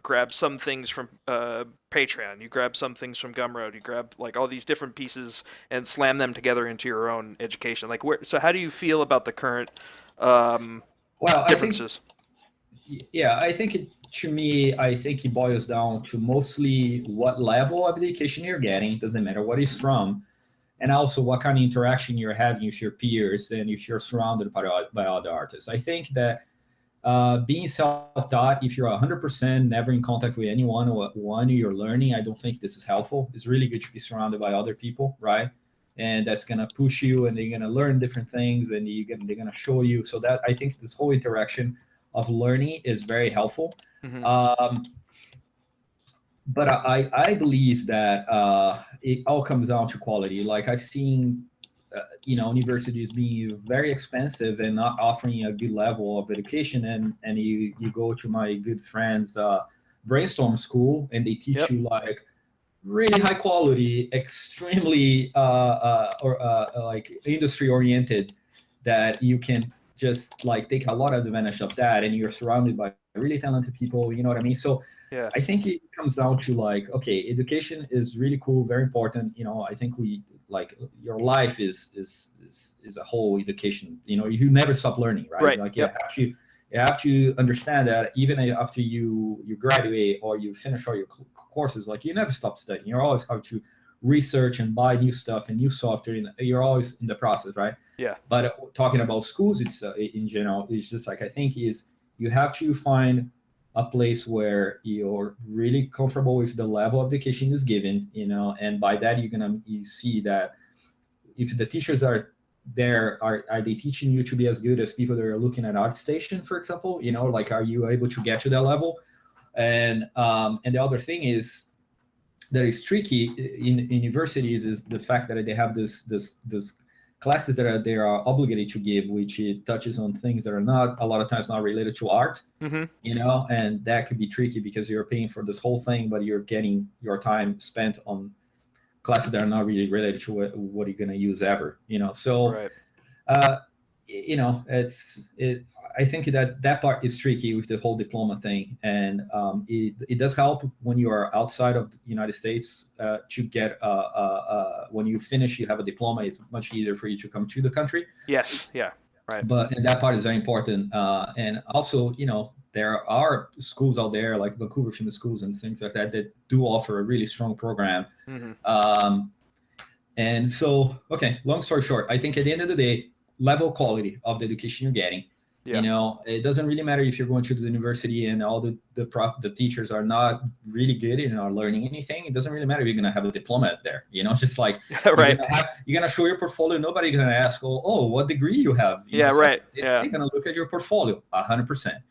grab some things from Patreon, you grab some things from Gumroad, you grab like all these different pieces and slam them together into your own education. Like where? So how do you feel about the current um, Well, I think differences? yeah, to me, I think it boils down to mostly what level of education you're getting. Doesn't matter what it's from, and also what kind of interaction you're having with your peers and if you're surrounded by other artists. I think that being self-taught, if you're 100% never in contact with anyone or one you're learning, I don't think this is helpful. It's really good to be surrounded by other people, right? And that's gonna push you, and they're gonna learn different things, and they're gonna show you. So that I think this whole interaction of learning is very helpful. Hmm. Um, but I believe that it all comes down to quality. Like I've seen, universities being very expensive and not offering a good level of education. And you go to my good friend's brainstorm school, and they teach Yep. you like really high quality, extremely or like industry oriented, that you can just like take a lot of advantage of that, and you're surrounded by really talented people. You know what I mean? So Yeah. I think it comes down to like, okay, education is really cool, very important. I think we like your life is a whole education. You never stop learning, right? Right. Like Yep. you have to understand that even after you graduate or you finish all your courses, like you never stop studying. You're always have to research and buy new stuff and new software, and you're always in the process, right? Yeah. But talking about schools, it's in general, it's just like I think is you have to find a place where you're really comfortable with the level of education is given, and by that you see that if the teachers are there, are they teaching you to be as good as people that are looking at Artstation, for example? Like are you able to get to that level? And the other thing is that is tricky in universities is the fact that they have this classes that they are obligated to give, which it touches on things that are not a lot of times not related to art, Mm-hmm. and that could be tricky because you're paying for this whole thing, but you're getting your time spent on classes that are not really related to what you're going to use ever. So Right. uh, it's it. I think that part is tricky with the whole diploma thing, and it does help when you are outside of the United States to get when you finish, you have a diploma. It's much easier for you to come to the country, Yes. Yeah. Right. but and that part is very important. And also, there are schools out there like Vancouver Film Schools and things like that do offer a really strong program. Mm-hmm. Um, and so, okay, long story short, I think at the end of the day, level quality of the education you're getting. Yeah. It doesn't really matter if you're going to the university and all the teachers are not really good and are learning anything. It doesn't really matter if you're going to have a diploma there. Just like Right. you're going to show your portfolio. Nobody's going to ask, oh, what degree you have. Yeah. It's like Right. Yeah. they're going to look at your portfolio 100%.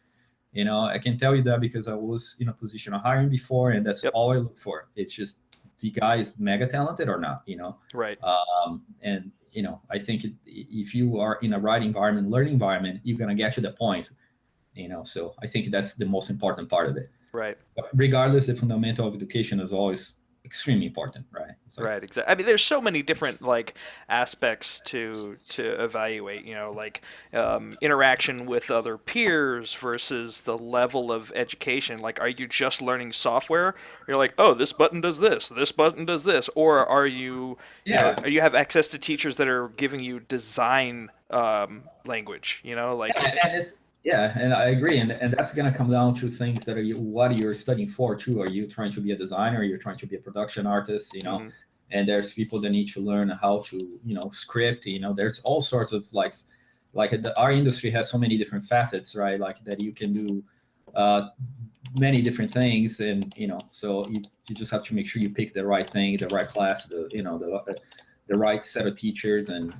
I can tell you that because I was in a position of hiring before, and that's Yep. all I look for. It's just the guy is mega talented or not. Right. And I think if you are in a right environment, learning environment, you're gonna get to the point. So I think that's the most important part of it. Right. But regardless, the fundamental of education is always extremely important, right? It's like, Right, exactly. I mean, there's so many different like aspects to evaluate. Like interaction with other peers versus the level of education. Like, are you just learning software? You're like, oh, this button does this button does this, or are you, yeah, you have access to teachers that are giving you design language? Like, and I agree, and that's gonna come down to things that what you're studying for too. Are you trying to be a designer? You're trying to be a production artist, mhm. and there's people that need to learn how to, script. There's all sorts of our industry has so many different facets, right? Like that you can do many different things, and so you just have to make sure you pick the right thing, the right class, the right set of teachers, and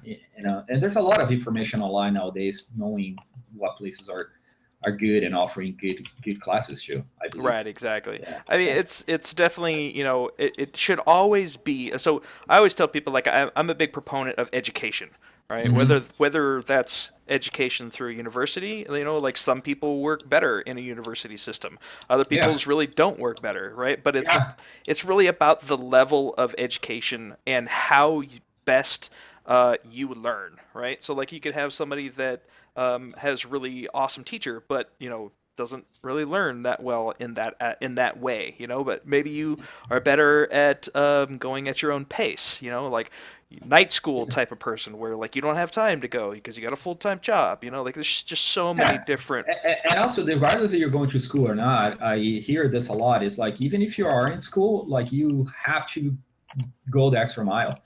there's a lot of information online nowadays knowing what places are good and offering good classes too, I believe. Right, exactly. Yeah, I mean, yeah. it's definitely, it should always be. So I always tell people like I'm a big proponent of education, right? Hmm. Whether that's education through a university, like some people work better in a university system, other Yeah, people's really don't work better, right? But yeah, it's really about the level of education and how you best you learn, right? So like you could have somebody that has really awesome teacher, but doesn't really learn that well in that way, But maybe you are better at going at your own pace, like night school type of person where like you don't have time to go because you got a full time job, Like there's just so many yeah. different. And also, regardless if you're going to school or not, I hear this a lot. It's like even if you are in school, like you have to go the extra mile.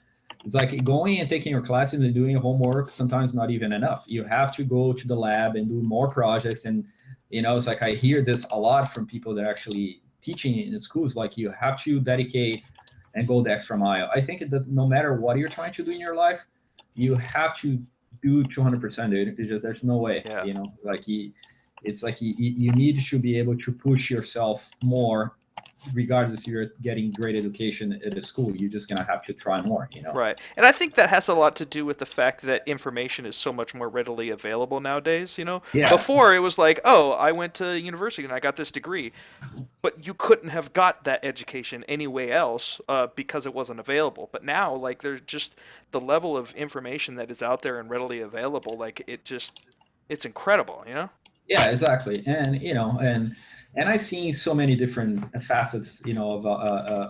It's like going and taking your classes and doing your homework sometimes not even enough. You have to go to the lab and do more projects. And it's like I hear this a lot from people that are actually teaching in schools. Like you have to dedicate and go the extra mile. I think that no matter what you're trying to do in your life, you have to do 200%, dude. It's just there's no way. Yeah. Like it's like you need to be able to push yourself more regardless if you're getting great education at a school, you're just gonna have to try more, you know. Right. And I think that has a lot to do with the fact that information is so much more readily available nowadays, you know? Yeah, Before it was like, "Oh, I went to university and I got this degree." But you couldn't have got that education anyway else because it wasn't available. But now, like, there's just the level of information that is out there and readily available, like it's incredible, you know? yeah, exactly. And you know, and I've seen so many different facets, you know,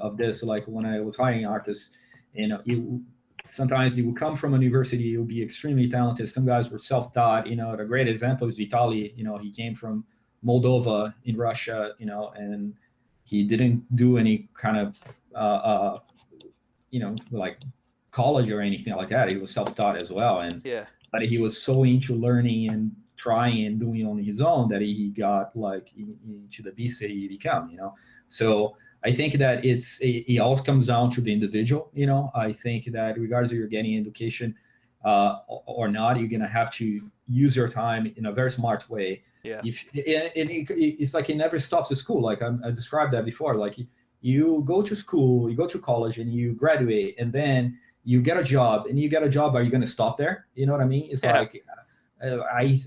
of this. Like when I was hiring artists, you know, you sometimes you would come from a university, you'll be extremely talented. Some guys were self-taught. You know, the great example is Vitali. You know, he came from Moldova in Russia. You know, and he didn't do any kind of you know, like college or anything like that. He was self-taught as well, and Yeah. but he was so into learning and trying and doing on his own that he got like into the beast that he became, you know. So I think that it all comes down to the individual, you know. I think that regardless if you're getting education or not, you're gonna have to use your time in a very smart way. Yeah. If it's like it never stops at school, like I described that before. Like you go to school, you go to college, and you graduate, and then you get a job, and you get a job. Are you going to stop there? You know what I mean? It's Yeah. like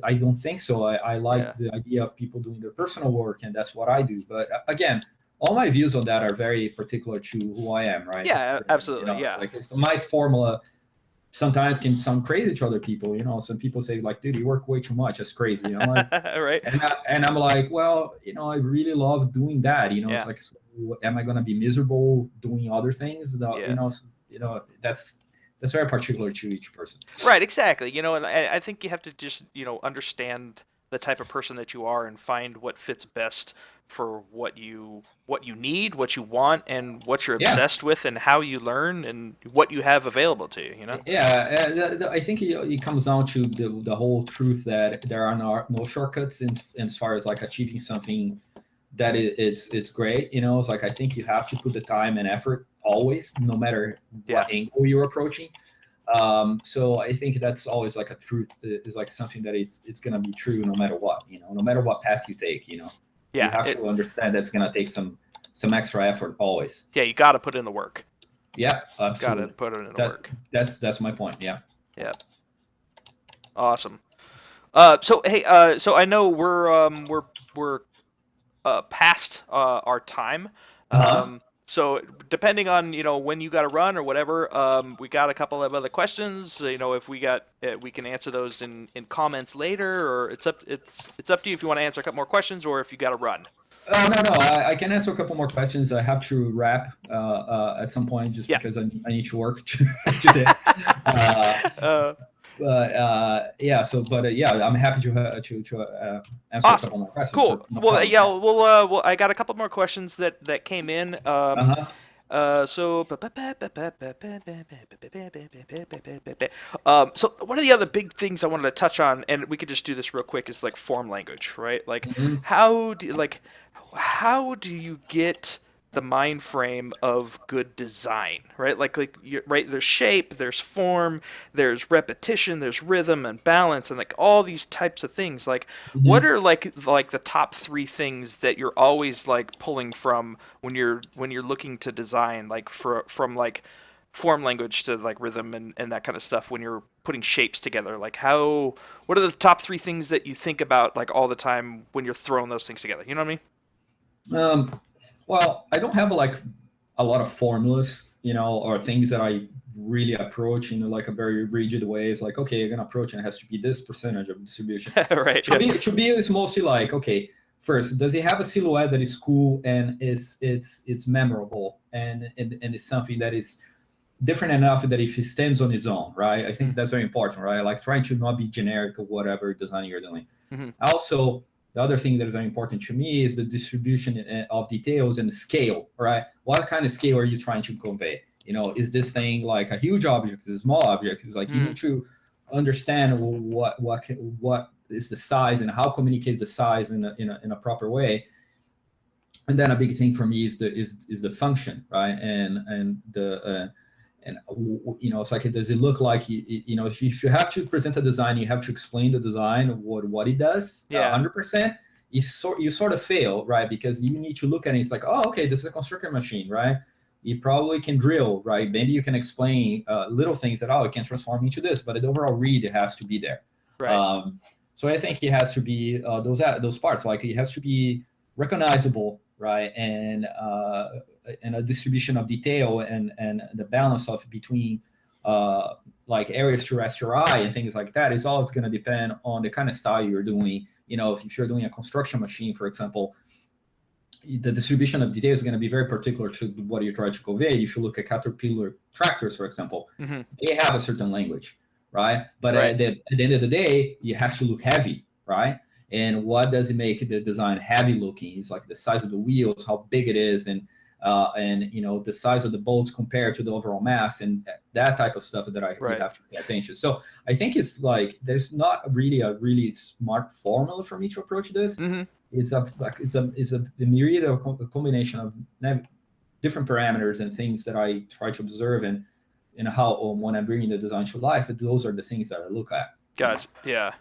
I don't think so. I Yeah. like the idea of people doing their personal work, and that's what I do. But again, all my views on that are very particular to who I am, right? Yeah, You absolutely. know, it's Yeah. like it's my formula. Sometimes can sound crazy to other people. You know, some people say like, "Dude, you work way too much. That's crazy." I'm like, Right? and I'm like, well, you know, I really love doing that. You know, it's Yeah. like, so am I going to be miserable doing other things? Yeah. You know, that's very particular to each person. Right, exactly. You know, and I think you have to just, understand the type of person that you are and find what fits best for what you need, what you want, and what you're Yeah, obsessed with, and how you learn, and what you have available to you. You know? yeah. I think it comes down to the whole truth that there are no shortcuts in as far as like achieving something that it's great. You know, it's like I think you have to put the time and effort always, no matter Yeah. what angle you're approaching. So I think that's always like a truth is like something that it's gonna be true no matter what, you know, no matter what path you take, you know, you Yeah. have to understand that's gonna take some extra effort always. Yeah. You got to put in the work. Yeah, Got to absolutely. put it in the That's work. that's my point. Yeah. Yeah. Awesome. So hey, so I know we're past our time. Uh-huh. So depending on when you got to run or whatever, we got a couple of other questions. If we can answer those in comments later, or it's up to you if you want to answer a couple more questions or if you got to run. No. I can answer a couple more questions. I have to wrap at some point just Yeah. because I need to work today. Uh, uh, but yeah, so but yeah, I'm happy to answer a awesome. couple more questions. Sure, Cool. no Well, problem. yeah. Yeah. Well, I got a couple more questions that came in. Uh-huh. So, so one of the other big things I wanted to touch on, and we could just do this real quick, is like form language, right? Like, Hmm. how do you get the mind frame of good design, right? Right, there's shape, there's form, there's repetition, there's rhythm and balance, and like all these types of things. Like, what Hmm. are like the top three things that you're always like pulling from when you're looking to design, like from like form language to like rhythm and that kind of stuff when you're putting shapes together? Like, what are the top three things that you think about like all the time when you're throwing those things together? You know what I mean? Um, well, I don't have like a lot of formulas, you know, or things that I really approach in like a very rigid way. It's like, okay, you're gonna approach and it has to be this percentage of distribution. Right. To Yeah. me, it's mostly like, okay, first, does it have a silhouette that is cool and it's memorable and it's something that is different enough that if it stands on its own, right? I think that's very important, right? Like trying to not be generic of whatever design you're doing. Mm-hmm. Also, the other thing that is very important to me is the distribution of details and scale, right? What kind of scale are you trying to convey? You know, is this thing like a huge object? Is it a small object? It's like you Mm-hmm. need to understand what is the size and how communicate the size in a proper way. And then a big thing for me is the function, right? And the and you know, it's like, does it look like you know, if you have to present a design, you have to explain the design of what it does Yeah. 100%. you sort of fail, right? Because you need to look at it. It's like, oh, okay, this is a construction machine, right? You probably can drill, right? Maybe you can explain little things that, oh, it can transform into this, but the overall read it has to be there. Right. So I think it has to be those parts, like it has to be recognizable, right? And a distribution of detail and the balance of between like areas to rest your eye and things like that is always going to depend on the kind of style you're doing. If you're doing a construction machine, for example, the distribution of details is going to be very particular to what you're trying to convey. If you look at Caterpillar tractors, for example, Mm-hmm. they have a certain language, right? But Right. at the end of the day, you have to look heavy, right? And what does it make the design heavy looking? It's like the size of the wheels, how big it is, and the size of the bolts compared to the overall mass, and that type of stuff that we Right. have to pay attention. So I think it's like there's not really a really smart formula for me to approach this. Mm-hmm. It's a myriad of a combination of different parameters and things that I try to observe, and how when I'm bringing the design to life, those are the things that I look at. Gotcha. Yeah.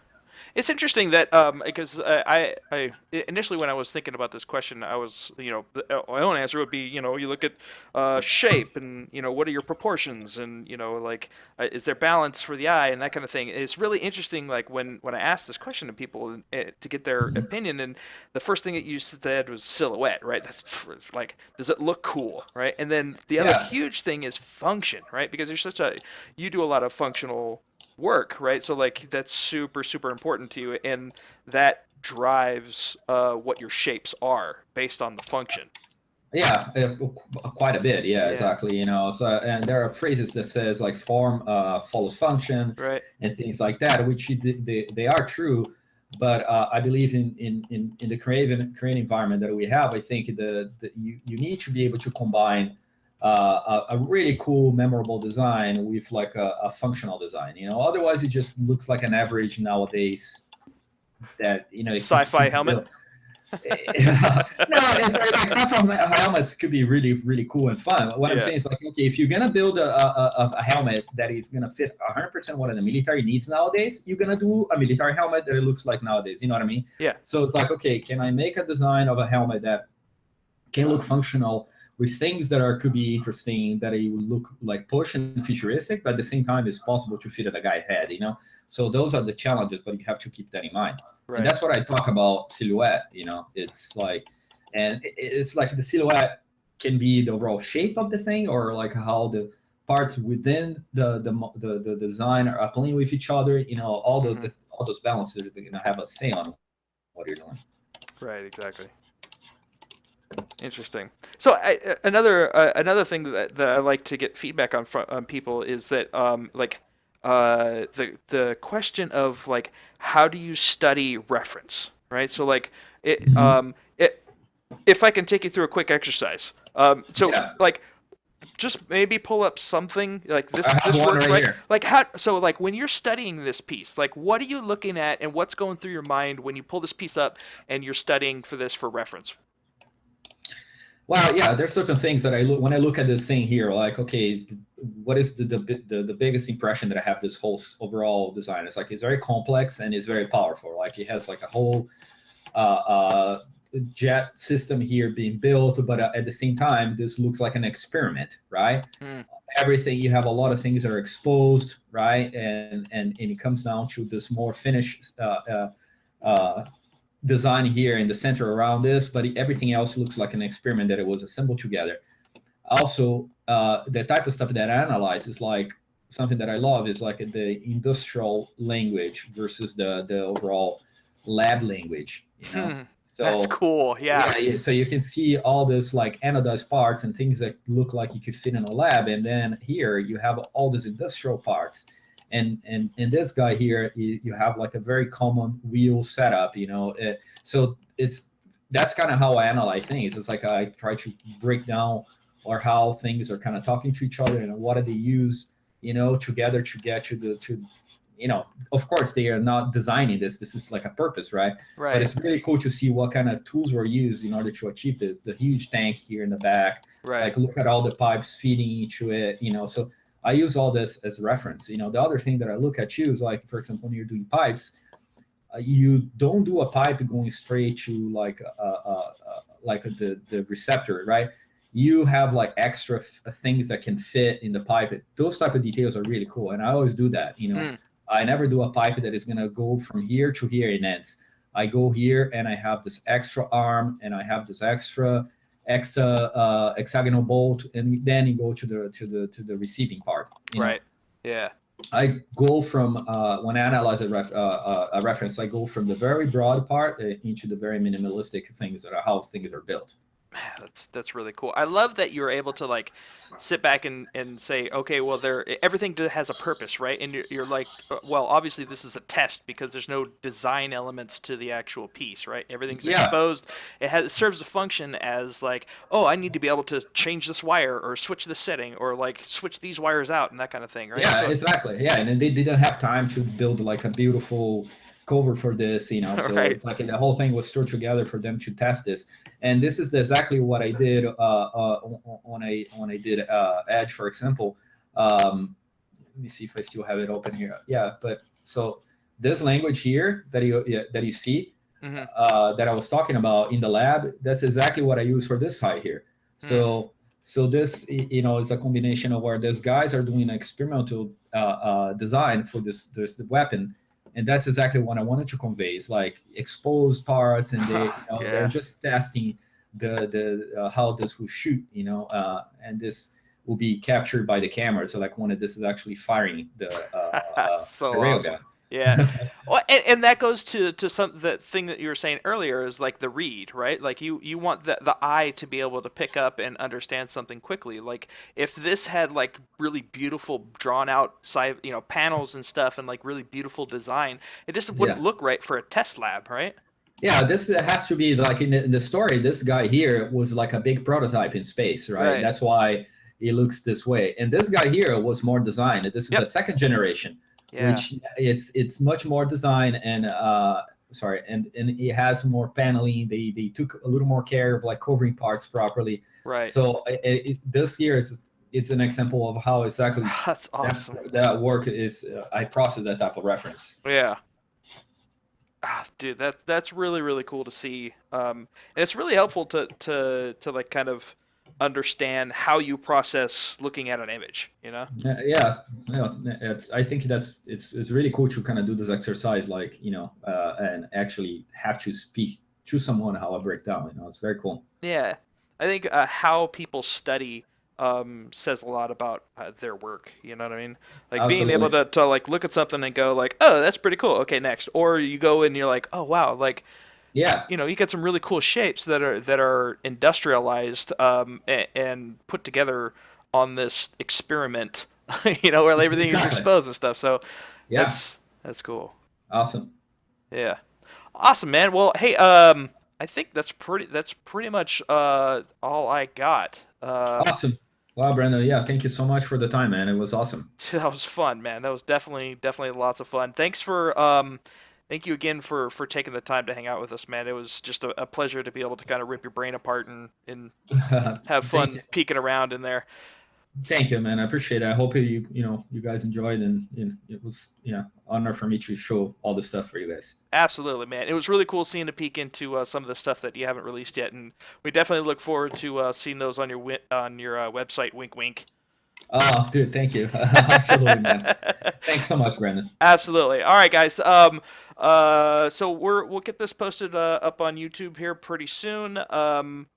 It's interesting that because I initially when I was thinking about this question, I was my own answer would be you look at shape and what are your proportions and like is there balance for the eye and that kind of thing. It's really interesting like when I asked this question to people to get their Mhm. opinion, and the first thing that you said was silhouette, right? That's like, does it look cool, right? And then the other Yeah, huge thing is function, right? Because you do a lot of functional work, right? So like that's super super important to you, and that drives what your shapes are based on the function. yeah, quite a bit. Yeah, Yeah. exactly. So and there are phrases that says like form follows function Right. and things like that, which they are true. But I believe in the creative environment that we have, I think you need to be able to combine a really cool, memorable design with like a functional design. Otherwise it just looks like an average nowadays that it Sci-fi could be helmet. built. No, it's like some from helmets could be really, really cool and fun. What I'm Yeah. saying is like, okay, if you're gonna build a helmet that is gonna fit 100% what the military needs nowadays, you're gonna do a military helmet that it looks like nowadays. You know what I mean? Yeah. So it's like, okay, can I make a design of a helmet that can look functional with things that could be interesting, that it would look like push and futuristic, but at the same time it's possible to fit at a guy's head. So those are the challenges, but you have to keep that in mind. And Right. that's what I talk about silhouette. It's like, and it's like the silhouette can be the overall shape of the thing, or like how the parts within the design are playing with each other. Hmm. All those balances are going to have a say on what you're doing. Right. Exactly. Interesting. So another thing that I like to get feedback on people is that like the question of like how do you study reference, right? So like it Mhm. if I can take you through a quick exercise. So Yeah, like just maybe pull up something like I have this one works, right right? here. Like how, so like when you're studying this piece, like what are you looking at and what's going through your mind when you pull this piece up and you're studying for this for reference? Well, yeah, there's certain things that I look when I look at this thing here, like, okay, what is the biggest impression that I have this whole overall design? It's like it's very complex and it's very powerful. Like it has like a whole uh, jet system here being built, but at the same time, this looks like an experiment, right? Mm, Everything, you have a lot of things that are exposed, right? And it comes down to this more finished uh, design here in the center around this, but everything else looks like an experiment that it was assembled together. Also, the type of stuff that I analyze is like something that I love is like the industrial language versus the overall lab language. hmm, that's So cool. Yeah. yeah, so you can see all this like anodized parts and things that look like you could fit in a lab, and then here you have all these industrial parts, and in this guy here you have like a very common wheel setup. So that's kind of how I analyze things. It's like I try to break down or how things are kind of talking to each other and what do they use together to get to of course they are not designing this is like a purpose, right? But Right. it's really cool to see what kind of tools were used in order to achieve this. The huge tank here in the back, Right. like look at all the pipes feeding into it. So I use all this as reference. The other thing that I look at too is like, for example, when you're doing pipes, you don't do a pipe going straight to like the receptor, right? You have like extra things that can fit in the pipe. Those type of details are really cool, and I always do that. Mm, I never do a pipe that is gonna go from here to here and ends. I go here and I have this extra arm and I have this extra hexagonal bolt, and then you go to the receiving part. right. Yeah. I go from when I analyze a reference, I go from the very broad part into the very minimalistic things that are how things are built. Man, that's really cool. I love that you're able to like sit back and say, okay, well, everything has a purpose, right? And you're like, well, obviously this is a test because there's no design elements to the actual piece, right? Everything's Yeah, exposed. It serves a function as like, oh, I need to be able to change this wire or switch this setting or like switch these wires out and that kind of thing, right? yeah, So, exactly. Yeah, and then they didn't have time to build like a beautiful cover for this, So right. it's like the whole thing was stored together for them to test this. And this is exactly what I did when I did Edge, for example. Let me see if I still have it open here. Yeah, but so this language here that you see Mm-hmm. that I was talking about in the lab, that's exactly what I use for this site here. Mm, So this is a combination of where these guys are doing an experimental design for this weapon, and that's exactly what I wanted to convey. It's like exposed parts, and they're yeah. just testing the how this will shoot, and this will be captured by the camera. So like when this is actually firing the So awesome. railgun. Yeah. Well, and that goes to some the thing that you were saying earlier is like the read, right? Like you want the eye to be able to pick up and understand something quickly. Like if this had like really beautiful drawn out side, panels and stuff and like really beautiful design, it just wouldn't Yeah. look right for a test lab, right? Yeah, this has to be like in the story. This guy here was like a big prototype in space, right? Right. That's why it looks this way. And this guy here was more designed. This is the Yep. second generation, Yeah. which it's much more design and sorry, and it has more paneling. They took a little more care of like covering parts properly. Right. So this here is it's an example of how exactly That's that awesome. that work is. I process that type of reference. Yeah. Ah, dude, that's really really cool to see, and it's really helpful to like kind of understand how you process looking at an image. Yeah, it's. I think it's really cool to kind of do this exercise, like and actually have to speak to someone how I break down. It's very cool. Yeah, I think how people study says a lot about their work. You know what I mean? Like being able Absolutely. to like look at something and go like, oh, that's pretty cool. Okay, next. Or you go and you're like, oh wow, like Yeah, you get some really cool shapes that are industrialized and put together on this experiment, where everything is exactly. exposed and stuff. So Yeah, that's cool. awesome, Yeah, awesome, man. Well, hey, I think that's pretty much all I got. awesome. Wow, Brandon. Yeah, thank you so much for the time, man. It was awesome. That was fun, man. That was definitely lots of fun. Thank you again for taking the time to hang out with us, man. It was just a pleasure to be able to kind of rip your brain apart and have Thank you. fun peeking around in there. Thank you, man. I appreciate it. I hope you guys enjoyed, and it was honor for me to show all this stuff for you guys. Absolutely, man. It was really cool seeing a peek into some of the stuff that you haven't released yet, and we definitely look forward to seeing those on your website. Wink, wink. Oh, dude, thank you. Absolutely, man. Thanks so much, Brandon. Absolutely. All right, guys. So we'll get this posted up on YouTube here pretty soon.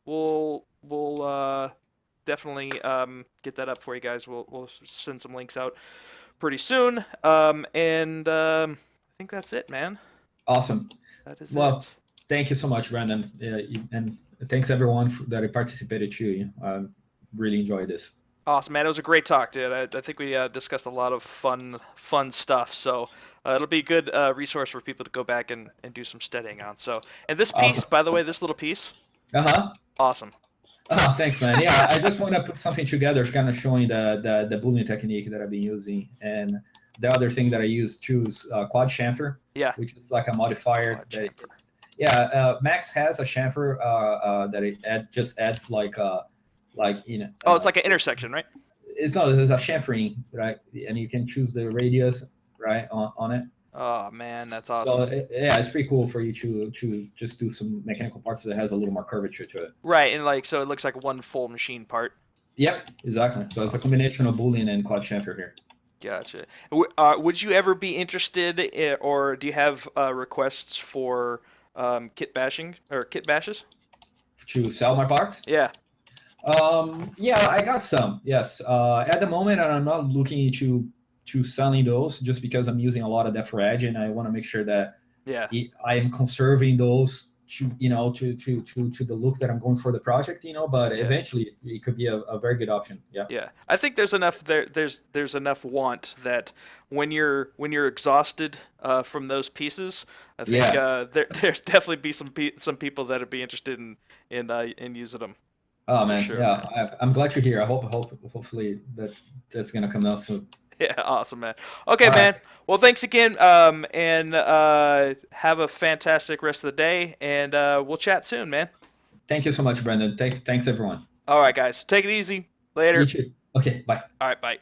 We'll definitely get that up for you guys. We'll send some links out pretty soon. And I think that's it, man. Awesome. That is Well, it. thank you so much, Brandon, and thanks everyone that participated too. I really enjoyed this. Awesome, man. It was a great talk, dude. I think we discussed a lot of fun stuff. So it'll be a good resource for people to go back and do some studying on. So, and this piece, Awesome. by the way, this little piece, Uh huh. awesome. Oh, thanks, man. Yeah, I just want to put something together, kind of showing the boolean technique that I've been using, and the other thing that I use too is quad chamfer, Yeah, which is like a modifier quad that. chamfer. Yeah, Max has a chamfer that just adds like Oh, it's like an intersection, right? it's not there's a chamfering, right, and you can choose the radius right on it. Oh man, that's So awesome. yeah, it's pretty cool for you to just do some mechanical parts that has a little more curvature to it. Right, and like so it looks like one full machine part. Yep, exactly. That's So it's a awesome. combination of Boolean and quad chamfer here. Gotcha. Would you ever be interested, or do you have requests for kit bashing or kit bashes? To sell my parts? Yeah, Yeah, I got some. Yes. At the moment, I'm not looking to selling those just because I'm using a lot of Def Reg, and I want to make sure that yeah, I am conserving those to to the look that I'm going for the project. But yeah. eventually it could be a very good option. Yeah. Yeah, I think there's enough there. There's enough want that when you're exhausted from those pieces, I think Yeah. there's definitely be some people that'd be interested in using them Oh for man, sure, yeah. man. I'm glad you're here. I hopefully that's gonna come out soon. Yeah, awesome, man. Okay, All right. man. Well, thanks again, and have a fantastic rest of the day, and we'll chat soon, man. Thank you so much, Brandon. Thanks everyone. All right, guys, take it easy. You Later. too. Okay. Bye. All right, bye.